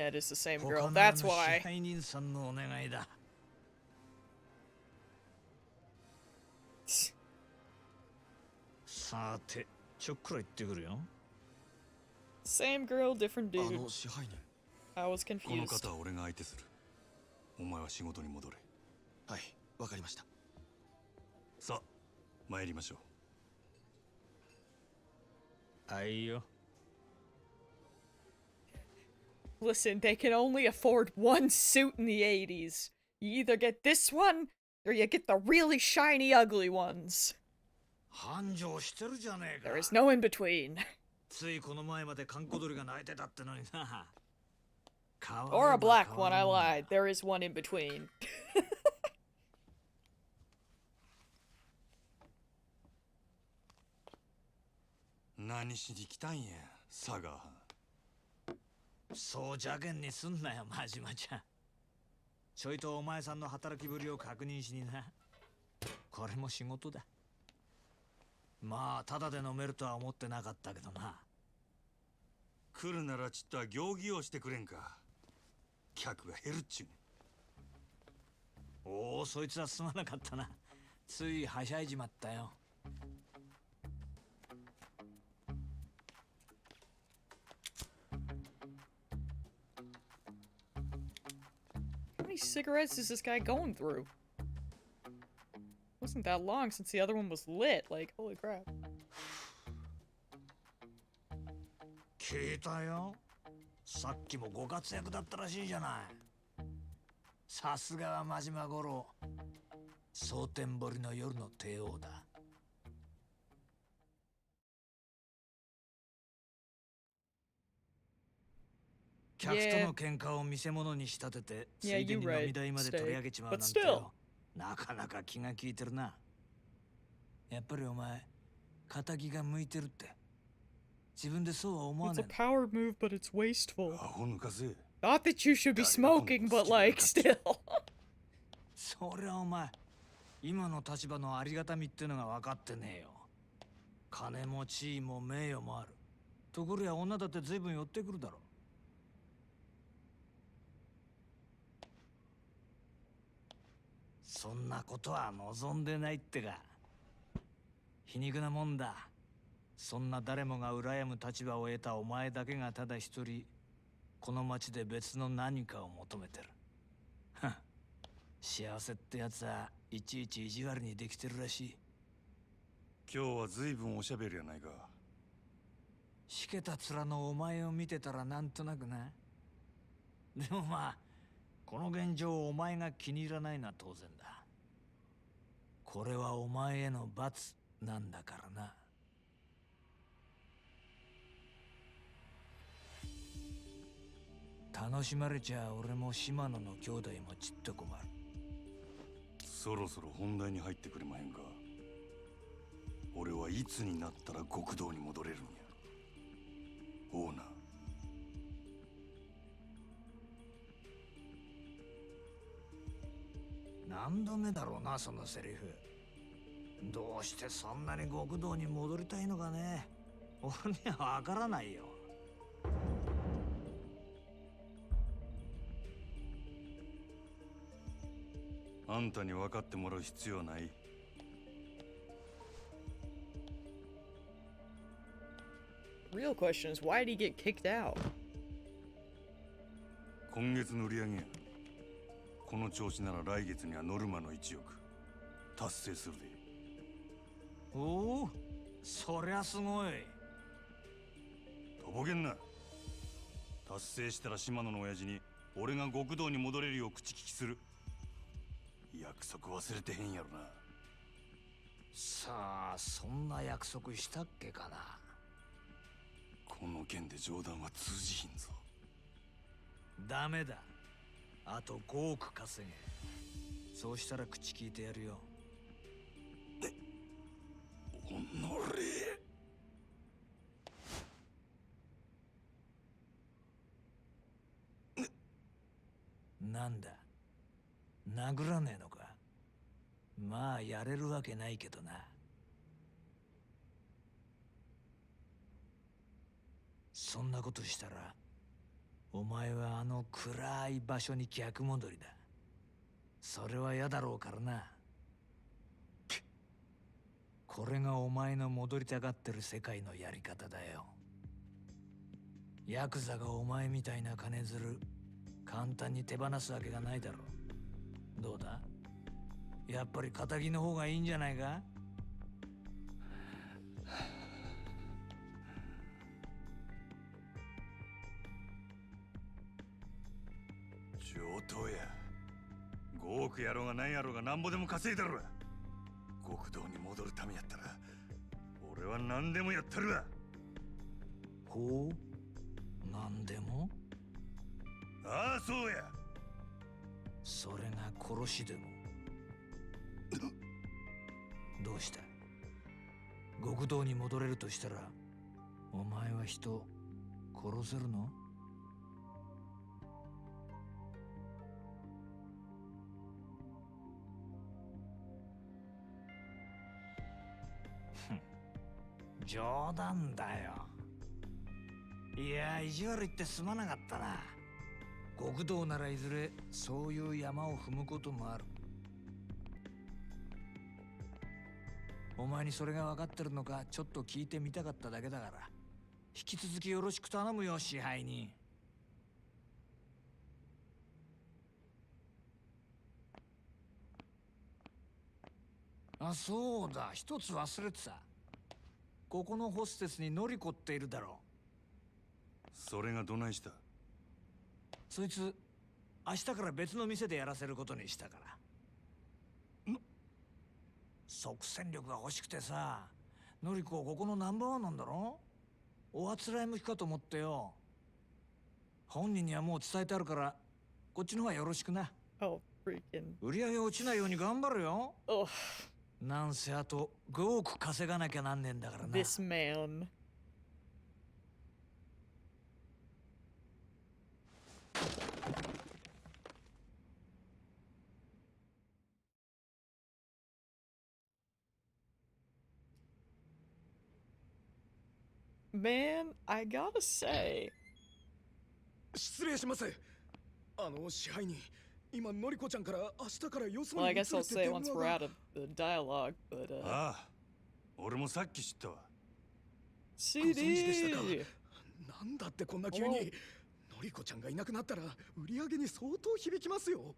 Yeah, it is the same 他 girl. の That's 支 why. 配人さんのお願いださてちょっくら行ってくるよ Same girl, different あ dude. の支配人。 I was この confused. 方は俺が相手する。お前は仕事に戻れ。はい、わかりました。さあ、参りましょう。あいよ Listen, they can only afford one suit in the 80s. You either get this one, or you get the really shiny, ugly ones. 繁盛してるじゃねえか There is no in between. ついこの前まで閑古鳥が鳴いてたってのにな Or a black one, I lied. There is one in between. 何しに来たんや、佐賀。そう邪険にすんなよ真島ちゃんちょいとお前さんの働きぶりを確認しになこれも仕事だまあただで飲めるとは思ってなかったけどな来るならちっとは行儀をしてくれんか。客が減るっちゅうね。おおそいつはすまなかったなついはしゃいじまったよ How many cigarettes is this guy going through? Wasn't that long since the other one was lit. Like, holy crap. 聞いたよさっきもご活躍だったらしいじゃないさすがは真島五郎蒼天堀の夜の帝王だ客との喧嘩を見せ物に仕立ててつ Yeah, いで you に right. 飲み代まで取り上げちまうなん But て still. よなかなか気が利いてるなやっぱりお前仇が向いてるって自分でそうは思わ It's ね a え power move, but it's wasteful. アホ抜かせ。 Not that you should be smoking, but like, still. そりゃお前今の立場のありがたみってのが分かってねえよ金も地位も名誉もあるところや女だって随分寄ってくるだろそんなことは望んでないってか皮肉なもんだそんな誰もが羨む立場を得たお前だけがただ一人この町で別の何かを求めてるはっ幸せってやつはいちいち意地悪にできてるらしい今日は随分おしゃべりやないか。しけた面のお前を見てたらなんとなくなでもまあこの現状をお前が気に入らないのは当然だこれはお前への罰なんだからな楽しまれちゃ俺も島野の兄弟もちっと困るそろそろ本題に入ってくれまへんか。俺はいつになったら極道に戻れるんや。オーナー。何度目だろうなそのセリフどうしてそんなに極道に戻りたいのかね俺にはわからないよあんたに分かってもらう必要はない。real question is, why did he get kicked out? 今月の売り上げや。この調子なら来月にはノルマの1億達成するで。おお、そりゃすごい。とぼけんな。達成したら島野の親父に俺が極道に戻れるよう口利きする。約束忘れてへんやろな。さあ、そんな約束したっけかな。この件で冗談は通じひんぞ。ダメだ。あと5億稼げ。そうしたら口聞いてやるよ。おのれ。なんだ、殴らねえのか。まあやれるわけないけどな。そんなことしたらお前はあの暗い場所に逆戻りだ。それは嫌だろうからな。これがお前の戻りたがってる世界のやり方だよ。ヤクザがお前みたいな金づる簡単に手放すわけがないだろう。どうだ、やっぱり仇の方がいいんじゃないか。上等や。5億やろうが何やろうがなんぼでも稼いだろ。極道に戻るためやったら俺は何でもやったるわ。ほう、何でも。ああ、そうや。それが殺しでも。どうした。極道に戻れるとしたらお前は人殺せるの？冗談だよ。いや、意地悪言ってすまなかったな。極道ならいずれそういう山を踏むこともある。お前にそれが分かってるのかちょっと聞いてみたかっただけだから、引き続きよろしく頼むよ、支配人。あ、そうだ、一つ忘れてた。ここのホステスにノリコっているだろう。それがどないした？そいつ明日から別の店でやらせることにしたから。即戦力が欲しくてさ。ノリコここのナンバーワンなんだろ。おあつらい向きかと思ってよ。本人にはもう伝えてあるからこっちの方がよろしくな。Oh, freaking. 売り上げ落ちないように頑張るよ。なんせあと5億稼がなきゃなんねえんだからな。This man. Man, I gotta say. 失礼します。支配人、今ノリコちゃんから明日からよそ Well, に I 移る guess っ I'll て say 電 once 話 we're が。out of the dialogue, but ああ、俺もさっき知ったわ。ご存知でしたか。 CD! なんだってこんな急に。ノリコちゃんがいなくなったら売り上げに相当響きますよ。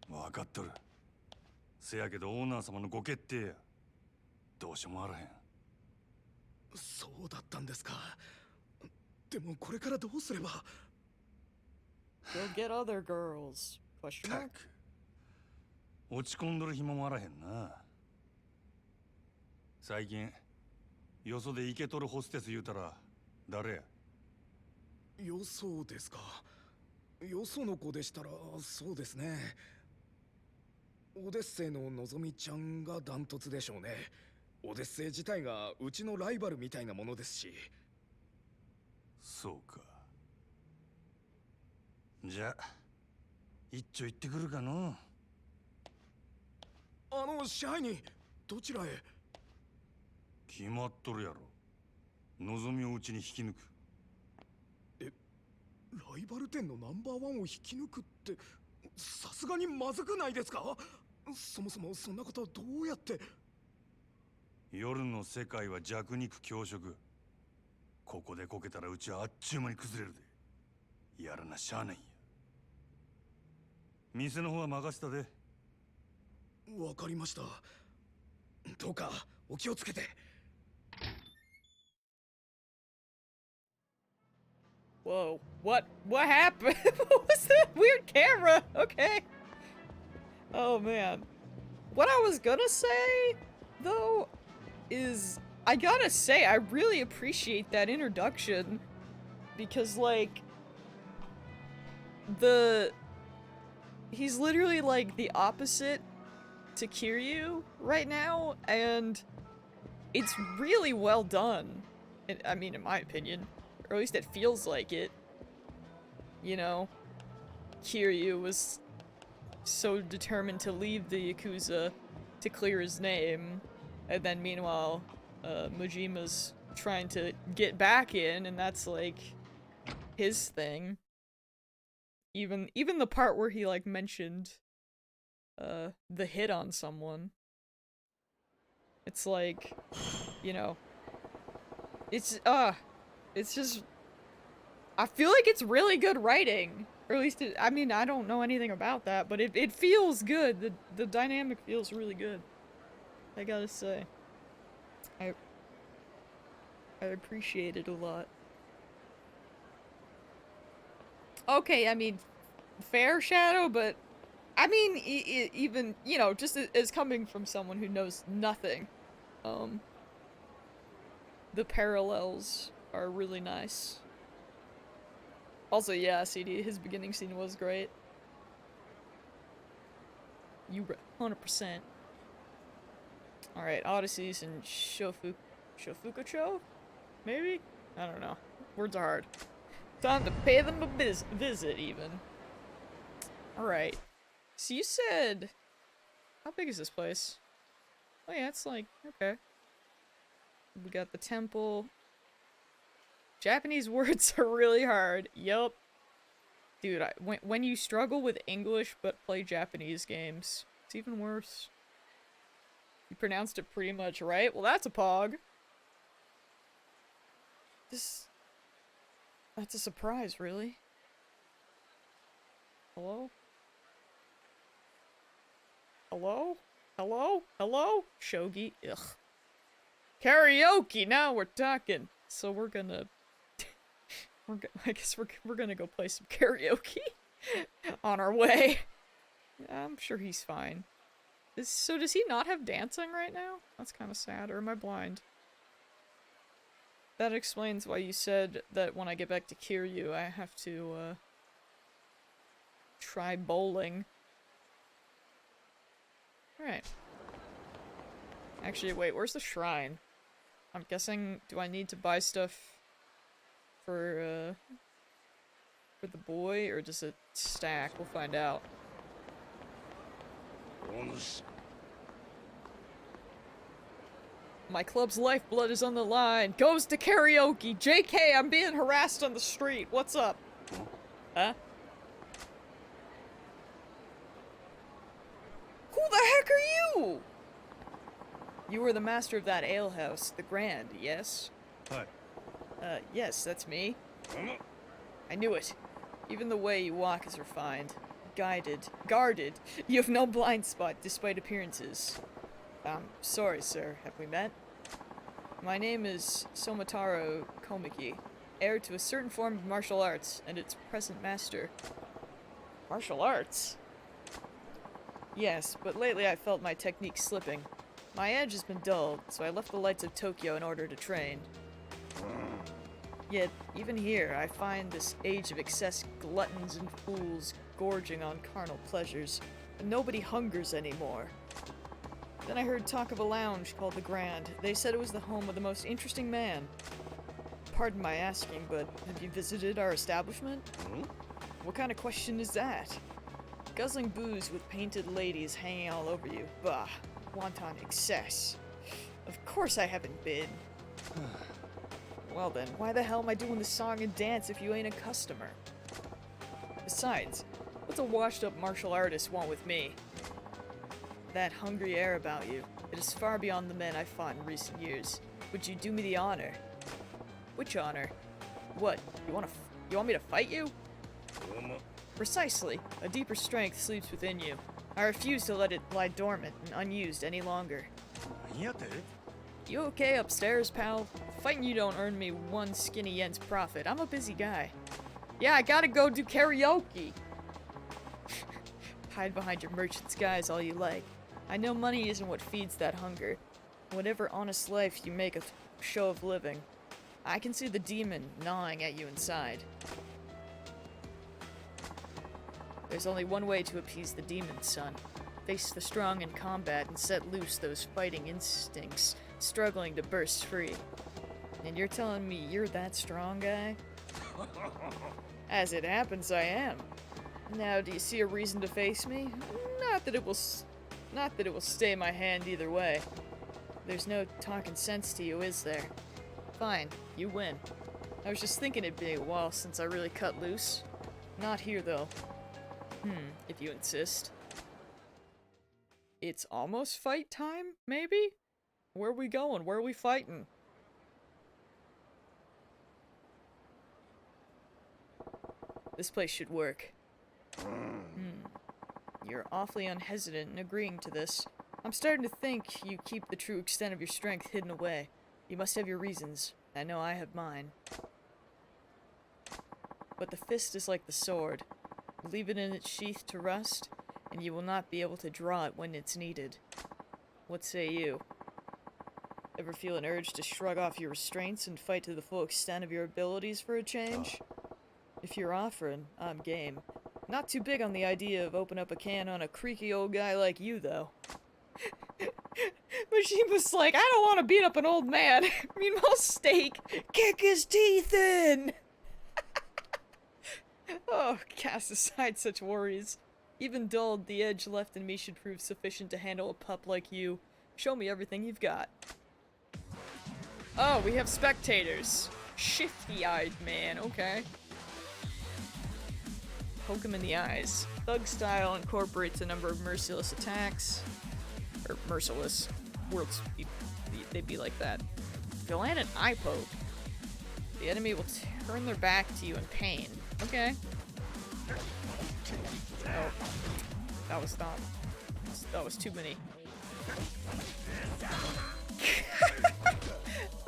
分かっとる。せやけどオーナー様のご決定や。どうしようもあらへん。そうだったんですか。でもこれからどうすれば。 Go get other girls. Question mark? 落ち込んどる暇もあらへんな。最近よそでイケとるホステス言うたら誰や？よそですか。よその子でしたらそうですね。オデッセイののぞみちゃんがダントツでしょうね。オデッセイ自体がうちのライバルみたいなものですし。そうか。じゃあ一丁行ってくるかの。支配人、どちらへ？決まっとるやろ。のぞみをうちに引き抜く。ライバル店のナンバーワンを引き抜くってさすがにまずくないですか？そもそもそんなことどうやって。夜の世界は弱肉強食。ここでこけたらうちはあっちゅう間に崩れるで。やらなしゃあないんや。店の方は任せたで。わかりました。どうかお気をつけて。Whoa, what happened? What was that weird camera? Okay. Oh man. What I was gonna say, though, is I gotta say, I really appreciate that introduction. Because, like, he's literally, like, the opposite to Kiryu right now, and it's really well done. I mean, in my opinion. Or at least it feels like it. You know? Kiryu was so determined to leave the Yakuza to clear his name. And then meanwhile, Mojima's trying to get back in, and that's like his thing. Even the part where he like mentioned the hit on someone. It's like, you know, it's just, I feel like it's really good writing. Or at least, I mean, I don't know anything about that, but it feels good. The dynamic feels really good. I gotta say. I appreciate it a lot. Okay, I mean, fair, Shadow, but I mean, even, you know, just as coming from someone who knows nothing, the parallels are really nice. Also, yeah, CD, his beginning scene was great. You 100%. Alright, Odysseys and Shofukucho? Maybe? I don't know. Words are hard. Time to pay them a visit, even. Alright. So you said... How big is this place? Oh yeah, it's like... Okay. We got the temple. Japanese words are really hard. Yup. Dude, when you struggle with English but play Japanese games, it's even worse. You pronounced it pretty much right. Well, that's a pog. That's a surprise, really. Hello? Hello? Hello? Hello? Shogi? Ugh. Karaoke! Now we're talking. So we're gonna... I guess we're gonna go play some karaoke on our way. I'm sure he's fine. So does he not have dancing right now? That's kind of sad, or am I blind? That explains why you said that when I get back to Kiryu, I have to, try bowling. Alright. Actually, wait, where's the shrine? I'm guessing, do I need to buy stuff for the boy, or does it stack? We'll find out. My club's lifeblood is on the line. Goes to karaoke. JK, I'm being harassed on the street. What's up? Huh? Who the heck are you? You were the master of that alehouse, the Grand, yes? Hi. Yes, that's me. I knew it. Even the way you walk is refined. Guarded. You have no blind spot, despite appearances. Sorry, sir. Have we met? My name is Somotaro Komiki, heir to a certain form of martial arts, and its present master. Martial arts? Yes, but lately I felt my technique slipping. My edge has been dulled, so I left the lights of Tokyo in order to train. Yet, even here, I find this age of excess gluttons and fools gorging on carnal pleasures, and nobody hungers anymore. Then I heard talk of a lounge called the Grand. They said it was the home of the most interesting man. Pardon my asking, but have you visited our establishment? What kind of question is that? Guzzling booze with painted ladies hanging all over you. Bah, wanton excess. Of course I haven't been. Well then, why the hell am I doing this song and dance if you ain't a customer? Besides, what's a washed-up martial artist want with me? That hungry air about you, it is far beyond the men I've fought in recent years. Would you do me the honor? Which honor? What? You want me to fight you? Precisely. A deeper strength sleeps within you. I refuse to let it lie dormant and unused any longer. You okay upstairs, pal? Fighting you don't earn me one skinny yen's profit. I'm a busy guy. Yeah, I gotta go do karaoke. Hide behind your merchant's guise all you like. I know money isn't what feeds that hunger. Whatever honest life you make a show of living, I can see the demon gnawing at you inside. There's only one way to appease the demon, son. Face the strong in combat and set loose those fighting instincts struggling to burst free. And you're telling me you're that strong, guy? As it happens, I am. Now, do you see a reason to face me? Not that it will stay my hand either way. There's no talking sense to you, is there? Fine, you win. I was just thinking it'd be a while since I really cut loose. Not here, though. If you insist. It's almost fight time, maybe? Where are we going? Where are we fighting? This place should work. You're awfully unhesitant in agreeing to this. I'm starting to think you keep the true extent of your strength hidden away. You must have your reasons. I know I have mine. But the fist is like the sword. Leave it in its sheath to rust, and you will not be able to draw it when it's needed. What say you? Ever feel an urge to shrug off your restraints and fight to the full extent of your abilities for a change? If you're offering, I'm game. Not too big on the idea of open up a can on a creaky old guy like you, though. But she was like, I don't want to beat up an old man. Meanwhile, Steak, kick his teeth in! Oh, cast aside such worries. Even dulled, the edge left in me should prove sufficient to handle a pup like you. Show me everything you've got. Oh, we have spectators. Shifty-eyed man, okay. Poke him in the eyes. Thug style incorporates a number of merciless attacks. Or merciless. Words, they'd be like that. If you land an eye poke, the enemy will turn their back to you in pain. Okay. Oh. That was too many.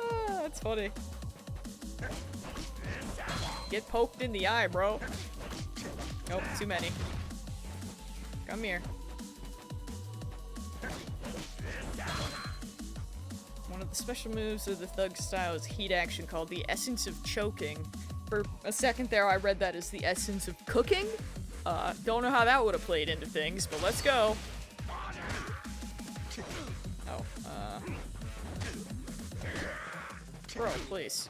Ah, that's funny. Get poked in the eye, bro. Nope, too many. Come here. One of the special moves of the thug style is heat action called the Essence of Choking. For a second there, I read that as the Essence of Cooking. Don't know how that would have played into things, but let's go. Oh, bro, please.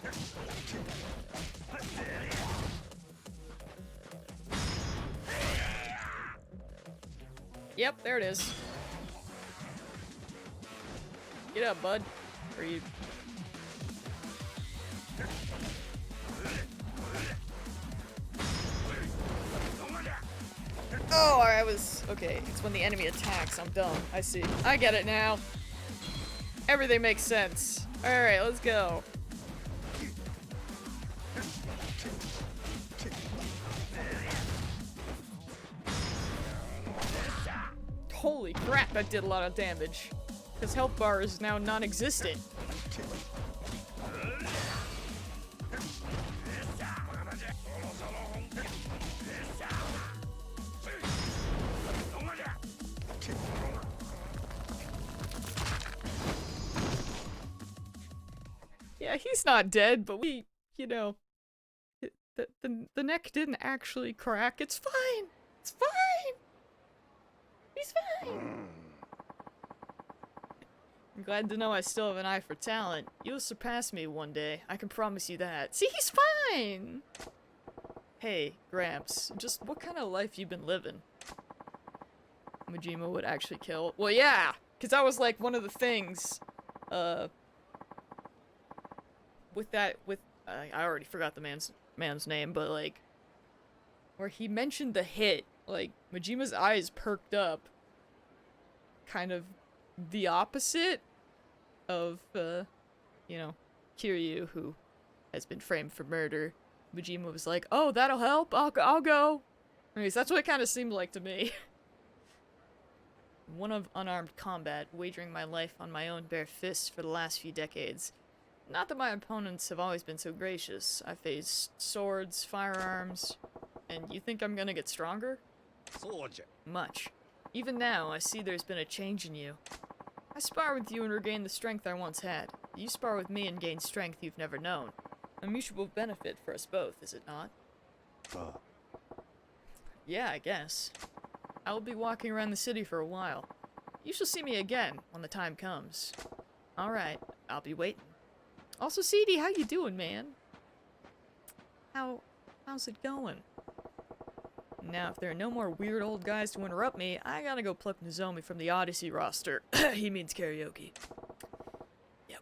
Yep, there it is. Get up, bud. Or you... Oh, I was... Okay, it's when the enemy attacks. I'm dumb. I see. I get it now. Everything makes sense. Alright, let's go. Holy crap, that did a lot of damage. His health bar is now non-existent. Yeah, he's not dead, but we, you know, the neck didn't actually crack. It's fine. It's fine. He's fine. I'm glad to know I still have an eye for talent. You'll surpass me one day. I can promise you that. See, he's fine. Hey, Gramps, just what kind of life you been living? Majima would actually kill. Well, yeah, because that was like one of the things. I already forgot the man's name, but like, where he mentioned the hit, like Majima's eyes perked up. Kind of the opposite of, you know, Kiryu, who has been framed for murder. Majima was like, oh, that'll help, I'll go. Anyways, that's what it kind of seemed like to me. One of unarmed combat, wagering my life on my own bare fists for the last few decades. Not that my opponents have always been so gracious. I faced swords, firearms, and you think I'm gonna get stronger? Much. Even now, I see there's been a change in you. I spar with you and regain the strength I once had. You spar with me and gain strength you've never known. A mutual benefit for us both, is it not? Yeah, I guess. I will be walking around the city for a while. You shall see me again when the time comes. Alright, I'll be waiting. Also, CD, how you doing, man? How's it going? Now, if there are no more weird old guys to interrupt me, I gotta go pluck Nozomi from the Odyssey roster. He means karaoke. Yep.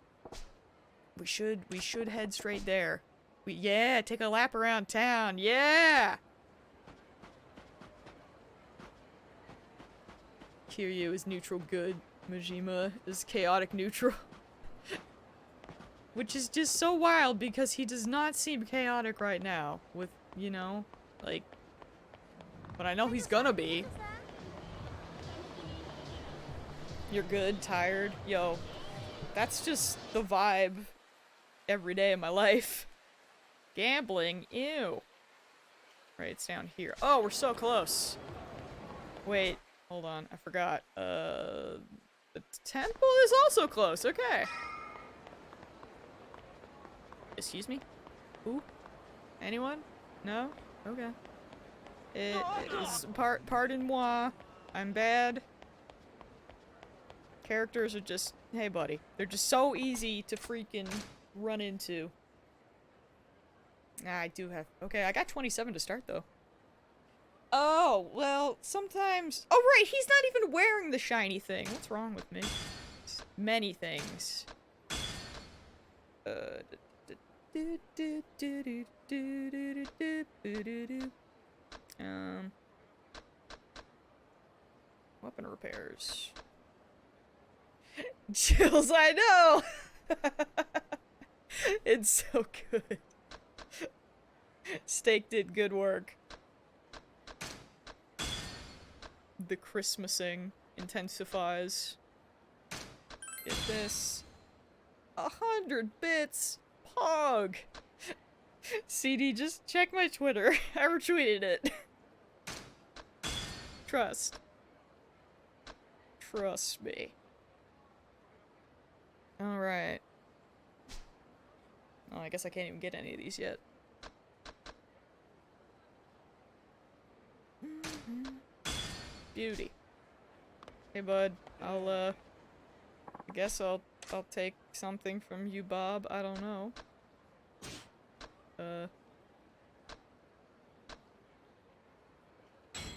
We should head straight there. Yeah, take a lap around town. Yeah! Kiryu is neutral good. Majima is chaotic neutral. Which is just so wild because he does not seem chaotic right now. With, you know, like... But I know he's gonna be. You're good, tired. Yo, that's just the vibe every day of my life. Gambling, ew. Right, it's down here. Oh, we're so close. Wait, hold on, I forgot. The temple is also close, okay. Excuse me? Who? Anyone? No? Okay. It is pardon-moi. I'm bad. Characters are just, hey buddy. They're just so easy to freaking run into. I do have, okay, I got 27 to start though. Oh, well, sometimes, oh right, he's not even wearing the shiny thing. What's wrong with me? Many things. Weapon repairs. Chills, I know! It's so good. Steak did good work. The Christmasing intensifies. Get this. 100 bits! Pog! CD, just check my Twitter. I retweeted it. Trust. Trust me. Alright. Oh, I guess I can't even get any of these yet. Beauty. Hey, bud. I guess I'll take something from you, Bob. I don't know.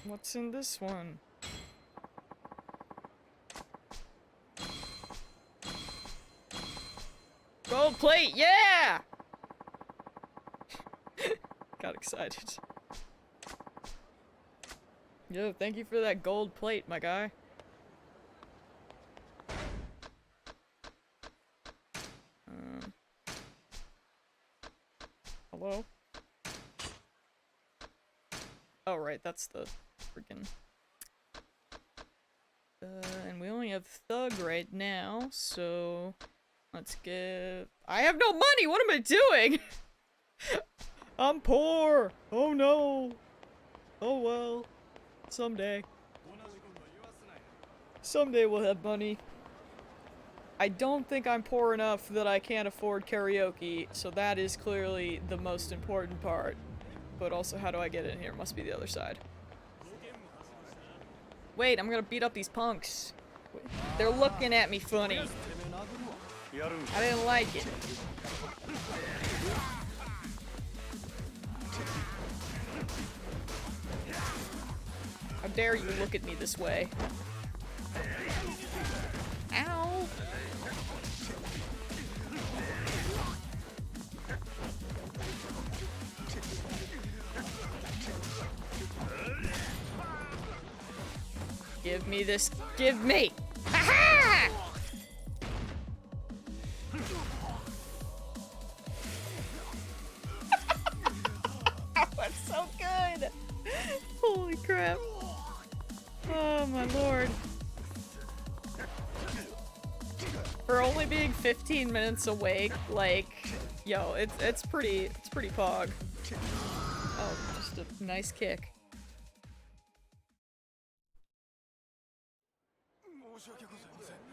What's in this one? Gold plate, yeah! Got excited. Yo, thank you for that gold plate, my guy. Hello? Oh, right, that's the freaking... and we only have Thug right now, so... Let's get... I have no money! What am I doing? I'm poor! Oh no! Oh well. Someday. Someday we'll have money. I don't think I'm poor enough that I can't afford karaoke, so that is clearly the most important part. But also, how do I get in here? Must be the other side. Wait, I'm gonna beat up these punks. They're looking at me funny. I didn't like it. How dare you look at me this way? Ow! Give me this. Give me! Ha-ha! being 15 minutes awake, like, yo, it's pretty pog. Oh, just a nice kick.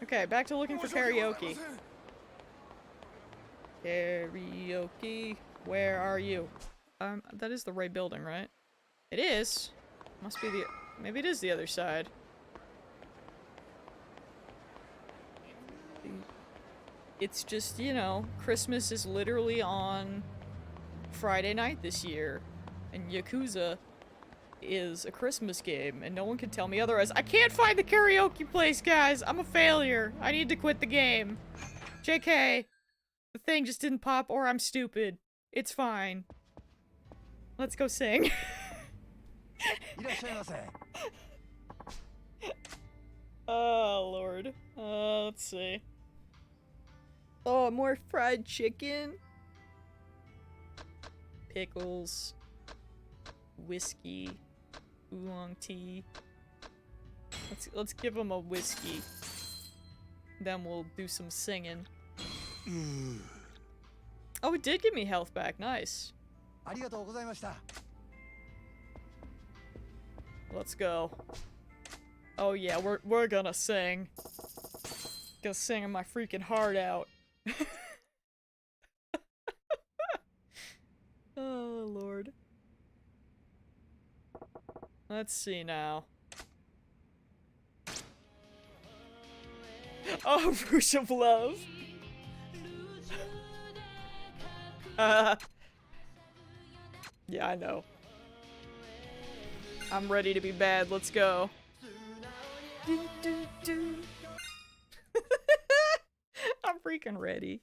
Okay, back to looking for karaoke. Karaoke, where are you? That is the right building, right? It is. Must be the... Maybe it is the other side. It's just, you know, Christmas is literally on Friday night this year. And Yakuza is a Christmas game, and no one can tell me otherwise. I can't find the karaoke place, guys! I'm a failure! I need to quit the game. JK. The thing just didn't pop, or I'm stupid. It's fine. Let's go sing. Oh, Lord. Let's see. Oh, more fried chicken? Pickles. Whiskey. Oolong tea. Let's give him a whiskey. Then we'll do some singing. Oh, it did give me health back. Nice. Let's go. Oh yeah, we're gonna sing. Gonna sing my freaking heart out. Oh Lord. Let's see now. Oh, Rouge of Love. Yeah, I know. I'm ready to be bad. Let's go. I'm freaking ready.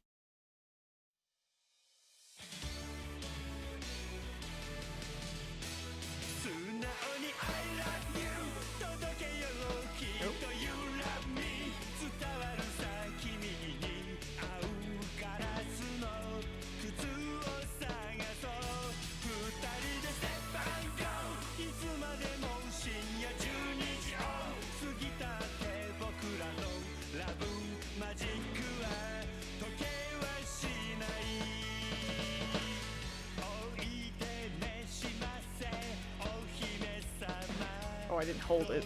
Oh, I didn't hold it.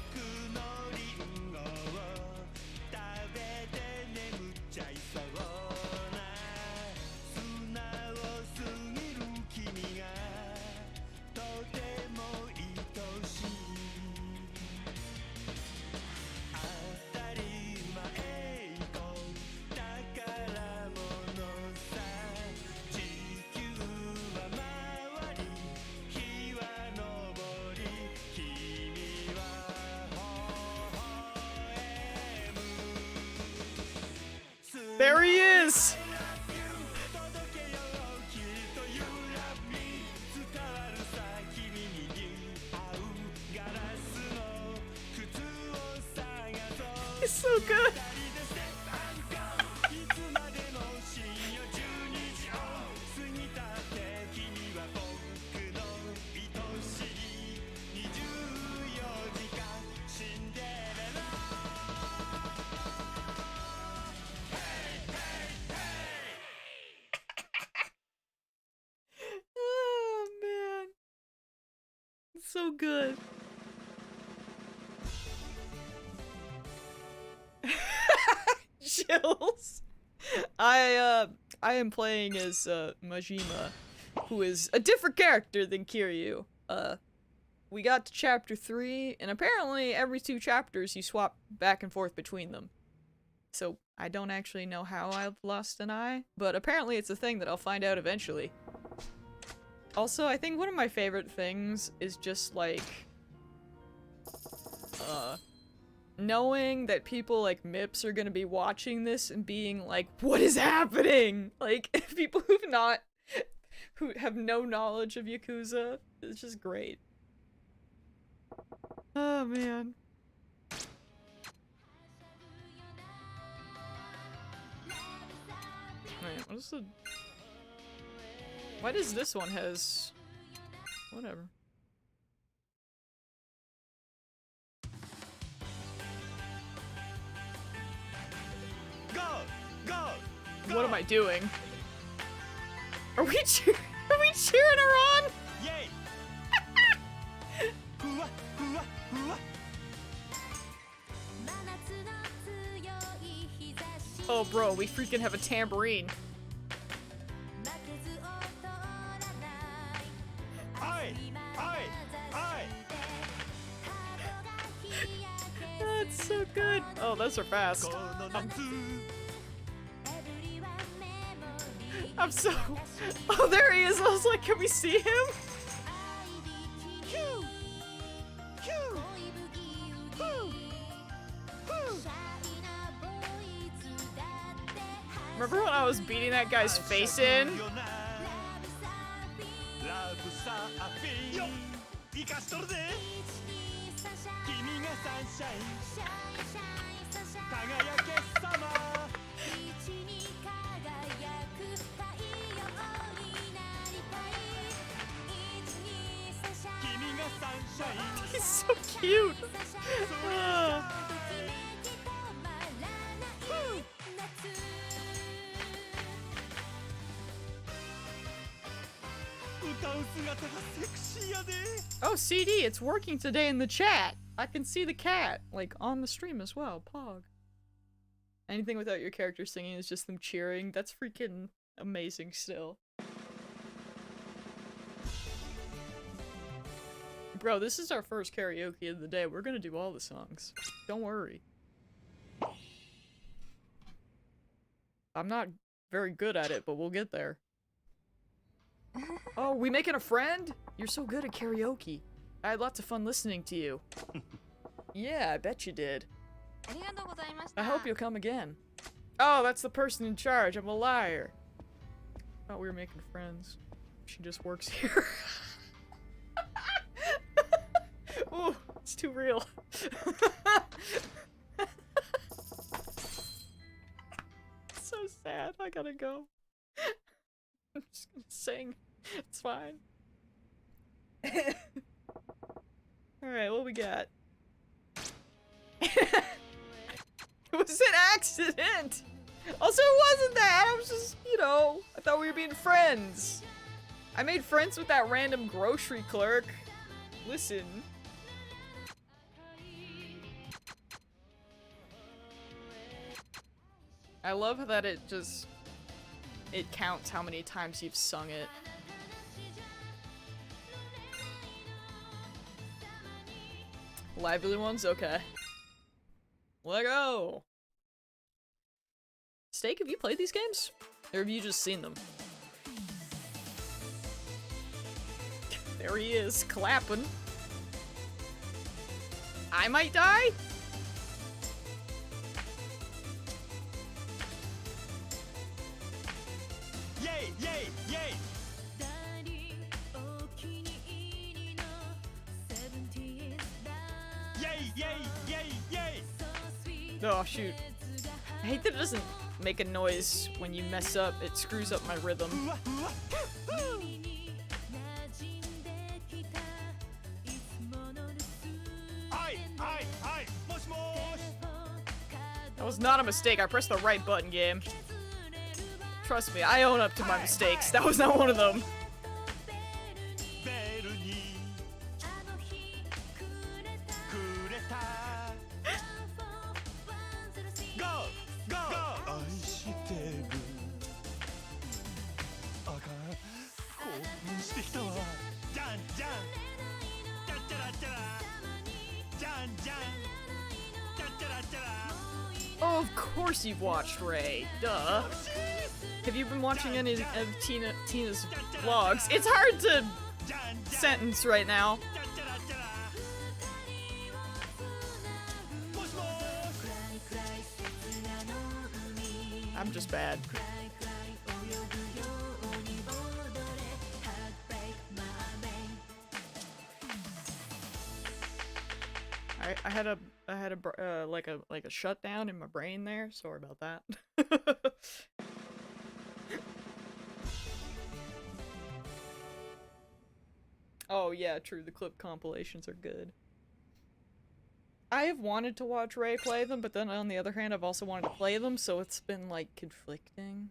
There he is! He's so good! Oh, man. It's so good. Chills. I am playing as Majima, who is a different character than Kiryu. We got to chapter 3, and apparently every 2 chapters you swap back and forth between them. So I don't actually know how I've lost an eye, but apparently it's a thing that I'll find out eventually. Also, I think one of my favorite things is just like, knowing that people like Mips are gonna be watching this and being like, what is happening? Like, people who have no knowledge of Yakuza, it's just great. Oh man. Wait, what is the... Why does this one has... Whatever. Go! What am I doing? Are we cheering her on? Yay! Oh, bro, we freaking have a tambourine. That's so good. Oh, those are fast. I'm so... Oh, there he is. I was like, can we see him? Remember when I was beating that guy's face in? He's so cute. Oh, CD, it's working today in the chat. I can see the cat, like, on the stream as well. Pog. Anything without your character singing is just them cheering. That's freaking amazing still. Bro, this is our first karaoke of the day. We're gonna do all the songs. Don't worry. I'm not very good at it, but we'll get there. Oh, we making a friend? You're so good at karaoke. I had lots of fun listening to you. Yeah, I bet you did. I hope you'll come again. Oh, that's the person in charge. I'm a liar. Thought we were making friends. She just works here. Ooh, it's too real. So sad. I gotta go. I'm just gonna sing. It's fine. Alright, what we got? It was an accident! Also, it wasn't that! I was just, you know, I thought we were being friends. I made friends with that random grocery clerk. Listen. I love that it counts how many times you've sung it. Lively ones? Okay. Let go! Steak, have you played these games? Or have you just seen them? There he is, clapping. I might die? Yay! Yay! Yay! Yay! Yay! Yay! Yay! Oh, shoot. I hate that it doesn't make a noise when you mess up. It screws up my rhythm. That was not a mistake. I pressed the right button, game. Trust me, I own up to my mistakes. That was not one of them. Oh, of course you've watched Ray. Duh. Have you been watching any of Tina's vlogs? It's hard to sentence right now. I'm just bad. I had a like a shutdown in my brain there. Sorry about that. Oh yeah, true. The clip compilations are good. I have wanted to watch Ray play them, but then on the other hand, I've also wanted to play them, so it's been, like, conflicting.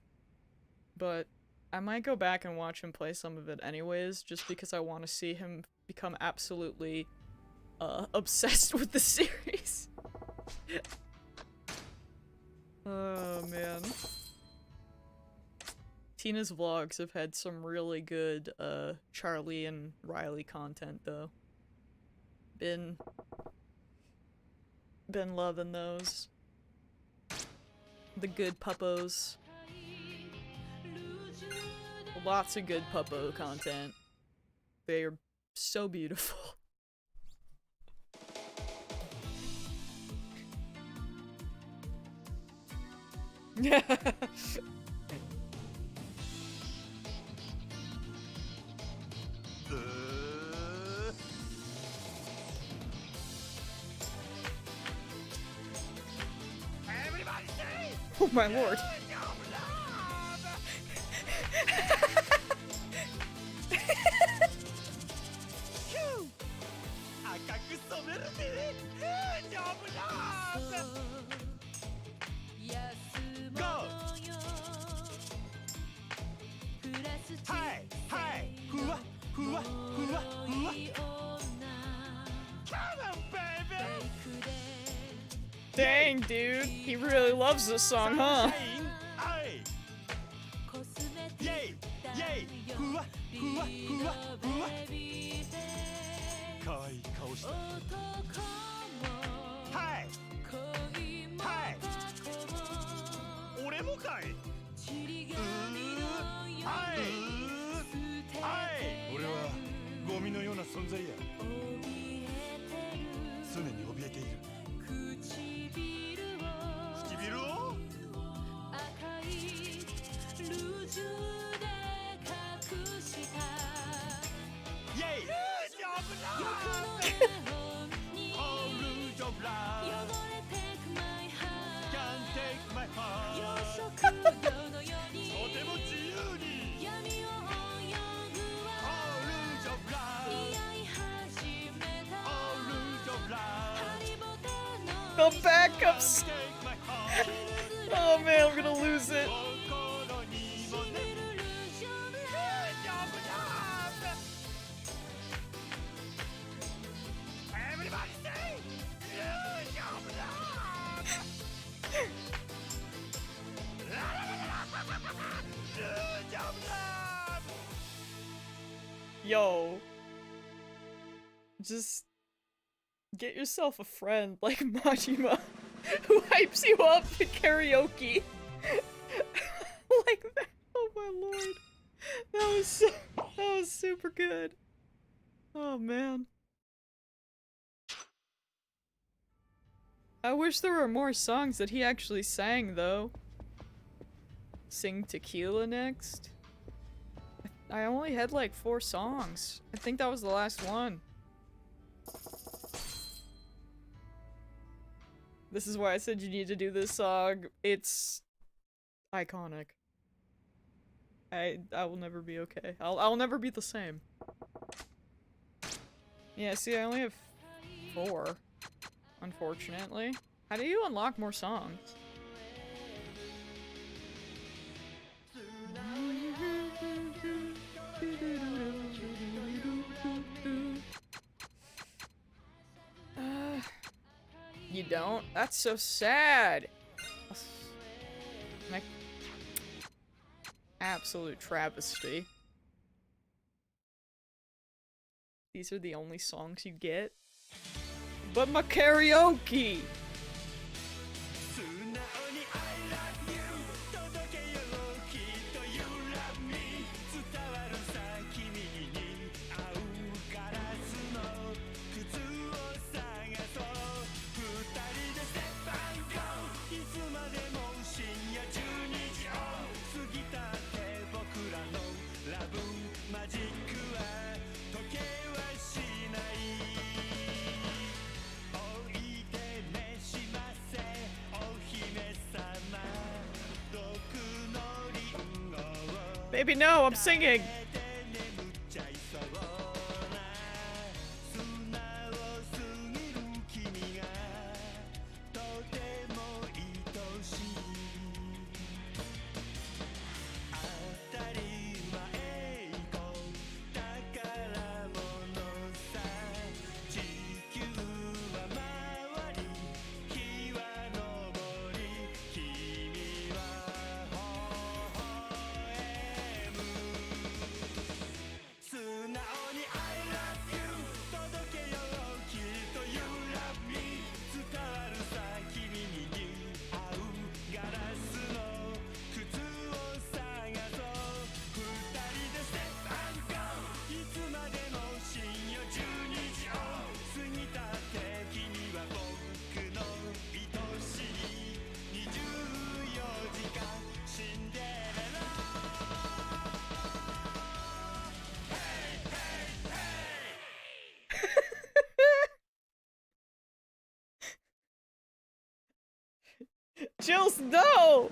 But I might go back and watch him play some of it anyways, just because I want to see him become absolutely, obsessed with the series. Oh, man. Tina's vlogs have had some really good, Charlie and Riley content, though. Been loving those. The good puppos. Lots of good puppo content. They are so beautiful. Yeah. Oh my lord. Dang, dude. He really loves this song, huh? The backups. Oh man, I'm gonna lose it. Yo. Just get yourself a friend like Majima who hypes you up to karaoke. Like that. Oh my lord. That was super good. Oh man. I wish there were more songs that he actually sang though. Sing Tequila next. I only had like 4 songs. I think that was the last one. This is why I said you need to do this song. It's iconic. I will never be okay. I'll never be the same. Yeah, see, I only have 4, unfortunately. How do you unlock more songs? You don't? That's so sad. My absolute travesty. These are the only songs you get? But my karaoke! Baby, no, I'm singing! Jules, no!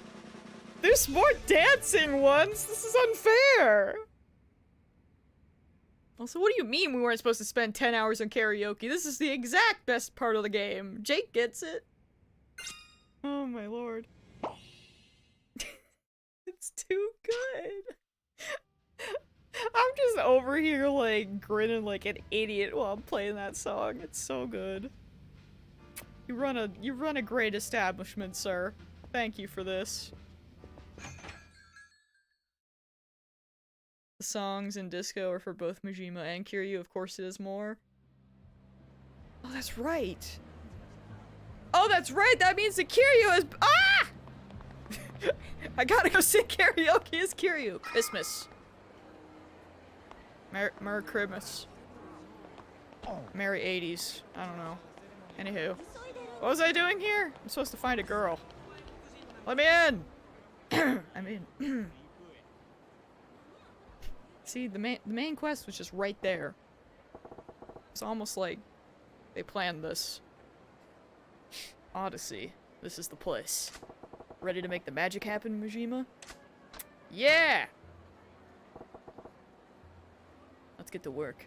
There's more dancing ones! This is unfair! Also, what do you mean we weren't supposed to spend 10 hours on karaoke? This is the exact best part of the game. Jake gets it. Oh my lord. It's too good. I'm just over here, like, grinning like an idiot while I'm playing that song. It's so good. You run a great establishment, sir. Thank you for this. The songs in disco are for both Majima and Kiryu. Of course it is more. Oh, that's right. Oh, that's right. That means that Kiryu is— Ah! I gotta go sing karaoke as Kiryu. Christmas. Merry Christmas. Merry 80s. I don't know. Anywho. What was I doing here? I'm supposed to find a girl. Let me in! I'm in. See, the main quest was just right there. It's almost like they planned this. Odyssey. This is the place. Ready to make the magic happen, Majima? Yeah! Let's get to work.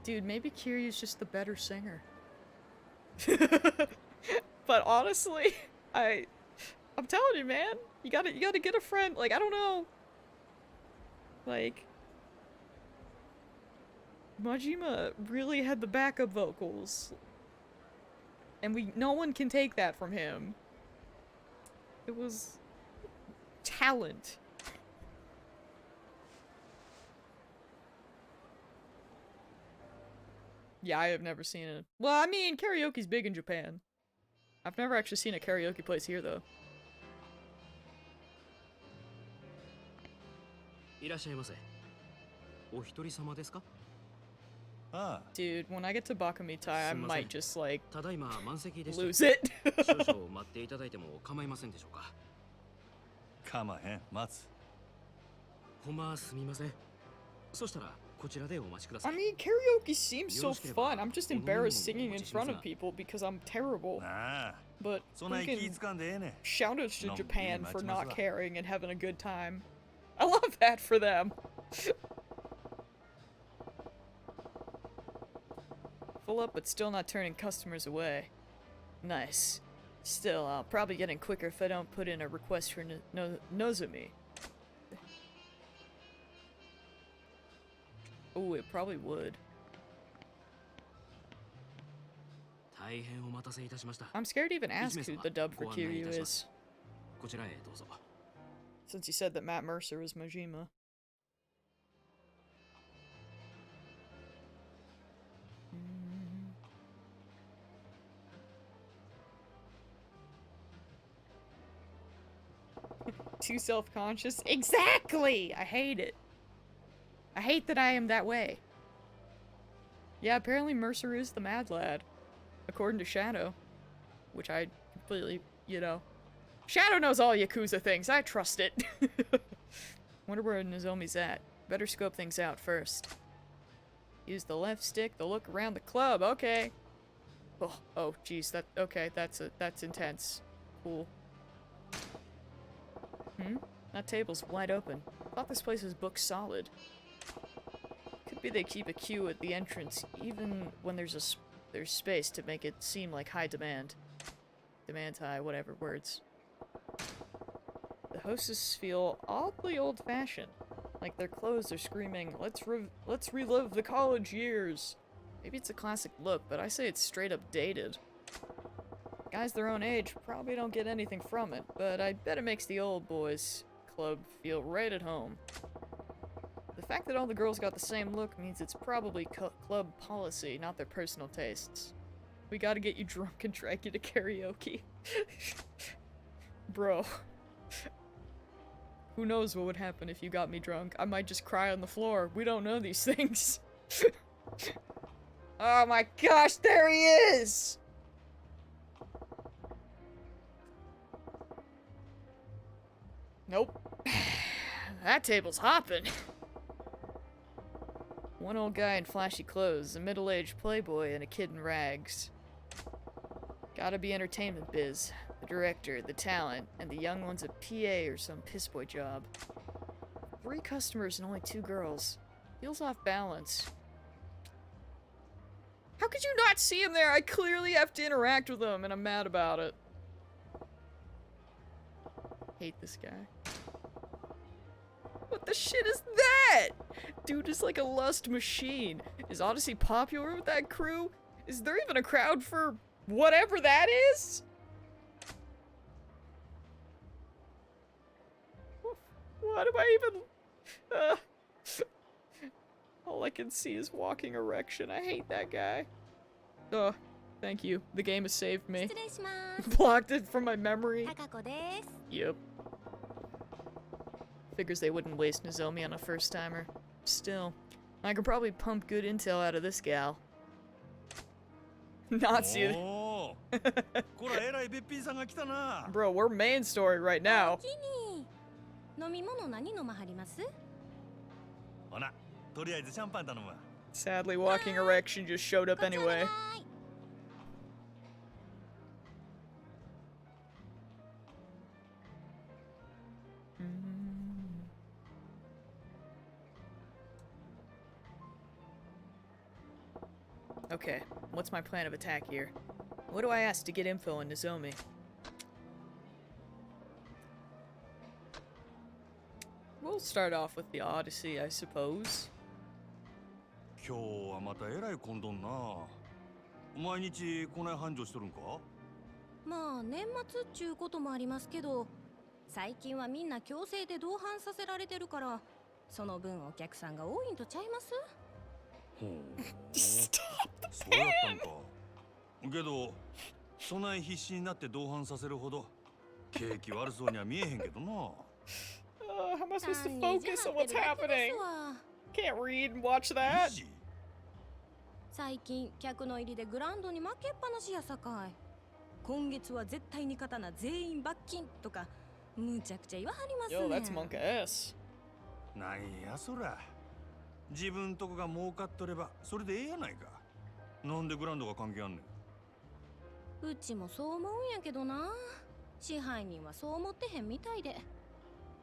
Dude, maybe Kiryu's just the better singer. But honestly, I'm telling you, man, you gotta get a friend. Like, I don't know. Like, Majima really had the backup vocals. And no one can take that from him. It was talent. Yeah, I have never seen it. Well, I mean, karaoke's big in Japan. I've never actually seen a karaoke place here, though. Dude, when I get to Bakumitai, I might just, like, lose it. かまへん、待つ。ほんますみません。そしたらこちらでお待ちくださ I い。 mean, karaoke seems so fun. I'm just embarrassed singing in front of people because I'm terrible. But freaking shoutouts to Japan for not caring and having a good time. I love that for them. Full up, but still not turning customers away. Nice. Still, I'll probably get in quicker if I don't put in a request for Nozomi. Oh, it probably would. I'm scared to even ask who the dub for Kiryu is. Since you said that Matt Mercer is Majima. Too self-conscious? Exactly! I hate it. I hate that I am that way. Yeah, apparently Mercer is the mad lad. According to Shadow. Which I completely, you know. Shadow knows all Yakuza things. I trust it. Wonder where Nozomi's at. Better scope things out first. Use the left stick to look around the club. Okay. Oh, jeez. Okay, that's intense. Cool. That table's wide open. Thought this place was booked solid. Could be they keep a queue at the entrance, even when there's space to make it seem like high demand. Demand high, whatever words. The hostesses feel oddly old-fashioned. Like their clothes are screaming, let's relive the college years. Maybe it's a classic look, but I say it's straight up dated. Guys their own age probably don't get anything from it, but I bet it makes the old boys club feel right at home. The fact that all the girls got the same look means it's probably club policy, not their personal tastes. We gotta get you drunk and drag you to karaoke. Bro. Who knows what would happen if you got me drunk? I might just cry on the floor. We don't know these things. Oh my gosh, there he is! Nope. That table's hopping. One old guy in flashy clothes, a middle-aged playboy, and a kid in rags. Gotta be entertainment biz. The director, the talent, and the young one's a PA or some pissboy job. 3 customers and only 2 girls. Feels off balance. How could you not see him there? I clearly have to interact with him, and I'm mad about it. Hate this guy. What the shit is that? Dude is like a lust machine. Is Odyssey popular with that crew? Is there even a crowd for whatever that is? What am I even... all I can see is walking erection. I hate that guy. Thank you. The game has saved me. Blocked it from my memory. Yep. Figures they wouldn't waste Nozomi on a first-timer. Still, I could probably pump good intel out of this gal. Not see it. Bro, we're main story right now. Sadly, walking erection just showed up anyway. Okay, what's my plan of attack here? What do I ask to get info on Nozomi? We'll start off with the Odyssey, I suppose. 今日はまたえらい混んどんな。毎日こない繁盛しとるんか？まあ年末っちゅうこともありますけど、最近はみんな強制で同伴させられてるから、その分お客さんが多いんとちゃいます？ほう。そうやったんか。けど、そない必死になって同伴させるほど景気悪そうには見えへんけどな。How am I supposed to focus on what's happening? Can't read and watch that. 最近客の入りでグラウンドに負けっぱなしやさかい。今月は絶対に勝たな全員罰金とかむちゃくちゃ言わはりますね。Yo, that's Monka S. なんやそら。自分とこが儲かっとればそれでええやないか。なんでグラウンドが関係あんねん。うちもそう思うんやけどな。支配人はそう思ってへんみたいで。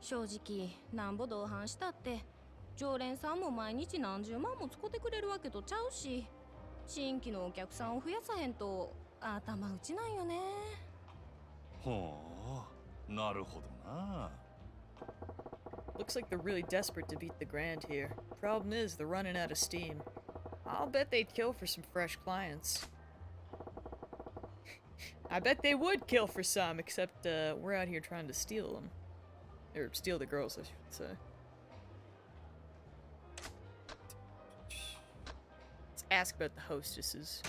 正直なんぼ同伴したって常連さんも毎日何十万も使ってくれるわけとちゃうし、新規のお客さんを増やさへんと頭打ちなんよね。ほう、なるほどな。Looks like they're really desperate to beat the grand here. Problem is, they're running out of steam. I'll bet they'd kill for some fresh clients. I bet they would kill for some, except we're out here trying to steal them. Or steal the girls, I should say. Let's ask about the hostesses.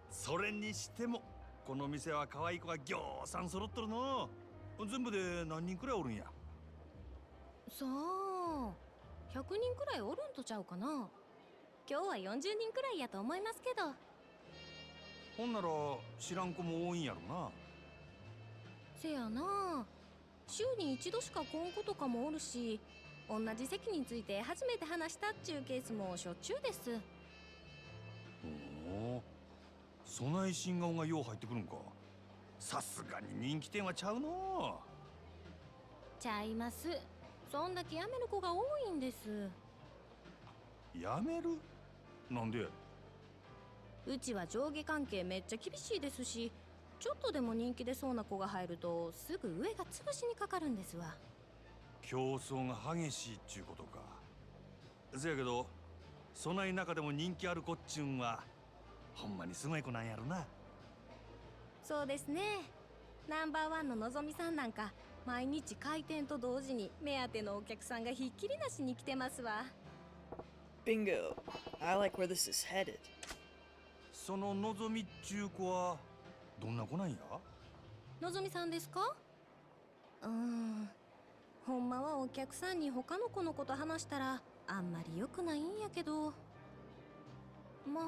それにしてもこの店は可愛い子がぎょうさん揃っとるの。全部で何人くらいおるんや。さあ、100人くらいおるんとちゃうかな。今日は40人くらいやと思いますけど。ほんなら知らん子も多いんやろな。せやな。週に一度しか来ん子とかもおるし、同じ席について初めて話したっちゅうケースもしょっちゅうです。おお、そない新顔がよう入ってくるんか。さすがに人気店はちゃうの。ちゃいます。そんだけ辞める子が多いんです。辞める？なんで？うちは上下関係めっちゃ厳しいですし、ちょっとでも人気出そうな子が入るとすぐ上が潰しにかかるんですわ。競争が激しいっちゅうことか。せやけど、そない中でも人気ある子っちゅうんはほんまにすごい子なんやろな。そうですね。ナンバーワンののぞみさんなんか毎日開店と同時に目当てのお客さんがひっきりなしに来てますわ。Bingo. I like where this is headed. そののぞみっちゅう子はどんな子なんや？のぞみさんですか？ほんまはお客さんに他の子のこと話したらあんまり良くないんやけど。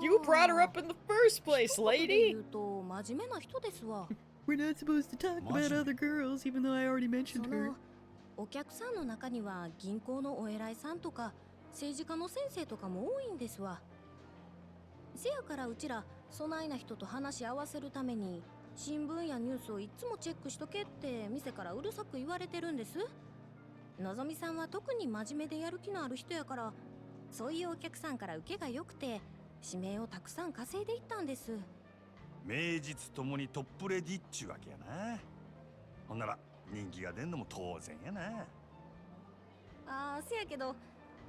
You brought her up in the first place, lady! 言うと真面目な人ですわ。We're not supposed to talk about other girls, even though I already mentioned her. お客さんの中には銀行のお偉いさんとか政治家の先生とかも多いんですわ。せやからうちらそないな人と話し合わせるために新聞やニュースをいつもチェックしとけって店からうるさく言われてるんです。のぞみさんは特に真面目でやる気のある人やから、そういうお客さんから受けが良くて指名をたくさん稼いでいったんです。名実ともにトップレディっちゅうわけやな。ほんなら人気が出んのも当然やな。ああ、せやけど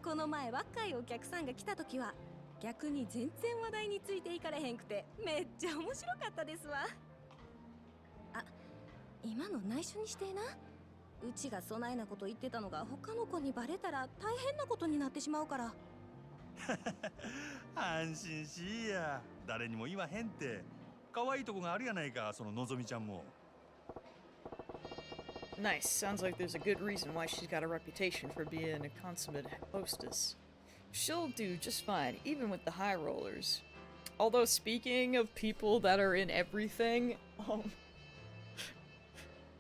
この前若いお客さんが来た時は逆に全然話題についていかれへんくてめっちゃ面白かったですわ。あ、今の内緒にしてな。うちがそないなこと言ってたのが他の子にバレたら大変なことになってしまうから。安心しいや、誰にも言わへんって。可愛いとこがあるやないか、そののぞみちゃんも。Nice. Sounds like there's a good reason why she's got a reputation for being a consummate hostess. She'll do just fine, even with the high rollers. Although, speaking of people that are in everything,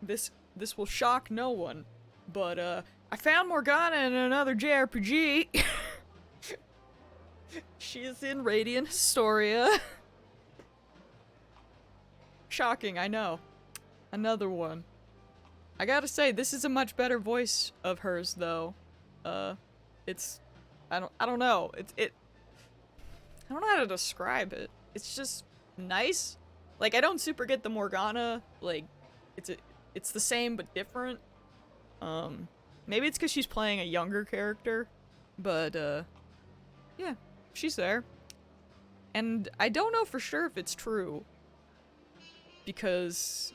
this will shock no one, but I found Morgana in another JRPG. She is in Radiant Historia. Shocking, I know. Another one. I gotta say, this is a much better voice of hers, though. It's, I don't know. I don't know how to describe it. It's just nice. Like, I don't super get the Morgana. Like, it's the same but different. Maybe it's because she's playing a younger character, but yeah, she's there. And I don't know for sure if it's true, because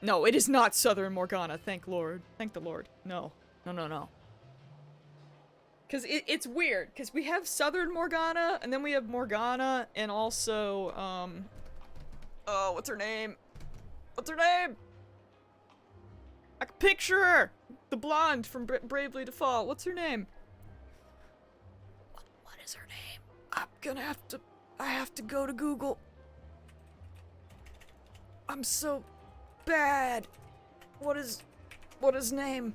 no, it is not Southern Morgana. Thank the Lord. No. Because it's weird, because we have Southern Morgana, and then we have Morgana, and also, oh, what's her name? I can picture her! The blonde from Bravely Default. What's her name? What is her name? I have to go to Google. I'm so bad. What is name?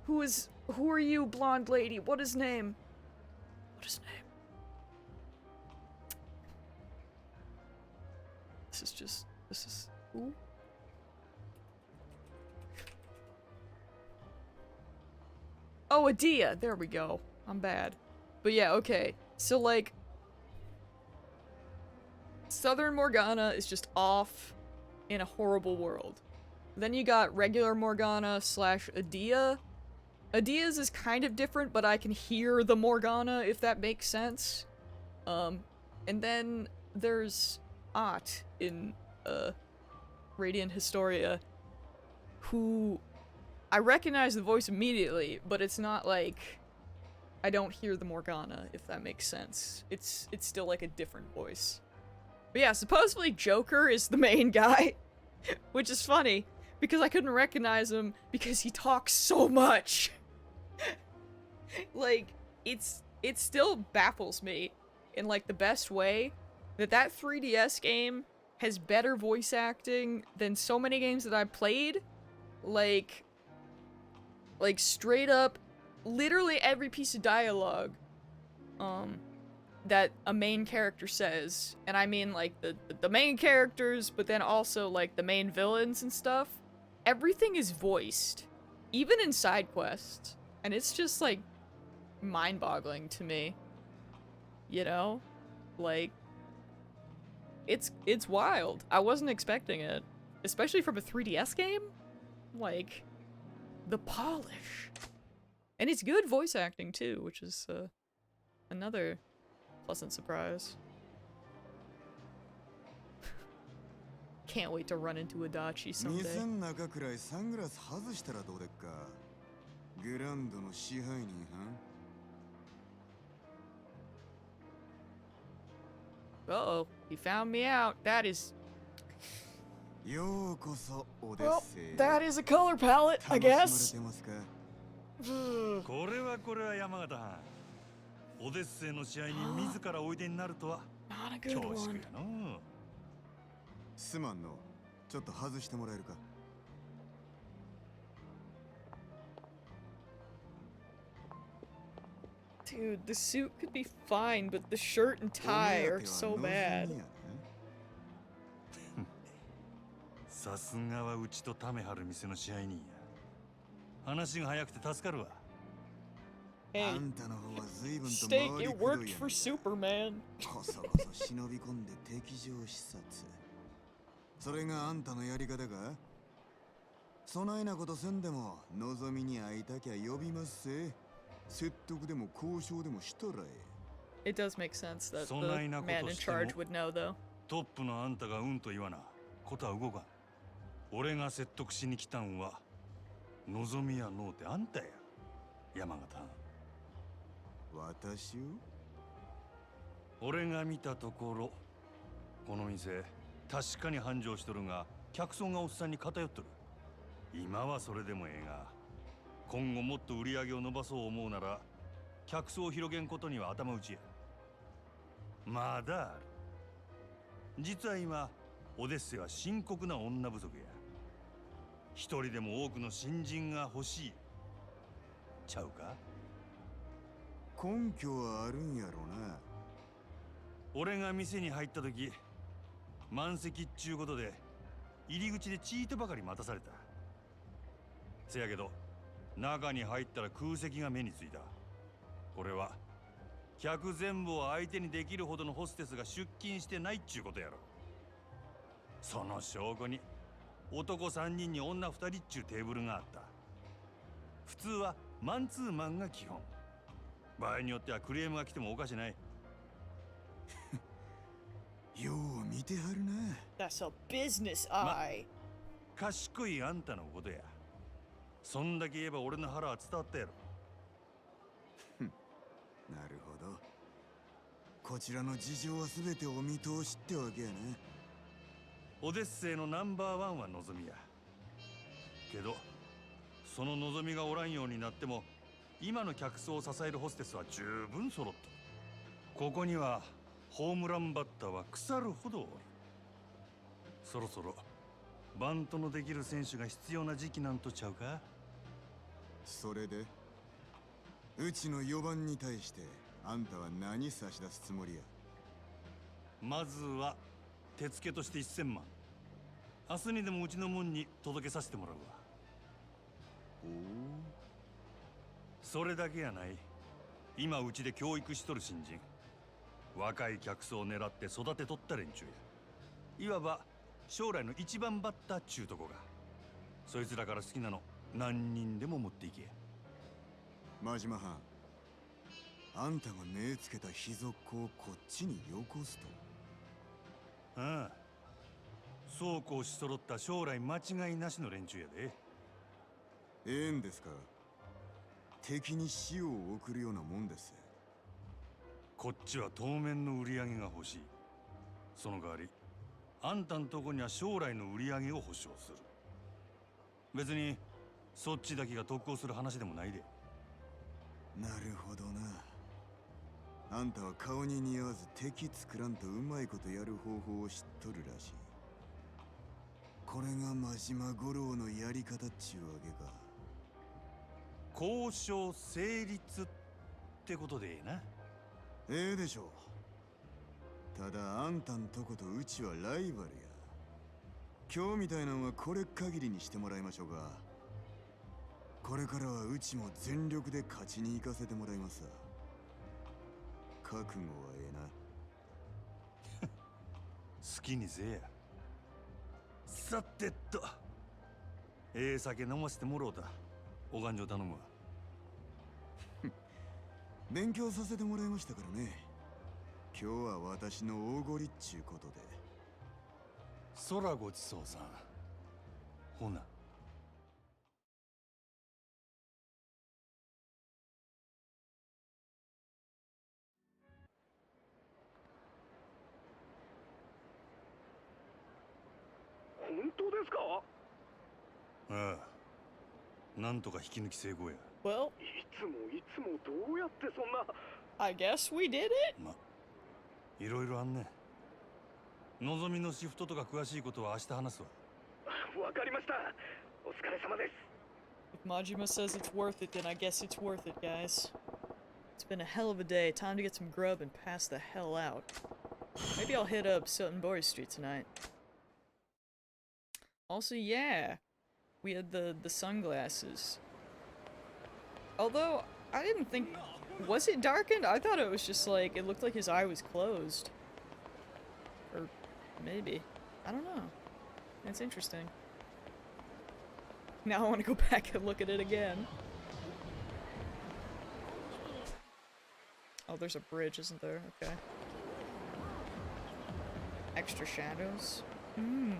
Who are you, blonde lady? What is name? This is who? Oh, Adia. There we go. I'm bad. But yeah, okay. So, like, Southern Morgana is just off in a horrible world. Then you got regular Morgana / Adia. Adia's is kind of different, but I can hear the Morgana, if that makes sense. And then there's Ott in, Radiant Historia, who I recognize the voice immediately, but it's not like I don't hear the Morgana, if that makes sense. It's still like a different voice. But yeah, supposedly Joker is the main guy, which is funny, because I couldn't recognize him because he talks so much. Like, it still baffles me in, like, the best way that 3DS game has better voice acting than so many games that I've played. Like straight up, literally every piece of dialogue, that a main character says, and I mean, like, the main characters, but then also, like, the main villains and stuff, everything is voiced, even in side quests, and it's just, like, mind-boggling to me, you know? Like, it's wild. I wasn't expecting it, especially from a 3DS game. Like, the polish. And it's good voice acting too, which is another pleasant surprise. Can't wait to run into Adachi someday. Uh-oh, he found me out. That is... Well, that is a color palette, I guess. これは山形藩。オデッセイの試合に自らおいでになるとは恐縮やの。すまんの。ちょっと外してもらえるか。Dude, the suit could be fine, but the shirt and tie are so bad. さすがはうちとタメ張る店の支配人や。話が早くて助かるわ。Hey, あんたの方は随分と Steak, 回り it くどい worked や for ん。 Superman. こそこそ忍び込んで敵情視察。それがあんたのやり方か？そないなことせんでも望みに会いたきゃ呼びますせ。説得でも交渉でもしたらえ。 It does make sense that そない the なこ man と in しても charge would know, though. トップのあんたがうんと言わな、ことは動かん。俺が説得しに来たんは望みやのうてあんたや、山形。私を？俺が見たところ、この店確かに繁盛しとるが客層がおっさんに偏っとる。今はそれでもええが、今後もっと売り上げを伸ばそう思うなら客層を広げんことには頭打ちや。まだある。実は今オデッセは深刻な女不足や。一人でも多くの新人が欲しいちゃうか？根拠はあるんやろな。俺が店に入った時、満席っちゅうことで入り口でチートばかり待たされた。せやけど中に入ったら空席が目についた。これは客全部を相手にできるほどのホステスが出勤してないっちゅうことやろ。その証拠に男3人に女2人っちゅうテーブルがあった。普通はマンツーマンが基本。場合によってはクレームが来てもおかしない。よう見てはるな。 That's a business eye. 賢いあんたのことや。そんだけ言えば俺の腹は伝わったやろ。なるほど。こちらの事情は全てお見通しってわけやな。オデッセイのナンバーワンは望みや。けどその望みがおらんようになっても今の客層を支えるホステスは十分揃っとる。ここにはホームランバッターは腐るほどおる。そろそろバントのできる選手が必要な時期なんとちゃうか？それでうちの4番に対してあんたは何差し出すつもりや？まずは手付けとして1000万。明日にでもうちの門に届けさせてもらうわ。おお。それだけやない。今うちで教育しとる新人、若い客層を狙って育てとった連中や。いわば将来の一番バッターっちゅうとこが。そいつらから好きなの何人でも持っていけ。真島藩、あんたが目つけた秘族をこっちによこすと？ああ、そうこうし揃った将来間違いなしの連中やで。ええんですか？敵に死を送るようなもんです。こっちは当面の売り上げが欲しい。その代わりあんたんとこには将来の売り上げを保証する。別にそっちだけが得をする話でもないで。なるほどな。あんたは顔に似合わず敵作らんとうまいことやる方法を知っとるらしい。これが真島五郎のやり方っちゅうわけか。交渉成立ってことでええな。ええでしょう。ただあんたんとことうちはライバルや。今日みたいなんはこれ限りにしてもらいましょうか。これからはうちも全力で勝ちに行かせてもらいますわ。覚悟はええな。好きにせえや。さてと、ええ酒飲ませてもろうた。お勘定頼むわ。勉強させてもらいましたからね。今日は私のおごりっちゅうことで。そらごちそうさん。ほな。本当ですか？ああ、なんとか引き抜き成功や。Well, いつもどうやってそんな。 I guess we did it. ま、いろいろあんね。のぞみのシフトとか詳しいことは明日話すわ。わかりました。お疲れ様です。 If Majima says it's worth it, then I guess it's worth it, guys. It's been a hell of a day. Time to get some grub and pass the hell out. Maybe I'll hit up Sutton Boys Street tonight. Also, yeah, we had the sunglasses. Although, I didn't think... Was it darkened? I thought it was just like, it looked like his eye was closed. Or maybe. I don't know. That's interesting. Now I want to go back and look at it again. Oh, there's a bridge, isn't there? Okay. Extra shadows? Hmm.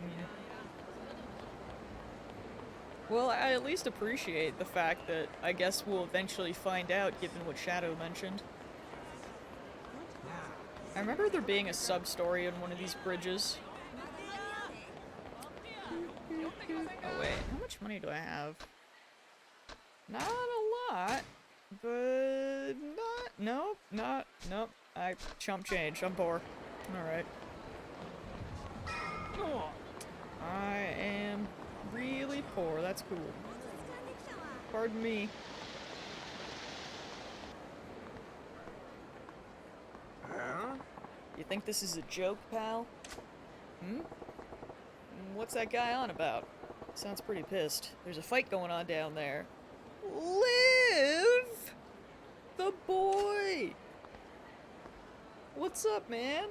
Well, I at least appreciate the fact that I guess we'll eventually find out, given what Shadow mentioned. I remember there being a sub-story in one of these bridges. Oh wait, how much money do I have? Not a lot, but nope. I chump change, I'm poor. Alright. I am really poor, that's cool. Pardon me. You think this is a joke, pal? Hmm? What's that guy on about? Sounds pretty pissed. There's a fight going on down there. Liv! The boy! What's up, man?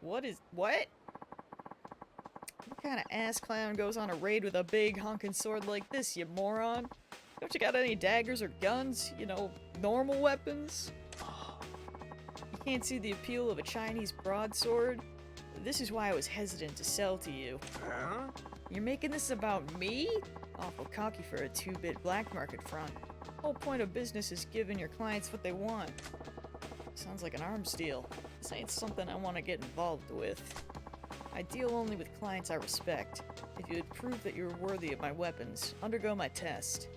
What? What kind of ass clown goes on a raid with a big honking sword like this, you moron? Don't you got any daggers or guns? You know, normal weapons? You can't see the appeal of a Chinese broadsword? This is why I was hesitant to sell to you. You're making this about me? Awful cocky for a 2-bit black market front. Whole point of business is giving your clients what they want. Sounds like an arms deal. This ain't something I want to get involved with. I deal only with clients I respect. If you'd prove that you're worthy of my weapons, undergo my test.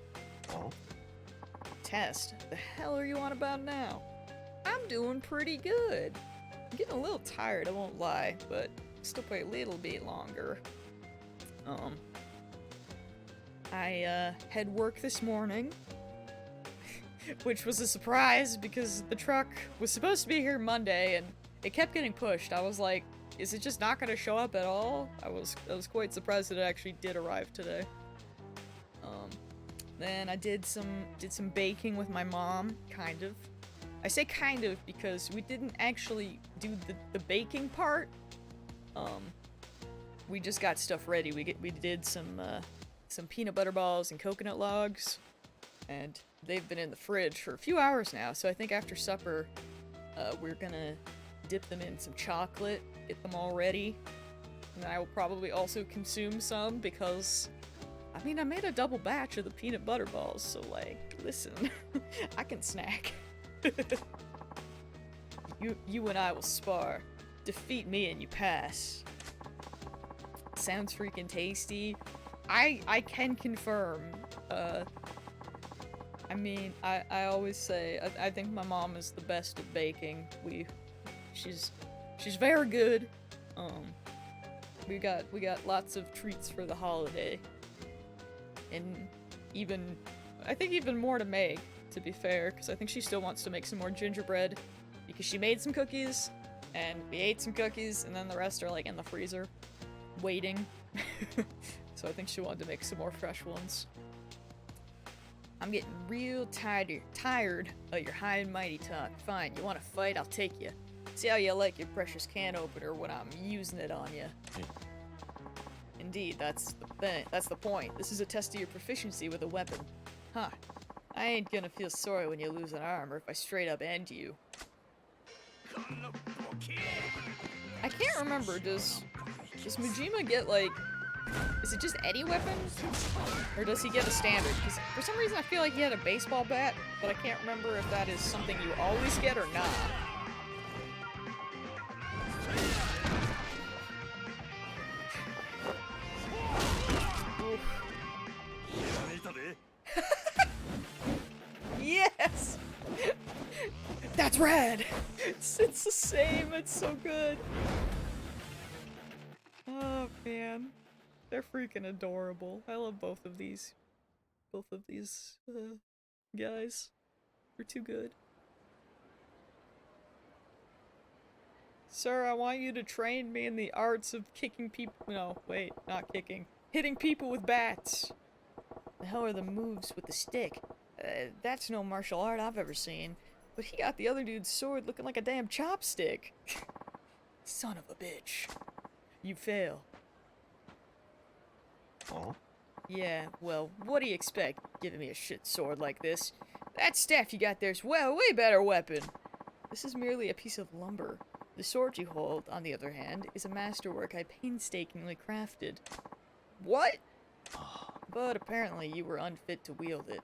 Test? The hell are you on about now? I'm doing pretty good. I'm getting a little tired, I won't lie, but still play a little bit longer. I had work this morning, which was a surprise because the truck was supposed to be here Monday and it kept getting pushed. I was like, is it just not gonna show up at all? I was quite surprised that it actually did arrive today. Then I did some baking with my mom, kind of. I say kind of because we didn't actually do the baking part. We just got stuff ready. We did some peanut butter balls and coconut logs, and they've been in the fridge for a few hours now. So I think after supper, we're gonna dip them in some chocolate, get them all ready, and I will probably also consume some because, I mean, I made a double batch of the peanut butter balls. So like, listen, I can snack. You and I will spar. Defeat me and you pass. Sounds freaking tasty. I can confirm. I mean, I always say I think my mom is the best at baking. She's very good. We got lots of treats for the holiday, and I think even more to make, to be fair, because I think she still wants to make some more gingerbread, because she made some cookies, and we ate some cookies, and then the rest are like in the freezer, waiting. So I think she wanted to make some more fresh ones. I'm getting real tired of your high and mighty talk. Fine, you want to fight? I'll take you. See how you like your precious can opener when I'm using it on you. Indeed, that's the thing. That's the point. This is a test of your proficiency with a weapon. Huh. I ain't gonna feel sorry when you lose an arm or if I straight up end you. I can't remember, does Majima get, like, is it just any weapon? Or does he get a standard? Because for some reason I feel like he had a baseball bat, but I can't remember if that is something you always get or not. Yes! That's rad! It's the same, it's so good. Oh, man. They're freaking adorable. I love both of these. Both of these, guys. They're too good. Sir, I want you to train me in the arts of kicking people- no, wait, not kicking. Hitting people with bats. The hell are the moves with the stick? That's no martial art I've ever seen. But he got the other dude's sword looking like a damn chopstick. Son of a bitch. You fail. Huh? Yeah, well, what do you expect, giving me a shit sword like this? That staff you got there's well, way better weapon. This is merely a piece of lumber. The sword you hold, on the other hand, is a masterwork I painstakingly crafted. What? But apparently you were unfit to wield it.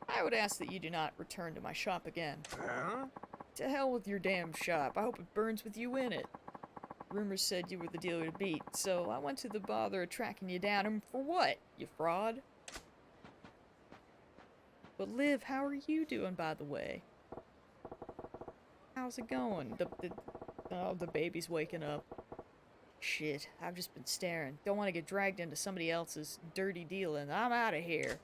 I would ask that you do not return to my shop again. Huh? To hell with your damn shop. I hope it burns with you in it. Rumors said you were the dealer to beat, so I went to the bother of tracking you down, and for what, you fraud? But Liv, how are you doing, by the way? How's it going? Oh, the baby's waking up. Shit, I've just been staring. Don't want to get dragged into somebody else's dirty dealing. I'm out of here.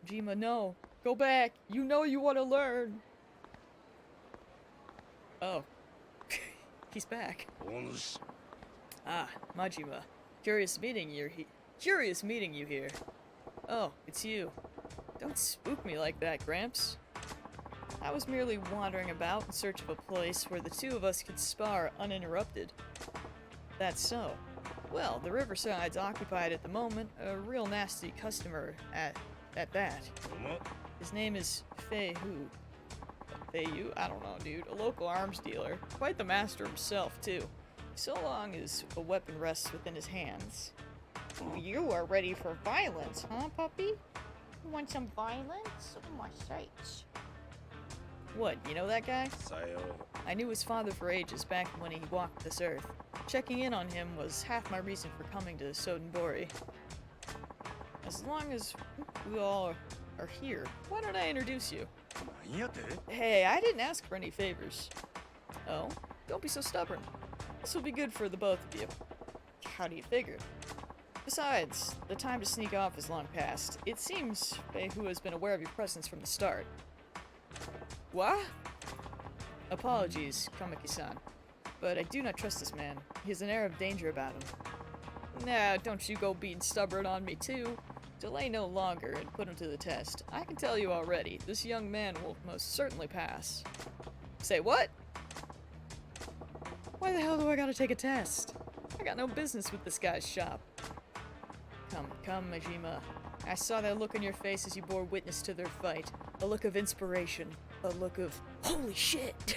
Jima, no. Go back. You know you want to learn. Oh. He's back. Ah, Majima. Curious meeting you here. Oh, it's you. Don't spook me like that, Gramps. I was merely wandering about in search of a place where the two of us could spar uninterrupted. That's so. Well, the Riverside's occupied at the moment, a real nasty customer at that. His name is Fei Hu. Fei Yu? I don't know, dude. A local arms dealer. Quite the master himself, too. So long as a weapon rests within his hands. You are ready for violence, huh, puppy? You want some violence? Oh, my sakes. What, you know that guy? I knew his father for ages back when he walked this earth. Checking in on him was half my reason for coming to Sodenbori. As long as we all are here, why don't I introduce you? Hey, I didn't ask for any favors. Oh? Don't be so stubborn. This will be good for the both of you. How do you figure? Besides, the time to sneak off is long past. It seems Fei Hu has been aware of your presence from the start. What? Apologies, Kamiki-san, but I do not trust this man. He has an air of danger about him. Nah, don't you go being stubborn on me too. Delay no longer and put him to the test. I can tell you already, this young man will most certainly pass. Say what? Why the hell do I gotta take a test? I got no business with this guy's shop. Come, Majima. I saw that look on your face as you bore witness to their fight. A look of inspiration. A look of, holy shit!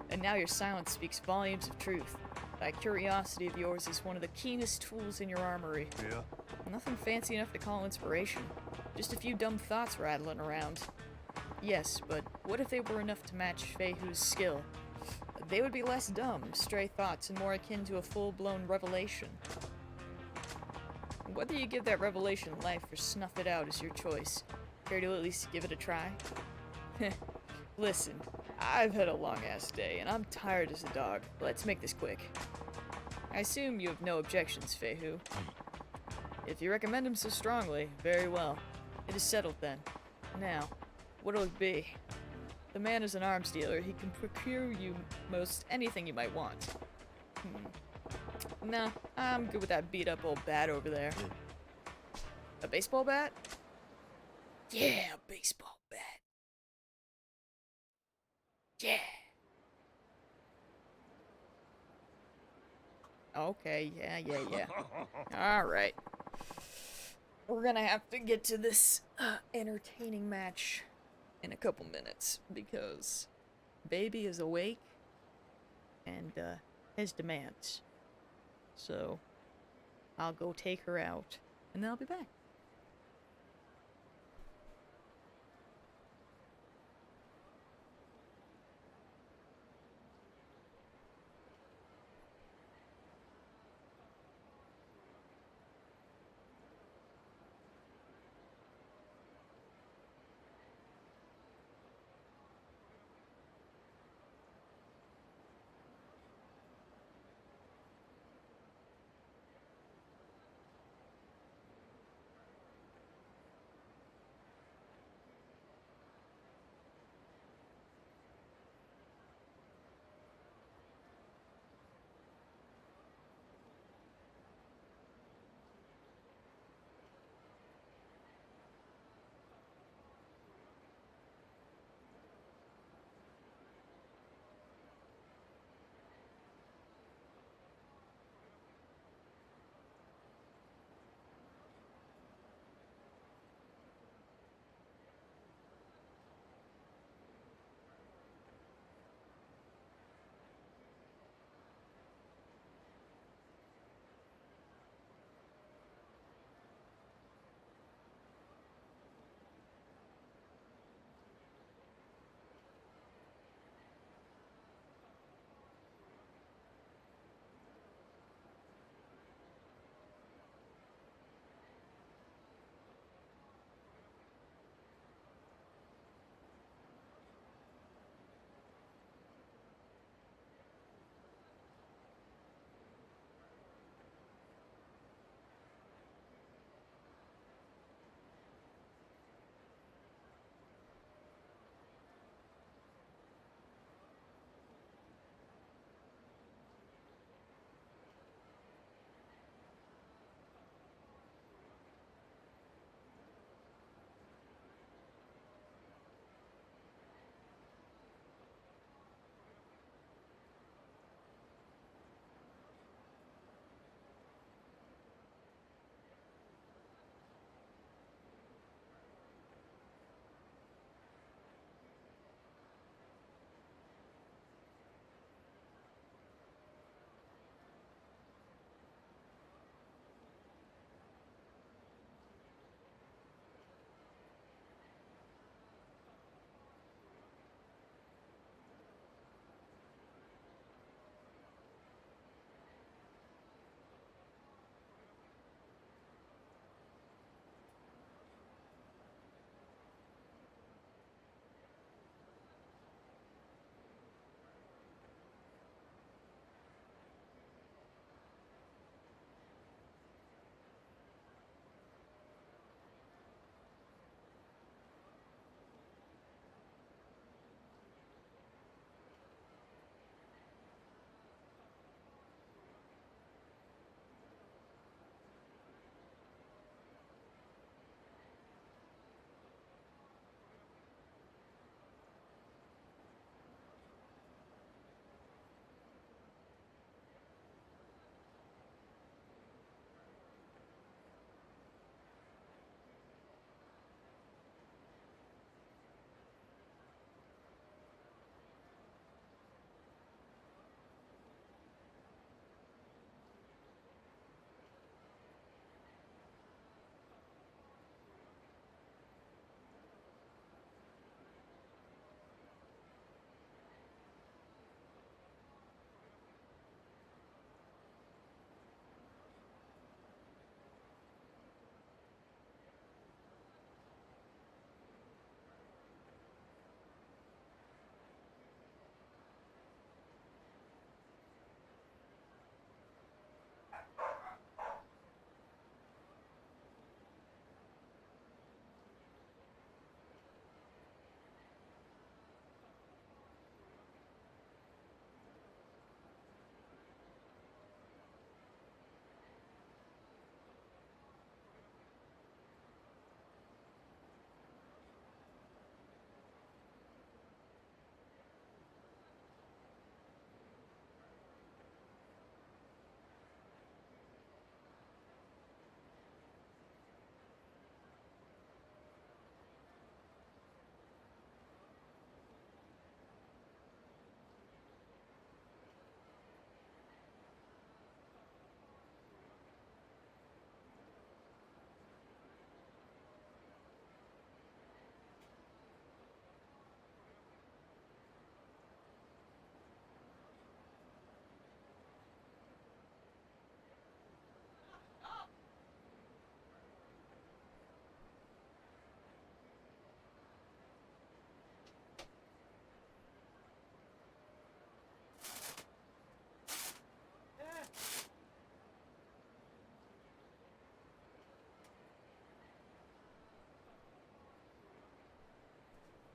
And now your silence speaks volumes of truth. That curiosity of yours is one of the keenest tools in your armory. Yeah. Nothing fancy enough to call inspiration. Just a few dumb thoughts rattling around. Yes, but what if they were enough to match Fei Hu's skill? They would be less dumb, stray thoughts, and more akin to a full-blown revelation. Whether you give that revelation life or snuff it out is your choice. Care to at least give it a try? Listen, I've had a long-ass day, and I'm tired as a dog. Let's make this quick. I assume you have no objections, Fei Hu. If you recommend him so strongly, very well. It is settled then. Now, what'll it be? The man is an arms dealer. He can procure you most anything you might want. Nah, I'm good with that beat-up old bat over there. A baseball bat? Yeah, a baseball bat. Yeah. Okay, yeah. Alright. We're gonna have to get to this entertaining match in a couple minutes because baby is awake and has demands. So I'll go take her out and then I'll be back.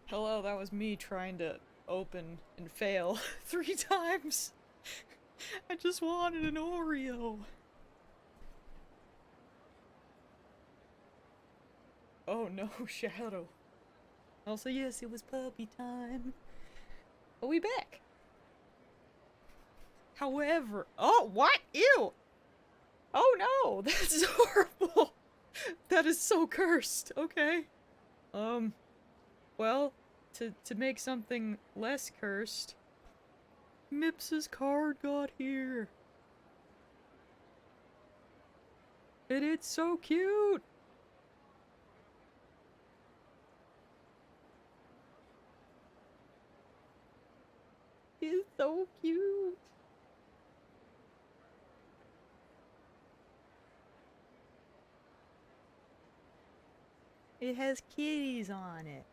Hello, that was me trying to open and fail 3 times. I just wanted an Oreo. Oh no, Shadow. Also, yes, it was puppy time. But we back. However, oh, what? Ew! Oh no, that's horrible. That is so cursed. Okay. Well, to make something less cursed, Mips's card got here. And it's so cute. It's so cute. It has kitties on it.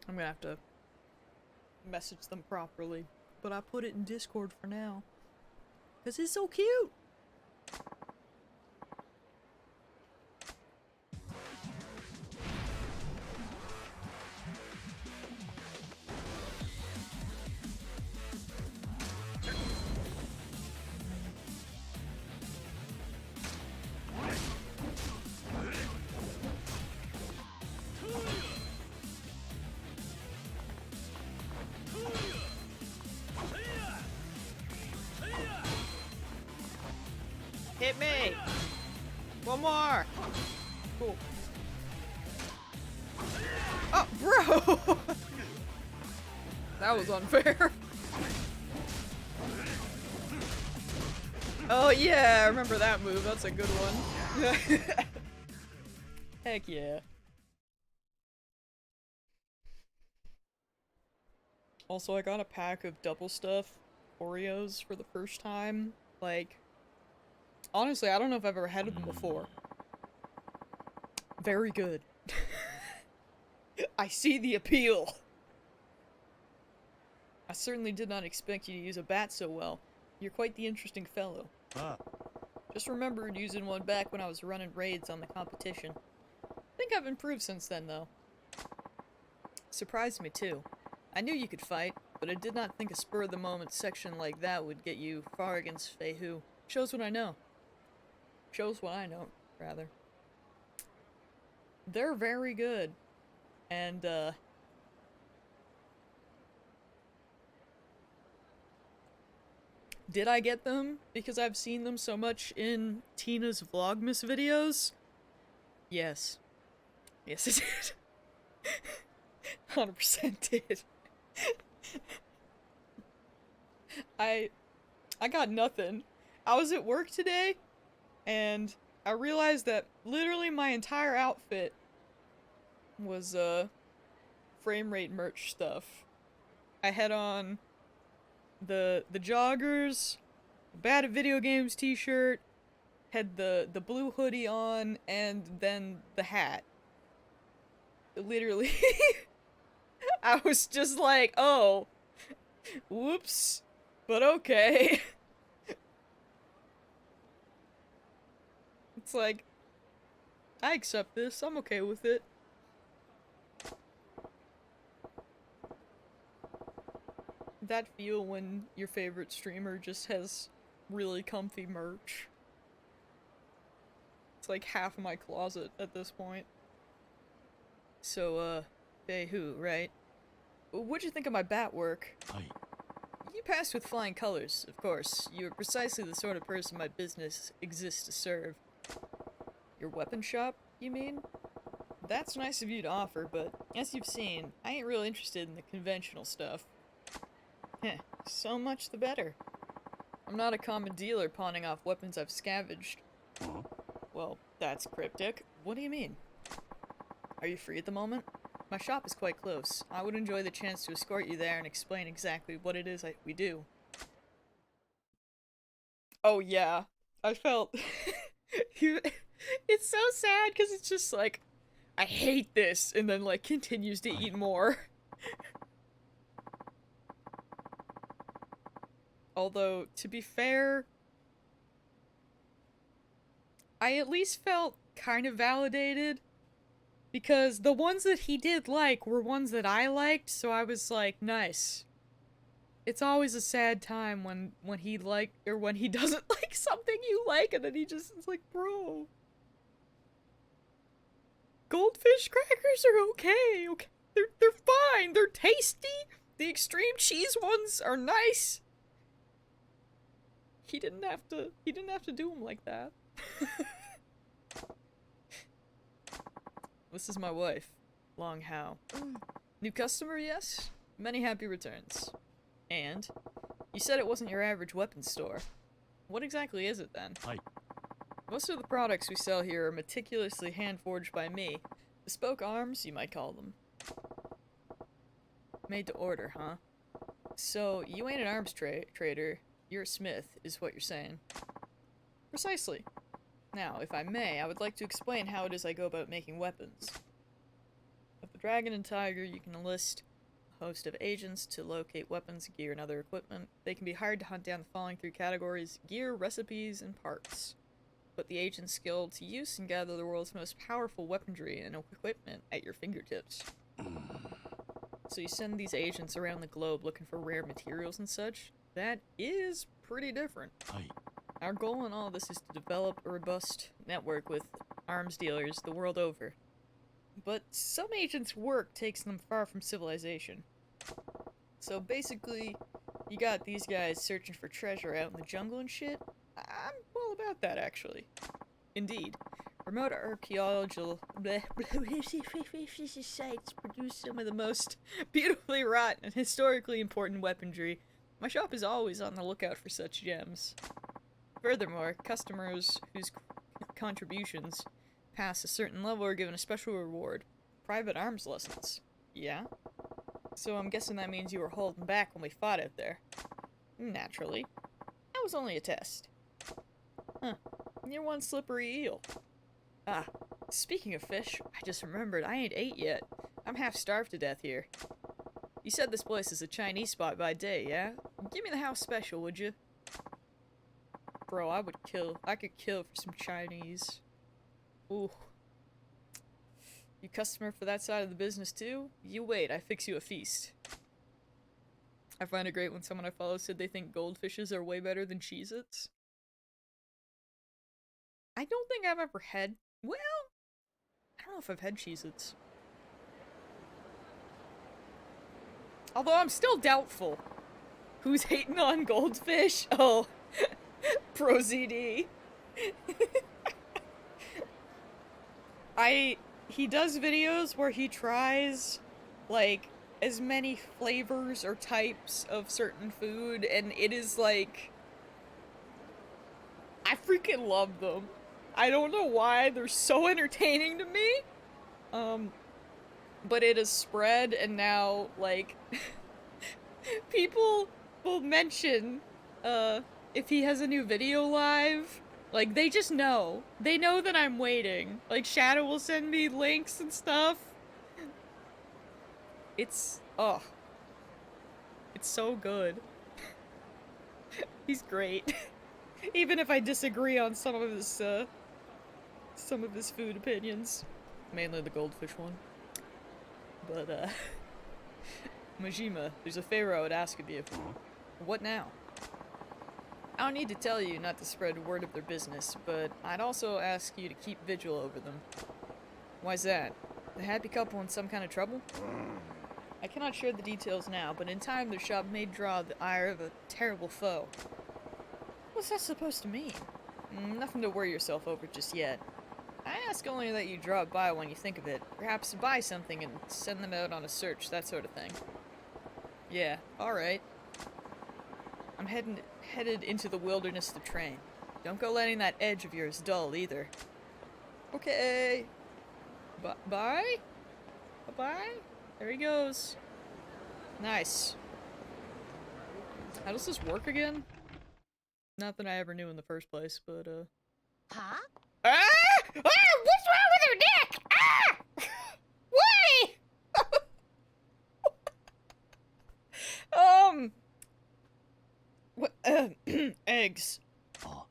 I'm gonna have to message them properly, but I put it in Discord for now. 'Cause it's so cute! Hit me! One more! Cool. Oh, bro! That was unfair. Oh yeah, I remember that move. That's a good one. Heck yeah. Also, I got a pack of double stuff Oreos for the first time. Like, honestly, I don't know if I've ever had them before. Very good. I see the appeal. I certainly did not expect you to use a bat so well. You're quite the interesting fellow. Just remembered using one back when I was running raids on the competition. I think I've improved since then, though. Surprised me, too. I knew you could fight, but I did not think a spur-of-the-moment section like that would get you far against Feihu. Shows what I know. Shows what I know, rather. They're very good. And, did I get them because I've seen them so much in Tina's Vlogmas videos? Yes. Yes, it did. 100% did. I got nothing. I was at work today, and I realized that literally my entire outfit was, frame rate merch stuff. I had on the joggers, Bad at Video Games t-shirt, had the blue hoodie on, and then the hat. Literally. I was just like, oh, whoops, but okay. It's like, I accept this, I'm okay with it. That feel when your favorite streamer just has really comfy merch. It's like half of my closet at this point. So, Feihu, right? What'd you think of my bat work? You passed with flying colors, of course. You're precisely the sort of person my business exists to serve. Your weapon shop, you mean? That's nice of you to offer, but as you've seen, I ain't real interested in the conventional stuff. Heh, so much the better. I'm not a common dealer pawning off weapons I've scavenged. Well, that's cryptic. What do you mean? Are you free at the moment? My shop is quite close. I would enjoy the chance to escort you there and explain exactly what it is we do. Oh yeah, I felt... It's so sad because it's just like, I hate this, and then like continues to eat more. Although, to be fair, I at least felt kind of validated, because the ones that he did like were ones that I liked, so I was like, nice. It's always a sad time when he when he doesn't like something you like, and then he just is like, bro. Goldfish crackers are okay. They're fine. They're tasty. The extreme cheese ones are nice. He didn't have to do them like that. This is my wife, Long Hao. New customer, yes? Many happy returns. And you said it wasn't your average weapons store. What exactly is it then? Hi. Most of the products we sell here are meticulously hand-forged by me. Bespoke arms, you might call them. Made to order, huh? So, you ain't an arms trader, you're a smith, is what you're saying. Precisely. Now, if I may, I would like to explain how it is I go about making weapons. With the Dragon and Tiger, you can enlist a host of agents to locate weapons, gear, and other equipment. They can be hired to hunt down the following 3 categories: gear, recipes, and parts. Put the agent's skill to use and gather the world's most powerful weaponry and equipment at your fingertips. So you send these agents around the globe looking for rare materials and such? That is pretty different. Hi. Our goal in all this is to develop a robust network with arms dealers the world over. But some agents' work takes them far from civilization. So basically, you got these guys searching for treasure out in the jungle and shit. I'm all about that, actually. Indeed. Remote archaeological sites produce some of the most beautifully wrought and historically important weaponry. My shop is always on the lookout for such gems. Furthermore, customers whose contributions pass a certain level are given a special reward. Private arms lessons. Yeah? So I'm guessing that means you were holding back when we fought out there. Naturally. That was only a test. Huh. You're one slippery eel. Ah, speaking of fish, I just remembered I ain't ate yet. I'm half starved to death here. You said this place is a Chinese spot by day, yeah? Give me the house special, would you? Bro, I could kill for some Chinese. Ooh. You customer for that side of the business too? You wait, I fix you a feast. I find it great when someone I follow said they think goldfishes are way better than Cheez-Its. I don't think I've ever had... Well, I don't know if I've had Cheez-Its. Although I'm still doubtful. Who's hating on goldfish? Oh, Pro ZD. He does videos where he tries, like, as many flavors or types of certain food, and it is like... I freaking love them. I don't know why, they're so entertaining to me. But it has spread, and now, like, people will mention, if he has a new video live, like, they just know. They know that I'm waiting. Like, Shadow will send me links and stuff. It's, oh. It's so good. He's great. Even if I disagree on some of his food opinions. Mainly the goldfish one. But, Majima, there's a favor I would ask of you. What now? I don't need to tell you not to spread word of their business, but I'd also ask you to keep vigil over them. Why's that? The happy couple in some kind of trouble? I cannot share the details now, but in time their shop may draw the ire of a terrible foe. What's that supposed to mean? Nothing to worry yourself over just yet. I ask only that you drop by when you think of it. Perhaps buy something and send them out on a search, that sort of thing. Yeah, alright. I'm headed into the wilderness to train. Don't go letting that edge of yours dull either. Okay. Bye? bye. There he goes. Nice. How does this work again? Not that I ever knew in the first place, but, Huh? Ah! Ah! What's wrong with her neck? Ah! Why? What, eggs. Oh.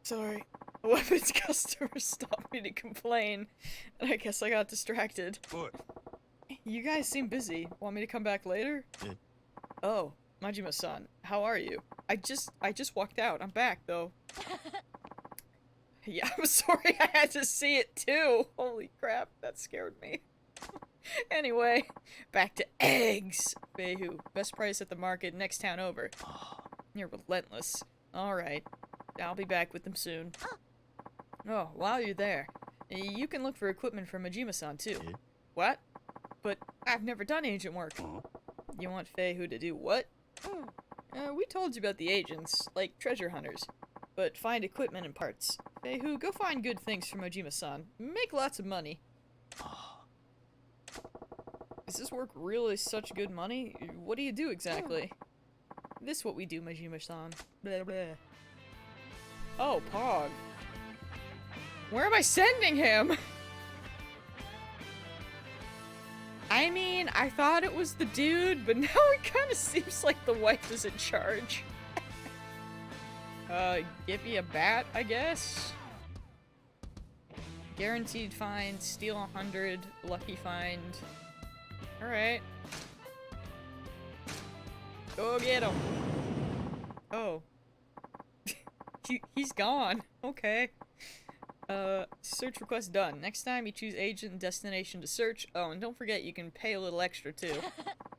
Sorry. A weapons customer stopped me to complain, and I guess I got distracted. What? You guys seem busy. Want me to come back later? Yeah. Oh, Majima-san, how are you? I just walked out. I'm back, though. Yeah, I'm sorry I had to see it, too. Holy crap, that scared me. Anyway, back to eggs. Behu, best price at the market next town over. You're relentless. Alright, I'll be back with them soon. Oh, while you're there, you can look for equipment for Majima-san, too. Yeah. What? But I've never done agent work. You want Feihu to do what? We told you about the agents, like treasure hunters. But find equipment and parts. Feihu, go find good things for Majima-san. Make lots of money. Is this work really such good money? What do you do exactly? This what we do, Majima-san. Blah blah. Oh, Pog. Where am I sending him? I mean, I thought it was the dude, but now it kind of seems like the wife is in charge. Give me a bat, I guess? Guaranteed find, steal 100, lucky find. Alright. Go get him. Oh. He's gone. Okay. Search request done. Next time you choose agent and destination to search. Oh, and don't forget you can pay a little extra too.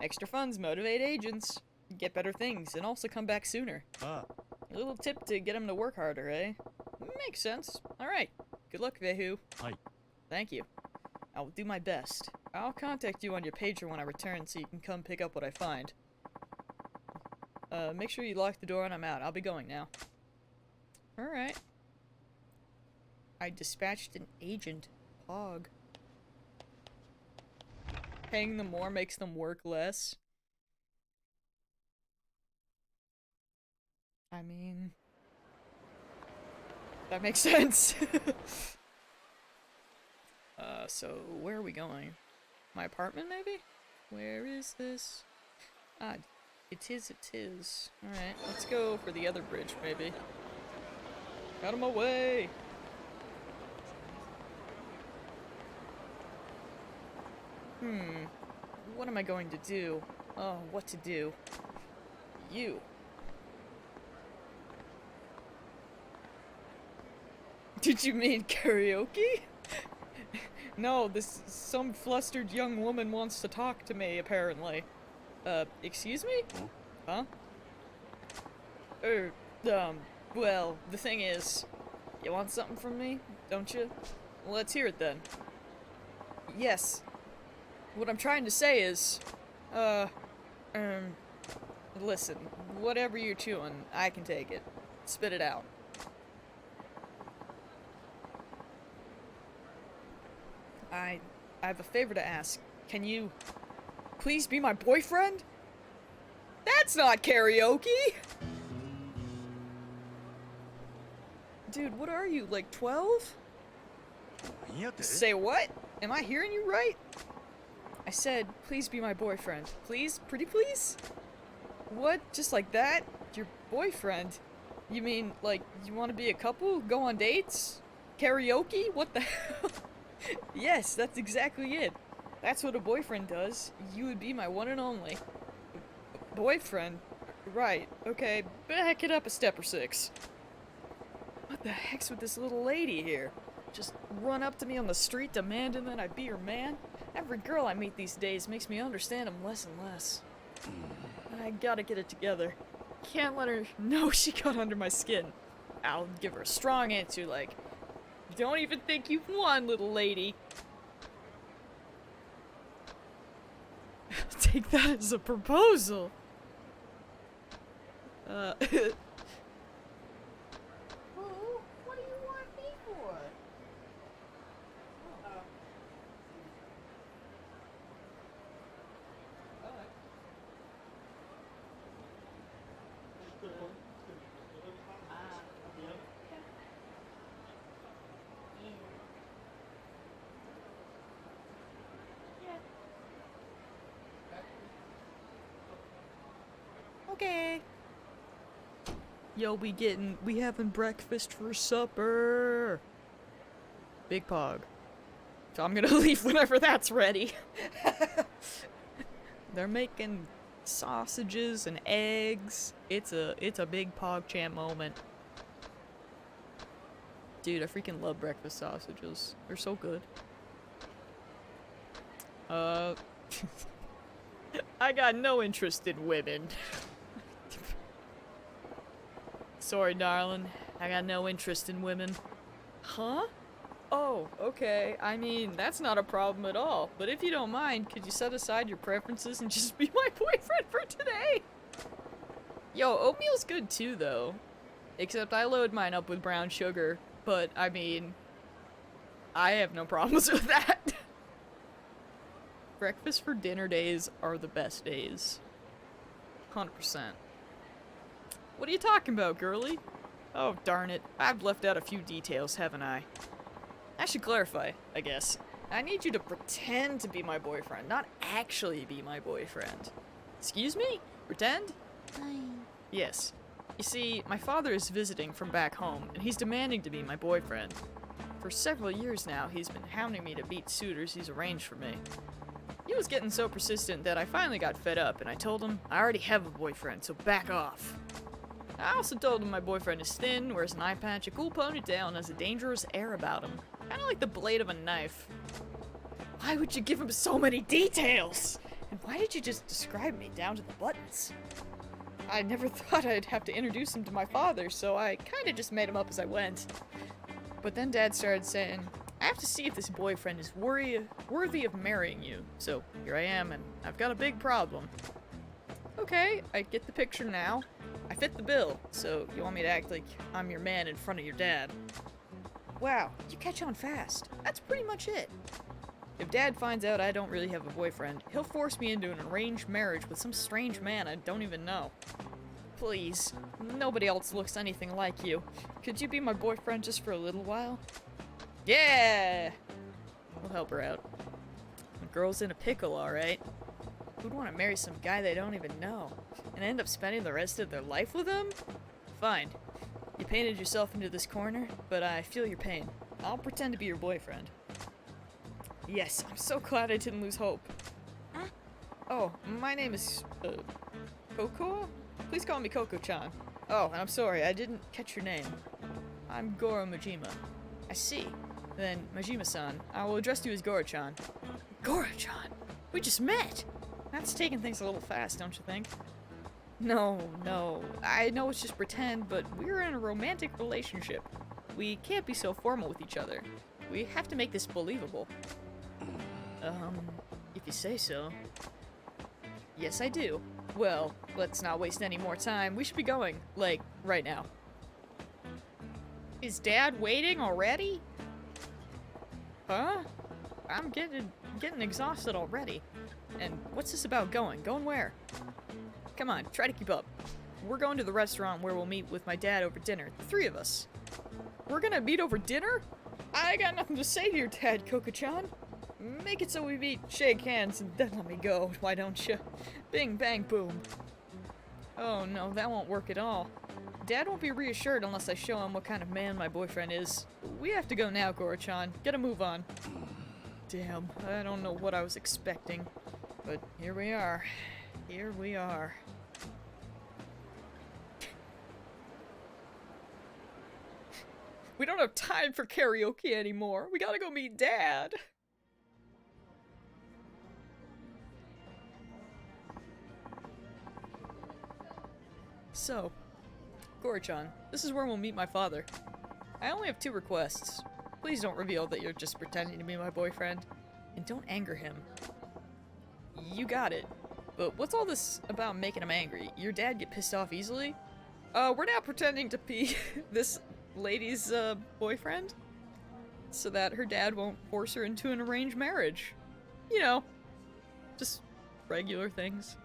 Extra funds motivate agents. Get better things, and also come back sooner. A little tip to get them to work harder, eh? Makes sense. Alright. Good luck, Vehu. Hi. Thank you. I will do my best. I'll contact you on your pager when I return so you can come pick up what I find. Make sure you lock the door and I'm out. I'll be going now. Alright. I dispatched an agent. Pog. Paying them more makes them work less. I mean... that makes sense. So where are we going? My apartment, maybe? Where is this? Ah, it is. Alright, let's go for the other bridge, maybe. Out of my way! What am I going to do? Oh, what to do? You. Did you mean karaoke? No, some flustered young woman wants to talk to me, apparently. Excuse me? Huh? Well, the thing is, you want something from me, don't you? Let's hear it then. Yes. What I'm trying to say is, listen, whatever you're chewing, I can take it. Spit it out. I have a favor to ask. Can you please be my boyfriend? That's not karaoke! Dude, what are you, like 12? Say what? Am I hearing you right? I said, please be my boyfriend. Please? Pretty please? What? Just like that? Your boyfriend? You mean, like, you want to be a couple? Go on dates? Karaoke? What the hell? Yes, that's exactly it. That's what a boyfriend does. You would be my one and only. Boyfriend? Right, okay, back it up a step or six. What the heck's with this little lady here? Just run up to me on the street demanding that I be her man? Every girl I meet these days makes me understand them less and less. I gotta get it together. Can't let her know she got under my skin. I'll give her a strong answer like, don't even think you've won, little lady. Take that as a proposal. Oh, what do you want me for? Okay. Yo, we having breakfast for supper. Big Pog. So I'm gonna leave whenever that's ready. They're making sausages and eggs. It's a big Pog champ moment. Dude, I freaking love breakfast sausages. They're so good. I got no interest in women. Sorry, darling. I got no interest in women. Huh? Oh, okay. I mean, that's not a problem at all. But if you don't mind, could you set aside your preferences and just be my boyfriend for today? Yo, oatmeal's good too, though. Except I load mine up with brown sugar. But, I mean, I have no problems with that. Breakfast for dinner days are the best days. 100%. What are you talking about, girly? Oh, darn it. I've left out a few details, haven't I? I should clarify, I guess. I need you to pretend to be my boyfriend, not actually be my boyfriend. Excuse me? Pretend? Yes. You see, my father is visiting from back home, and he's demanding to be my boyfriend. For several years now, he's been hounding me to meet suitors he's arranged for me. He was getting so persistent that I finally got fed up, and I told him I already have a boyfriend, so back off. I also told him my boyfriend is thin, wears an eye patch, a cool ponytail, and has a dangerous air about him. Kinda like the blade of a knife. Why would you give him so many details? And why did you just describe me down to the buttons? I never thought I'd have to introduce him to my father, so I kinda just made him up as I went. But then Dad started saying, I have to see if this boyfriend is worthy of marrying you. So here I am, and I've got a big problem. Okay, I get the picture now. I fit the bill, so you want me to act like I'm your man in front of your dad. Wow, you catch on fast. That's pretty much it. If Dad finds out I don't really have a boyfriend, he'll force me into an arranged marriage with some strange man I don't even know. Please, nobody else looks anything like you. Could you be my boyfriend just for a little while? Yeah! We'll help her out. The girl's in a pickle, alright. Who'd want to marry some guy they don't even know? And end up spending the rest of their life with him? Fine. You painted yourself into this corner, but I feel your pain. I'll pretend to be your boyfriend. Yes, I'm so glad I didn't lose hope. Oh, my name is, Coco? Please call me Coco-chan. Oh, and I'm sorry, I didn't catch your name. I'm Goro Majima. I see. Then, Majima-san, I will address you as Goro-chan. Goro-chan? We just met! That's taking things a little fast, don't you think? No. I know it's just pretend, but we're in a romantic relationship. We can't be so formal with each other. We have to make this believable. If you say so. Yes, I do. Well, let's not waste any more time. We should be going, like, right now. Is Dad waiting already? Huh? I'm getting exhausted already. And what's this about going? Going where? Come on, try to keep up. We're going to the restaurant where we'll meet with my dad over dinner. The three of us. We're gonna meet over dinner? I got nothing to say to your dad, Coco-chan. Make it so we meet, shake hands, and then let me go, why don't you? Bing, bang, boom. Oh no, that won't work at all. Dad won't be reassured unless I show him what kind of man my boyfriend is. We have to go now, Goro-chan. Get a move on. Damn, I don't know what I was expecting. But here we are. Here we are. We don't have time for karaoke anymore. We gotta go meet Dad. So, Goro-chan, this is where we'll meet my father. I only have 2 requests. Please don't reveal that you're just pretending to be my boyfriend. And don't anger him. You got it. But what's all this about making him angry? Your dad get pissed off easily? We're now pretending to be this lady's, boyfriend. So that her dad won't force her into an arranged marriage. You know, just regular things.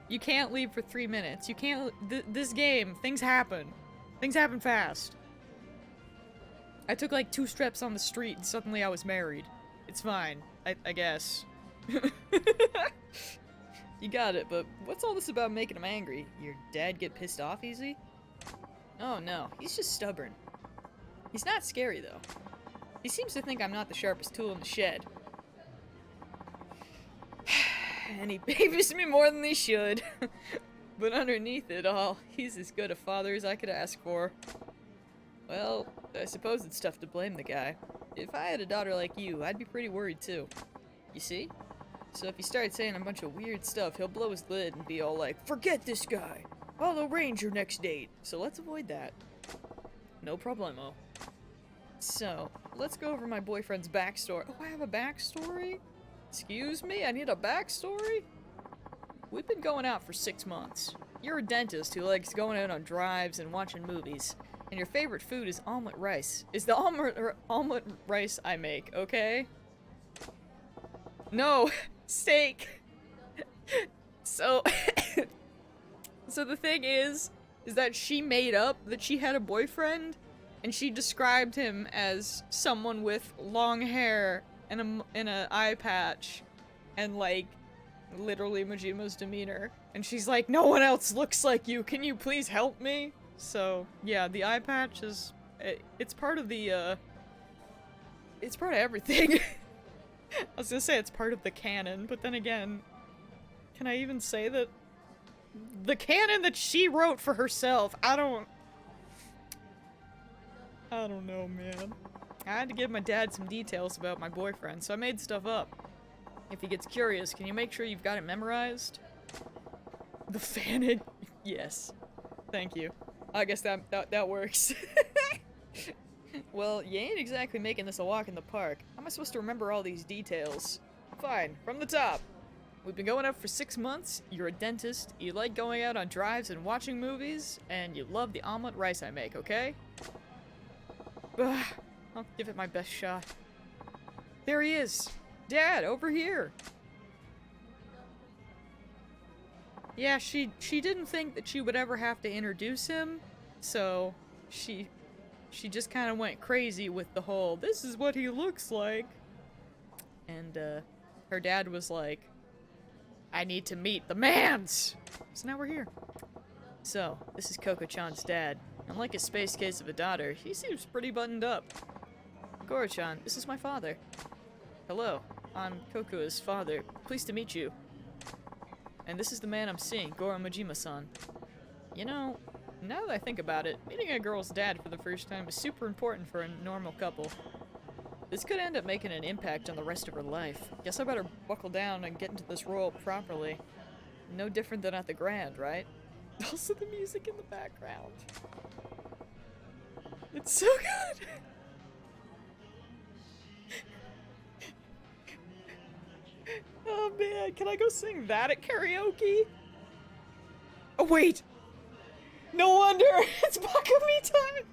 You can't leave for 3 minutes. You can't. This game, things happen. Things happen fast. I took like 2 steps on the street and suddenly I was married. It's fine. I guess. You got it, but what's all this about making him angry? Your dad get pissed off easy? Oh no, he's just stubborn. He's not scary though. He seems to think I'm not the sharpest tool in the shed. And he babies me more than he should. But underneath it all, he's as good a father as I could ask for. Well, I suppose it's tough to blame the guy. If I had a daughter like you, I'd be pretty worried too. You see? So if you start saying a bunch of weird stuff, he'll blow his lid and be all like, "Forget this guy! I'll arrange your next date." So let's avoid that. No problemo. So, let's go over my boyfriend's backstory. Oh, I have a backstory? Excuse me? I need a backstory? We've been going out for 6 months. You're a dentist who likes going out on drives and watching movies. And your favorite food is omelet rice. Is the omelet rice I make, okay? No! Steak! So... So the thing is that she made up that she had a boyfriend, and she described him as someone with long hair and an eye patch, and like, literally Majima's demeanor. And she's like, "No one else looks like you, can you please help me?" So, yeah, the eye patch is, it's part of the, it's part of everything. I was gonna say it's part of the canon, but then again, can I even say that? The canon that she wrote for herself, I don't know, man. I had to give my dad some details about my boyfriend, so I made stuff up. If he gets curious, can you make sure you've got it memorized? The fanon? Yes. Thank you. I guess that works. Well, you ain't exactly making this a walk in the park. How am I supposed to remember all these details? Fine, from the top. We've been going out for 6 months, you're a dentist, you like going out on drives and watching movies, and you love the omelet rice I make, okay? Ugh, I'll give it my best shot. There he is! Dad, over here! Yeah, she didn't think that she would ever have to introduce him, so she just kind of went crazy with the whole, "This is what he looks like." And, her dad was like, "I need to meet the mans!" So now we're here. So, this is Coco-chan's dad. Unlike his space case of a daughter, he seems pretty buttoned up. Goro-chan, this is my father. Hello, I'm Coco's father. Pleased to meet you. And this is the man I'm seeing, Goro Majima-san. You know, now that I think about it, meeting a girl's dad for the first time is super important for a normal couple. This could end up making an impact on the rest of her life. Guess I better buckle down and get into this role properly. No different than at the Grand, right? Also the music in the background. It's so good! Oh man, can I go sing that at karaoke? Oh wait! No wonder! It's Bakumi time!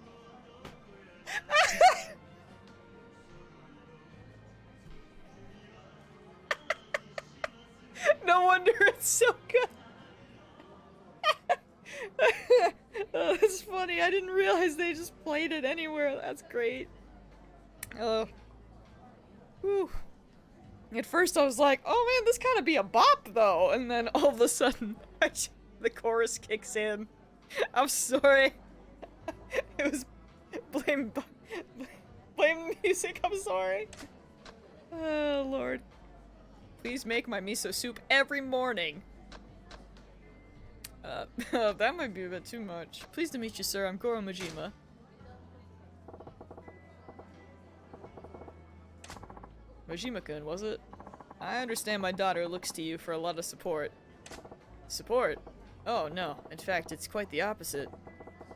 No wonder it's so good! Oh, that's funny, I didn't realize they just played it anywhere. That's great. Oh. Whew. At first I was like, oh man, this kind of be a bop though, and then all of a sudden, the chorus kicks in. I'm sorry. It was blame the music. I'm sorry. Oh Lord. Please make my miso soup every morning. That might be a bit too much. Pleased to meet you, sir. I'm Goro Majima. Majima-kun, was it? I understand my daughter looks to you for a lot of support. Support? Oh, no. In fact, it's quite the opposite.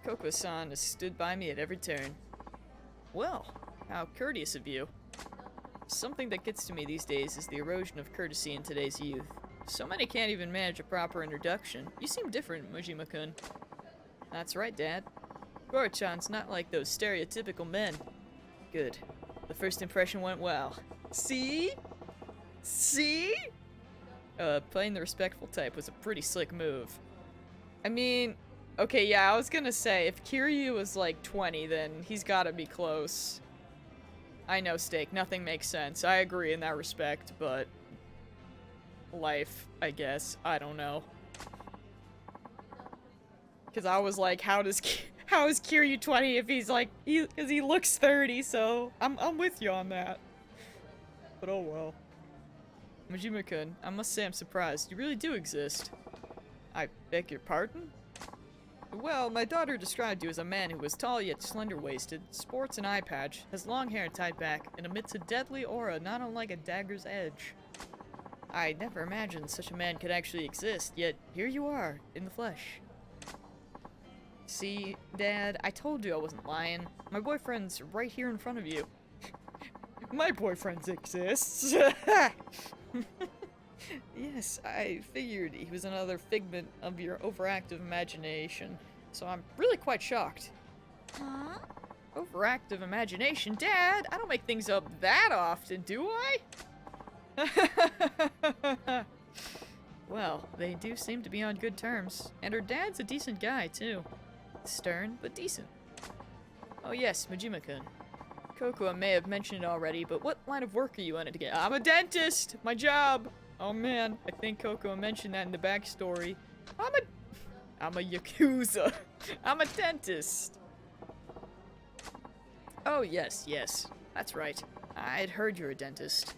Coco-san has stood by me at every turn. Well, how courteous of you. Something that gets to me these days is the erosion of courtesy in today's youth. So many can't even manage a proper introduction. You seem different, Majima-kun. That's right, Dad. Goro-chan's not like those stereotypical men. Good. The first impression went well. See? See? Playing the respectful type was a pretty slick move. I mean, okay, yeah, I was gonna say, if Kiryu was like 20, then he's gotta be close. I know, Steak, nothing makes sense. I agree in that respect, but... life, I guess. I don't know. Because I was like, how is Kiryu 20 if he's like, because he looks 30, so I'm with you on that. But oh well. Majima-kun, I must say I'm surprised. You really do exist. I beg your pardon? Well, my daughter described you as a man who was tall yet slender-waisted, sports an eye patch, has long hair tied back, and emits a deadly aura not unlike a dagger's edge. I never imagined such a man could actually exist, yet here you are, in the flesh. See, Dad, I told you I wasn't lying. My boyfriend's right here in front of you. My boyfriend exists. Yes, I figured he was another figment of your overactive imagination, so I'm really quite shocked. Huh? Overactive imagination? Dad, I don't make things up that often, do I? Well, they do seem to be on good terms, and her dad's a decent guy, too. Stern, but decent. Oh yes, Majima-kun. Kokoa may have mentioned it already, but what line of work are you in again? I'm a dentist! My job! Oh man, I think Kokoa mentioned that in the backstory. I'm a Yakuza. I'm a dentist. Oh yes, that's right. I'd heard you're a dentist.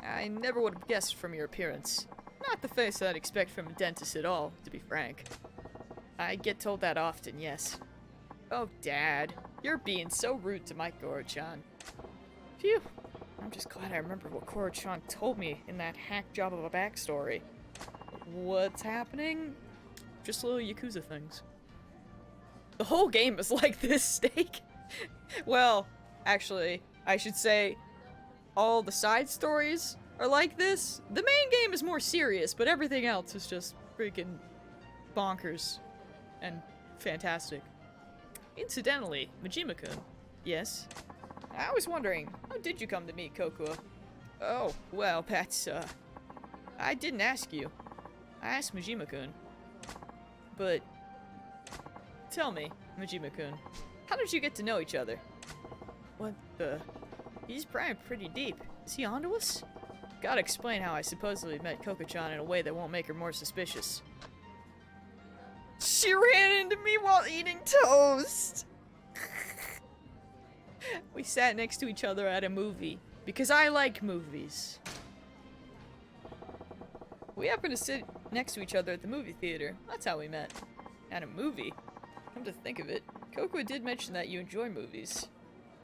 I never would have guessed from your appearance. Not the face I'd expect from a dentist at all, to be frank. I get told that often, yes. Oh, Dad, you're being so rude to my Goro-chan. Phew. I'm just glad I remember what Goro-chan told me in that hack job of a backstory. What's happening? Just little Yakuza things. The whole game is like this, Steak. Well, actually, I should say all the side stories are like this. The main game is more serious, but everything else is just freaking bonkers and fantastic. Incidentally, Majima-kun. Yes? I was wondering, how did you come to meet Kokoa? Oh, well, that's, I didn't ask you. I asked Majima-kun. But, tell me, Majima-kun, how did you get to know each other? What the? He's probably pretty deep. Is he onto us? Gotta explain how I supposedly met Kokoa-chan in a way that won't make her more suspicious. She ran into me while eating toast! We sat next to each other at a movie, because I like movies. We happened to sit next to each other at the movie theater. That's how we met. At a movie? Come to think of it, Kokoa did mention that you enjoy movies.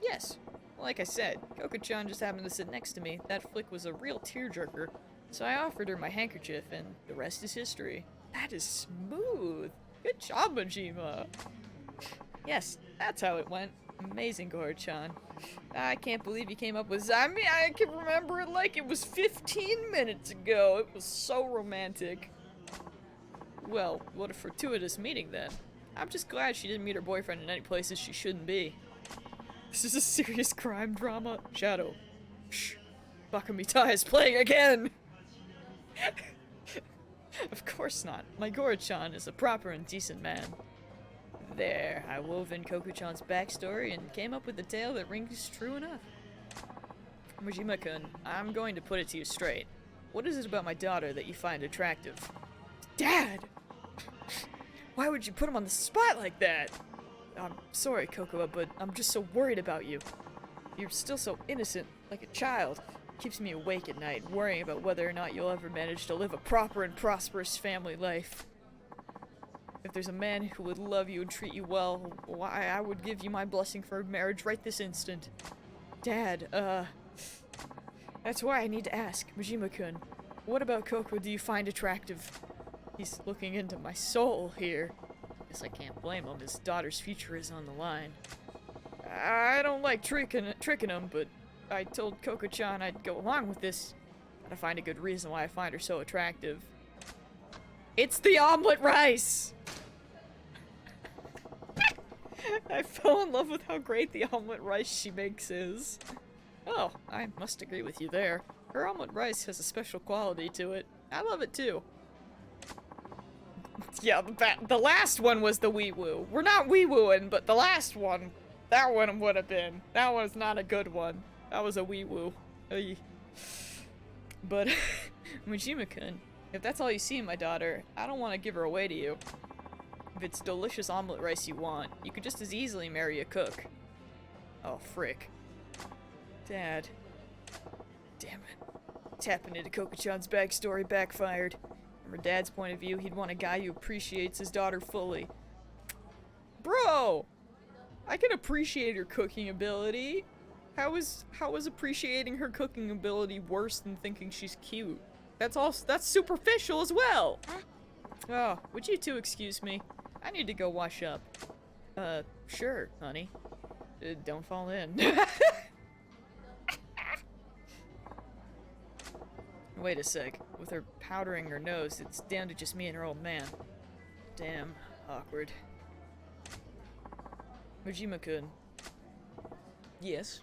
Yes. Like I said, Kokoa-chan just happened to sit next to me. That flick was a real tearjerker, so I offered her my handkerchief, and the rest is history. That is smooth. Good job, Majima. Yes, that's how it went. Amazing, Goro-chan. I can't believe you came up with I mean, I can remember it like it was 15 minutes ago. It was so romantic. Well, what a fortuitous meeting then. I'm just glad she didn't meet her boyfriend in any places she shouldn't be. This is a serious crime drama. Shadow. Shh. Bakamita is playing again! Of course not. My Goro-chan is a proper and decent man. There, I wove in Kokoa-chan's backstory and came up with a tale that rings true enough. Majima-kun, I'm going to put it to you straight. What is it about my daughter that you find attractive? Dad! Why would you put him on the spot like that? I'm sorry, Kokoa, but I'm just so worried about you. You're still so innocent, like a child. Keeps me awake at night, worrying about whether or not you'll ever manage to live a proper and prosperous family life. If there's a man who would love you and treat you well, why, I would give you my blessing for marriage right this instant. Dad, that's why I need to ask, Majima-kun, what about Kokoa do you find attractive? He's looking into my soul here. Guess I can't blame him, his daughter's future is on the line. I don't like tricking him, but I told Kokoa-chan I'd go along with this. Gotta find a good reason why I find her so attractive. It's the omelet rice! I fell in love with how great the omelet rice she makes is. Oh, I must agree with you there. Her omelet rice has a special quality to it. I love it too. Yeah, the last one was the wee-woo. We're not wee-wooing, but the last one, that one would have been. That was not a good one. That was a wee-woo. But, Majima-kun, If that's all you see in my daughter, I don't want to give her away to you. If it's delicious omelet rice you want, you could just as easily marry a cook. Oh, frick. Dad. Damn it. Tapping into Coco-chan's backstory backfired. From her dad's point of view, he'd want a guy who appreciates his daughter fully. Bro! I can appreciate her cooking ability. How is appreciating her cooking ability worse than thinking she's cute? That's superficial as well! Oh, would you two excuse me? I need to go wash up. Sure, honey. Don't fall in. Wait a sec. With her powdering her nose, it's down to just me and her old man. Damn, awkward. Majima-kun. Yes?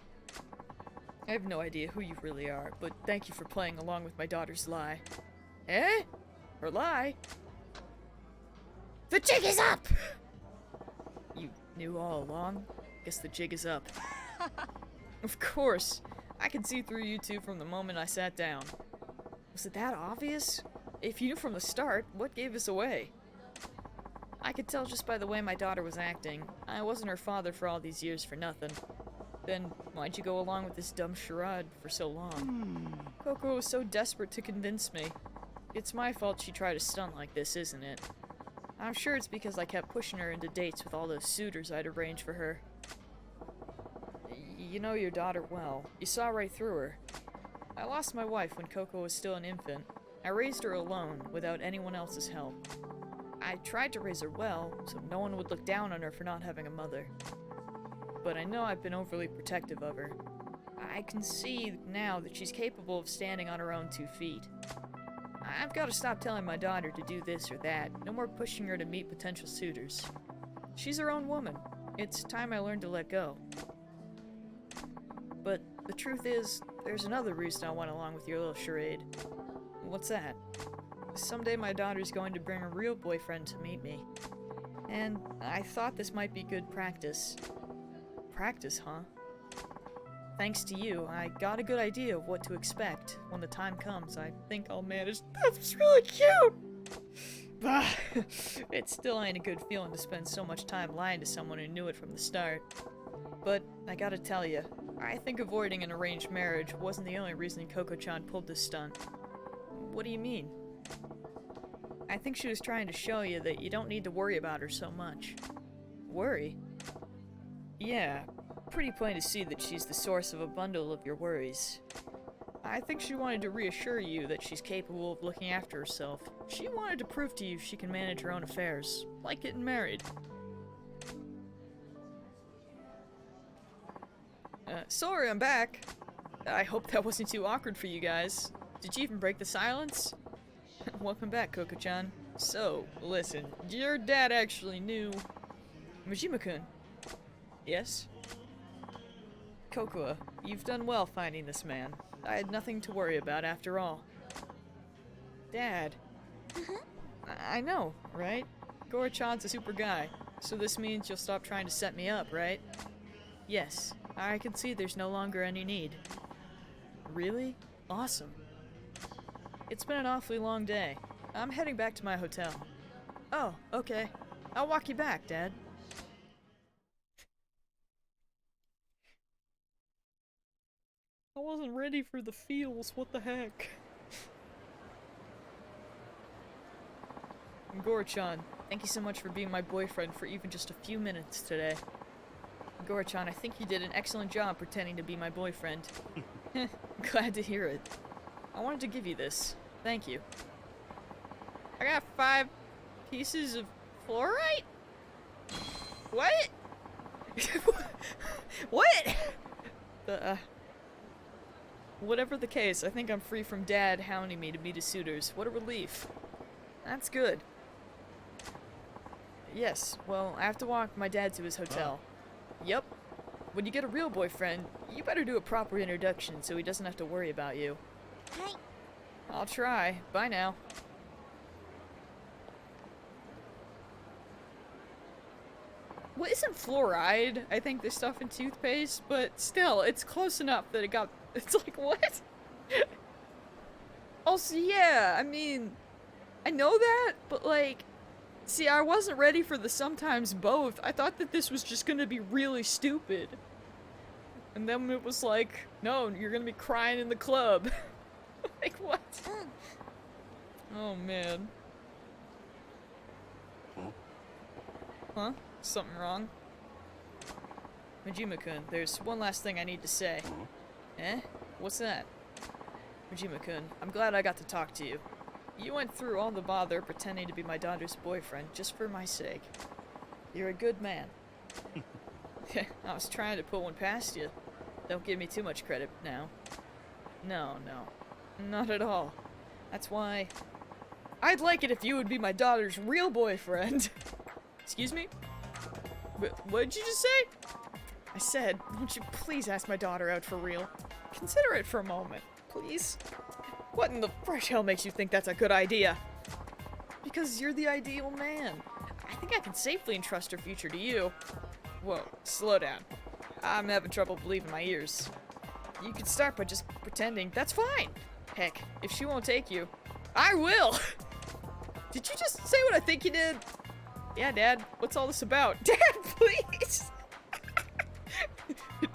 I have no idea who you really are, but thank you for playing along with my daughter's lie. Eh? Her lie? The jig is up! You knew all along? Guess the jig is up. Of course. I could see through you two from the moment I sat down. Was it that obvious? If you knew from the start, what gave us away? I could tell just by the way my daughter was acting. I wasn't her father for all these years for nothing. Then, why'd you go along with this dumb charade for so long? Coco was so desperate to convince me. It's my fault she tried a stunt like this, isn't it? I'm sure it's because I kept pushing her into dates with all those suitors I'd arranged for her. You know your daughter well. You saw right through her. I lost my wife when Coco was still an infant. I raised her alone, without anyone else's help. I tried to raise her well, so no one would look down on her for not having a mother. But I know I've been overly protective of her. I can see now that she's capable of standing on her own 2 feet. I've got to stop telling my daughter to do this or that. No more pushing her to meet potential suitors. She's her own woman. It's time I learned to let go. But the truth is, there's another reason I went along with your little charade. What's that? Someday my daughter's going to bring a real boyfriend to meet me. And I thought this might be good practice. Practice, huh? Thanks to you, I got a good idea of what to expect. When the time comes, I think I'll manage. That's really cute! Bah, it still ain't a good feeling to spend so much time lying to someone who knew it from the start. But I gotta tell you, I think avoiding an arranged marriage wasn't the only reason Coco-chan pulled this stunt. What do you mean? I think she was trying to show you that you don't need to worry about her so much. Worry? Yeah, pretty plain to see that she's the source of a bundle of your worries. I think she wanted to reassure you that she's capable of looking after herself. She wanted to prove to you she can manage her own affairs, like getting married. Sorry, I'm back. I hope that wasn't too awkward for you guys. Did you even break the silence? Welcome back, Coco-chan. So, listen, your dad actually knew... Majima-kun. Yes? Cocoa, you've done well finding this man. I had nothing to worry about after all. Dad. I know, right? Goro-chan's a super guy, so this means you'll stop trying to set me up, right? Yes, I can see there's no longer any need. Really? Awesome. It's been an awfully long day. I'm heading back to my hotel. Oh, okay. I'll walk you back, Dad. I wasn't ready for the feels, what the heck? Goro-chan, thank you so much for being my boyfriend for even just a few minutes today. Goro-chan, I think you did an excellent job pretending to be my boyfriend. Glad to hear it. I wanted to give you this. Thank you. I got 5 pieces of fluorite? What? What? Whatever the case, I think I'm free from Dad hounding me to meet his suitors. What a relief. That's good. Yes, well, I have to walk my dad to his hotel. Yep. When you get a real boyfriend, you better do a proper introduction so he doesn't have to worry about you. Hi. I'll try. Bye now. Well, isn't fluoride, I think, the stuff in toothpaste? But still, it's close enough that it got... It's like, what? Also, yeah, I mean... I know that, but like, see, I wasn't ready for the sometimes both. I thought that this was just gonna be really stupid. And then it was like, no, you're gonna be crying in the club. Like, what? Oh, man. Huh? Something wrong? Majima-kun, there's one last thing I need to say. Eh? What's that? Majima-kun, I'm glad I got to talk to you. You went through all the bother pretending to be my daughter's boyfriend just for my sake. You're a good man. I was trying to put one past you. Don't give me too much credit now. No, not at all. That's why I'd like it if you would be my daughter's real boyfriend. Excuse me? What did you just say? I said, won't you please ask my daughter out for real? Consider it for a moment, please. What in the fresh hell makes you think that's a good idea? Because you're the ideal man. I think I can safely entrust her future to you. Whoa, slow down. I'm having trouble believing my ears. You could start by just pretending. That's fine. Heck, if she won't take you, I will. Did you just say what I think you did? Yeah, Dad. What's all this about? Dad, please.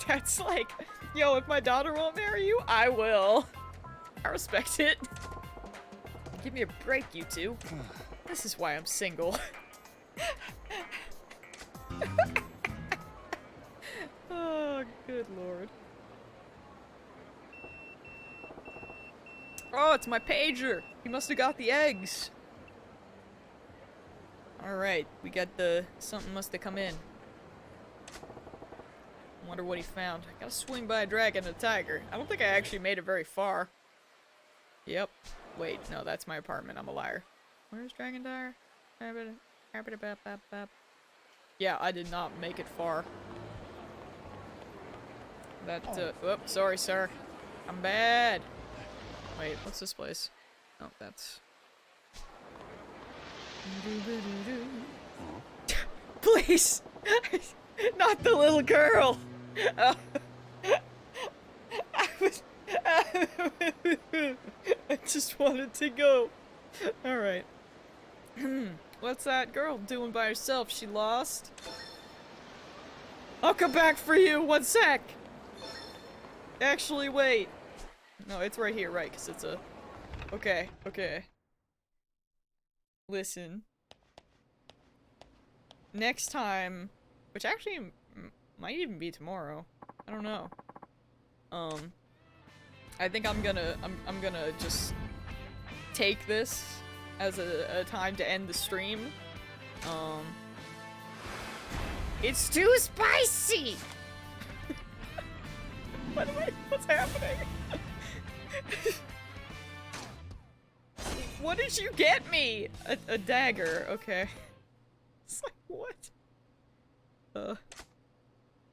Dad's like, yo, if my daughter won't marry you, I will. I respect it. Give me a break, you two. This is why I'm single. Oh, good lord. Oh, it's my pager! He must have got the eggs! Alright, we got the... something must have come in. Wonder what he found. I gotta swing by a dragon and a tiger. I don't think I actually made it very far. Yep. Wait, no, that's my apartment. I'm a liar. Where's Dragon Tire? Yeah, I did not make it far. That, oh, sorry, sir. I'm bad. Wait, what's this place? Oh, that's... Please! Not the little girl! I just wanted to go. Alright. What's that girl doing by herself? She lost? I'll come back for you! 1 sec! Actually, wait. No, it's right here, right? Because it's a... Okay, okay. Listen. Next time... Which actually might even be tomorrow. I don't know. I think I'm gonna just take this as a time to end the stream. It's too spicy! What's happening? What did you get me? A dagger, okay. It's like, what?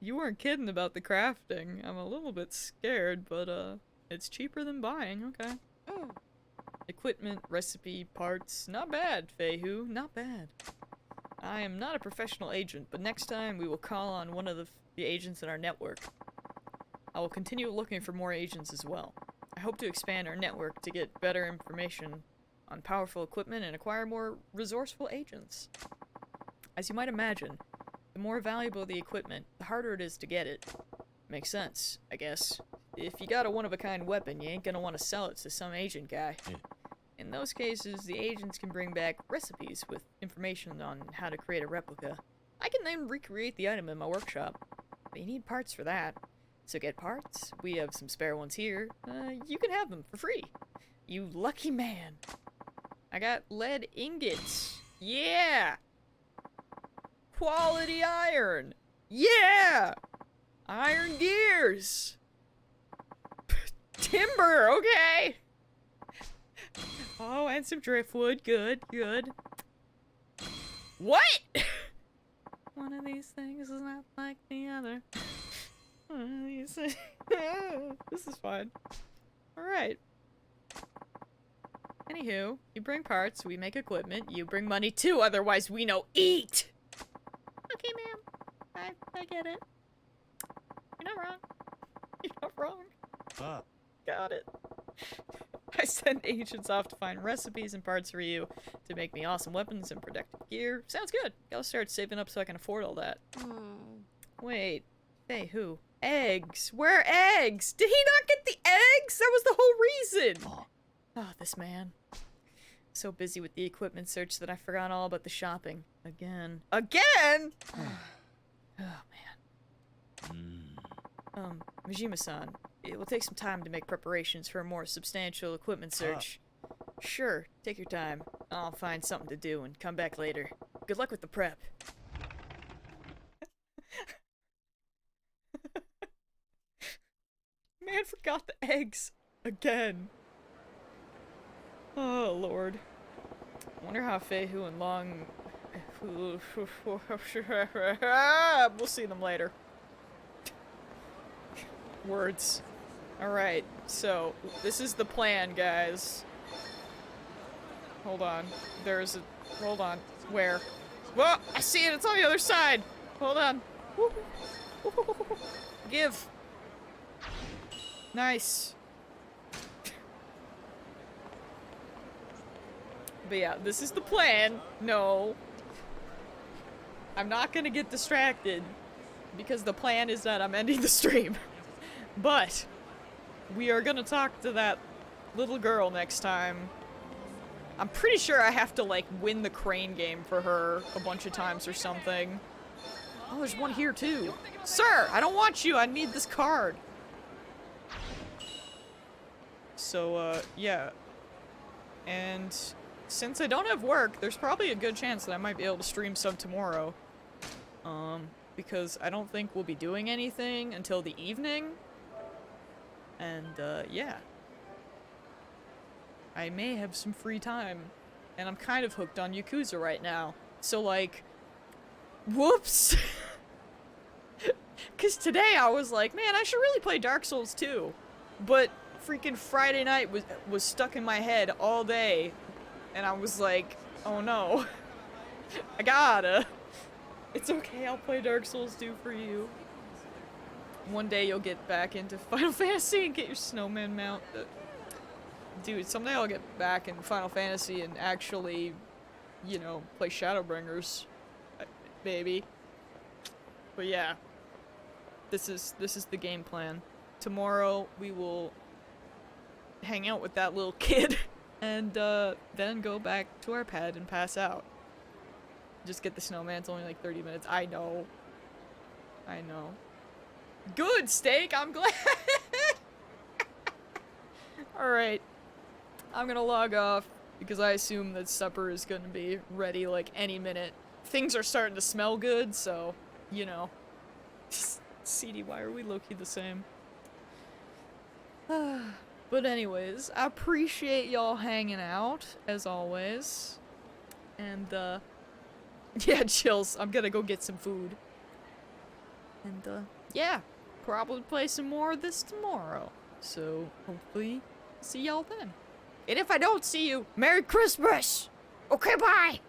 You weren't kidding about the crafting. I'm a little bit scared, but, it's cheaper than buying, okay. Equipment, recipe, parts. Not bad, Feihu, not bad. I am not a professional agent, but next time we will call on one of the agents in our network. I will continue looking for more agents as well. I hope to expand our network to get better information on powerful equipment and acquire more resourceful agents. As you might imagine, the more valuable the equipment, the harder it is to get it. Makes sense, I guess. If you got a one-of-a-kind weapon, you ain't gonna want to sell it to some agent guy. Yeah. In those cases, the agents can bring back recipes with information on how to create a replica. I can then recreate the item in my workshop, but you need parts for that. So get parts. We have some spare ones here. You can have them for free. You lucky man. I got lead ingots. Yeah! Quality iron. Yeah! Iron gears. Timber, okay! Oh, and some driftwood. Good, good. What? One of these things is not like the other. One of these things... This is fine. Alright. Anywho, you bring parts, we make equipment, you bring money too, otherwise we no eat! Okay, ma'am. I get it. You're not wrong. You're not wrong. Ah. Got it. I send agents off to find recipes and parts for you to make me awesome weapons and protective gear. Sounds good. Gotta start saving up so I can afford all that. Wait. Hey, who? Eggs. Where are eggs? Did he not get the eggs? That was the whole reason. Oh, this man. So busy with the equipment search that I forgot all about the shopping. Again. Again?! Oh, man. Majima-san, it will take some time to make preparations for a more substantial equipment search. Sure, take your time. I'll find something to do and come back later. Good luck with the prep. Man forgot the eggs. Again. Oh, Lord. I wonder how Feihu and Long... We'll see them later. Words. Alright, so, this is the plan, guys. Hold on. There's a... Hold on. Where? Whoa! I see it! It's on the other side! Hold on. Give! Nice. But yeah, this is the plan. No. I'm not gonna get distracted. Because the plan is that I'm ending the stream. But we are gonna talk to that little girl next time. I'm pretty sure I have to, like, win the crane game for her a bunch of times or something. Oh, there's one here, too. Sir, I don't want you. I need this card. So, yeah. And since I don't have work, there's probably a good chance that I might be able to stream some tomorrow. Because I don't think we'll be doing anything until the evening. And, yeah. I may have some free time. And I'm kind of hooked on Yakuza right now. So, like, whoops! Because today I was like, man, I should really play Dark Souls 2. But freaking Friday night was stuck in my head all day. And I was like, oh no. I gotta. It's okay, I'll play Dark Souls 2 for you. One day you'll get back into Final Fantasy and get your snowman mount. Dude, someday I'll get back in Final Fantasy and actually, you know, play Shadowbringers. Maybe. But yeah. This is the game plan. Tomorrow we will hang out with that little kid and then go back to our pad and pass out. Just get the snowman, it's only like 30 minutes. I know. I know. Good, Steak! I'm glad! Alright. I'm gonna log off, because I assume that supper is gonna be ready like any minute. Things are starting to smell good, so, you know. CD, why are we low-key the same? But anyways, I appreciate y'all hanging out, as always. And, yeah, chills. I'm gonna go get some food. And, yeah. Probably play some more of this tomorrow. So, hopefully, see y'all then. And if I don't see you, Merry Christmas! Okay, bye!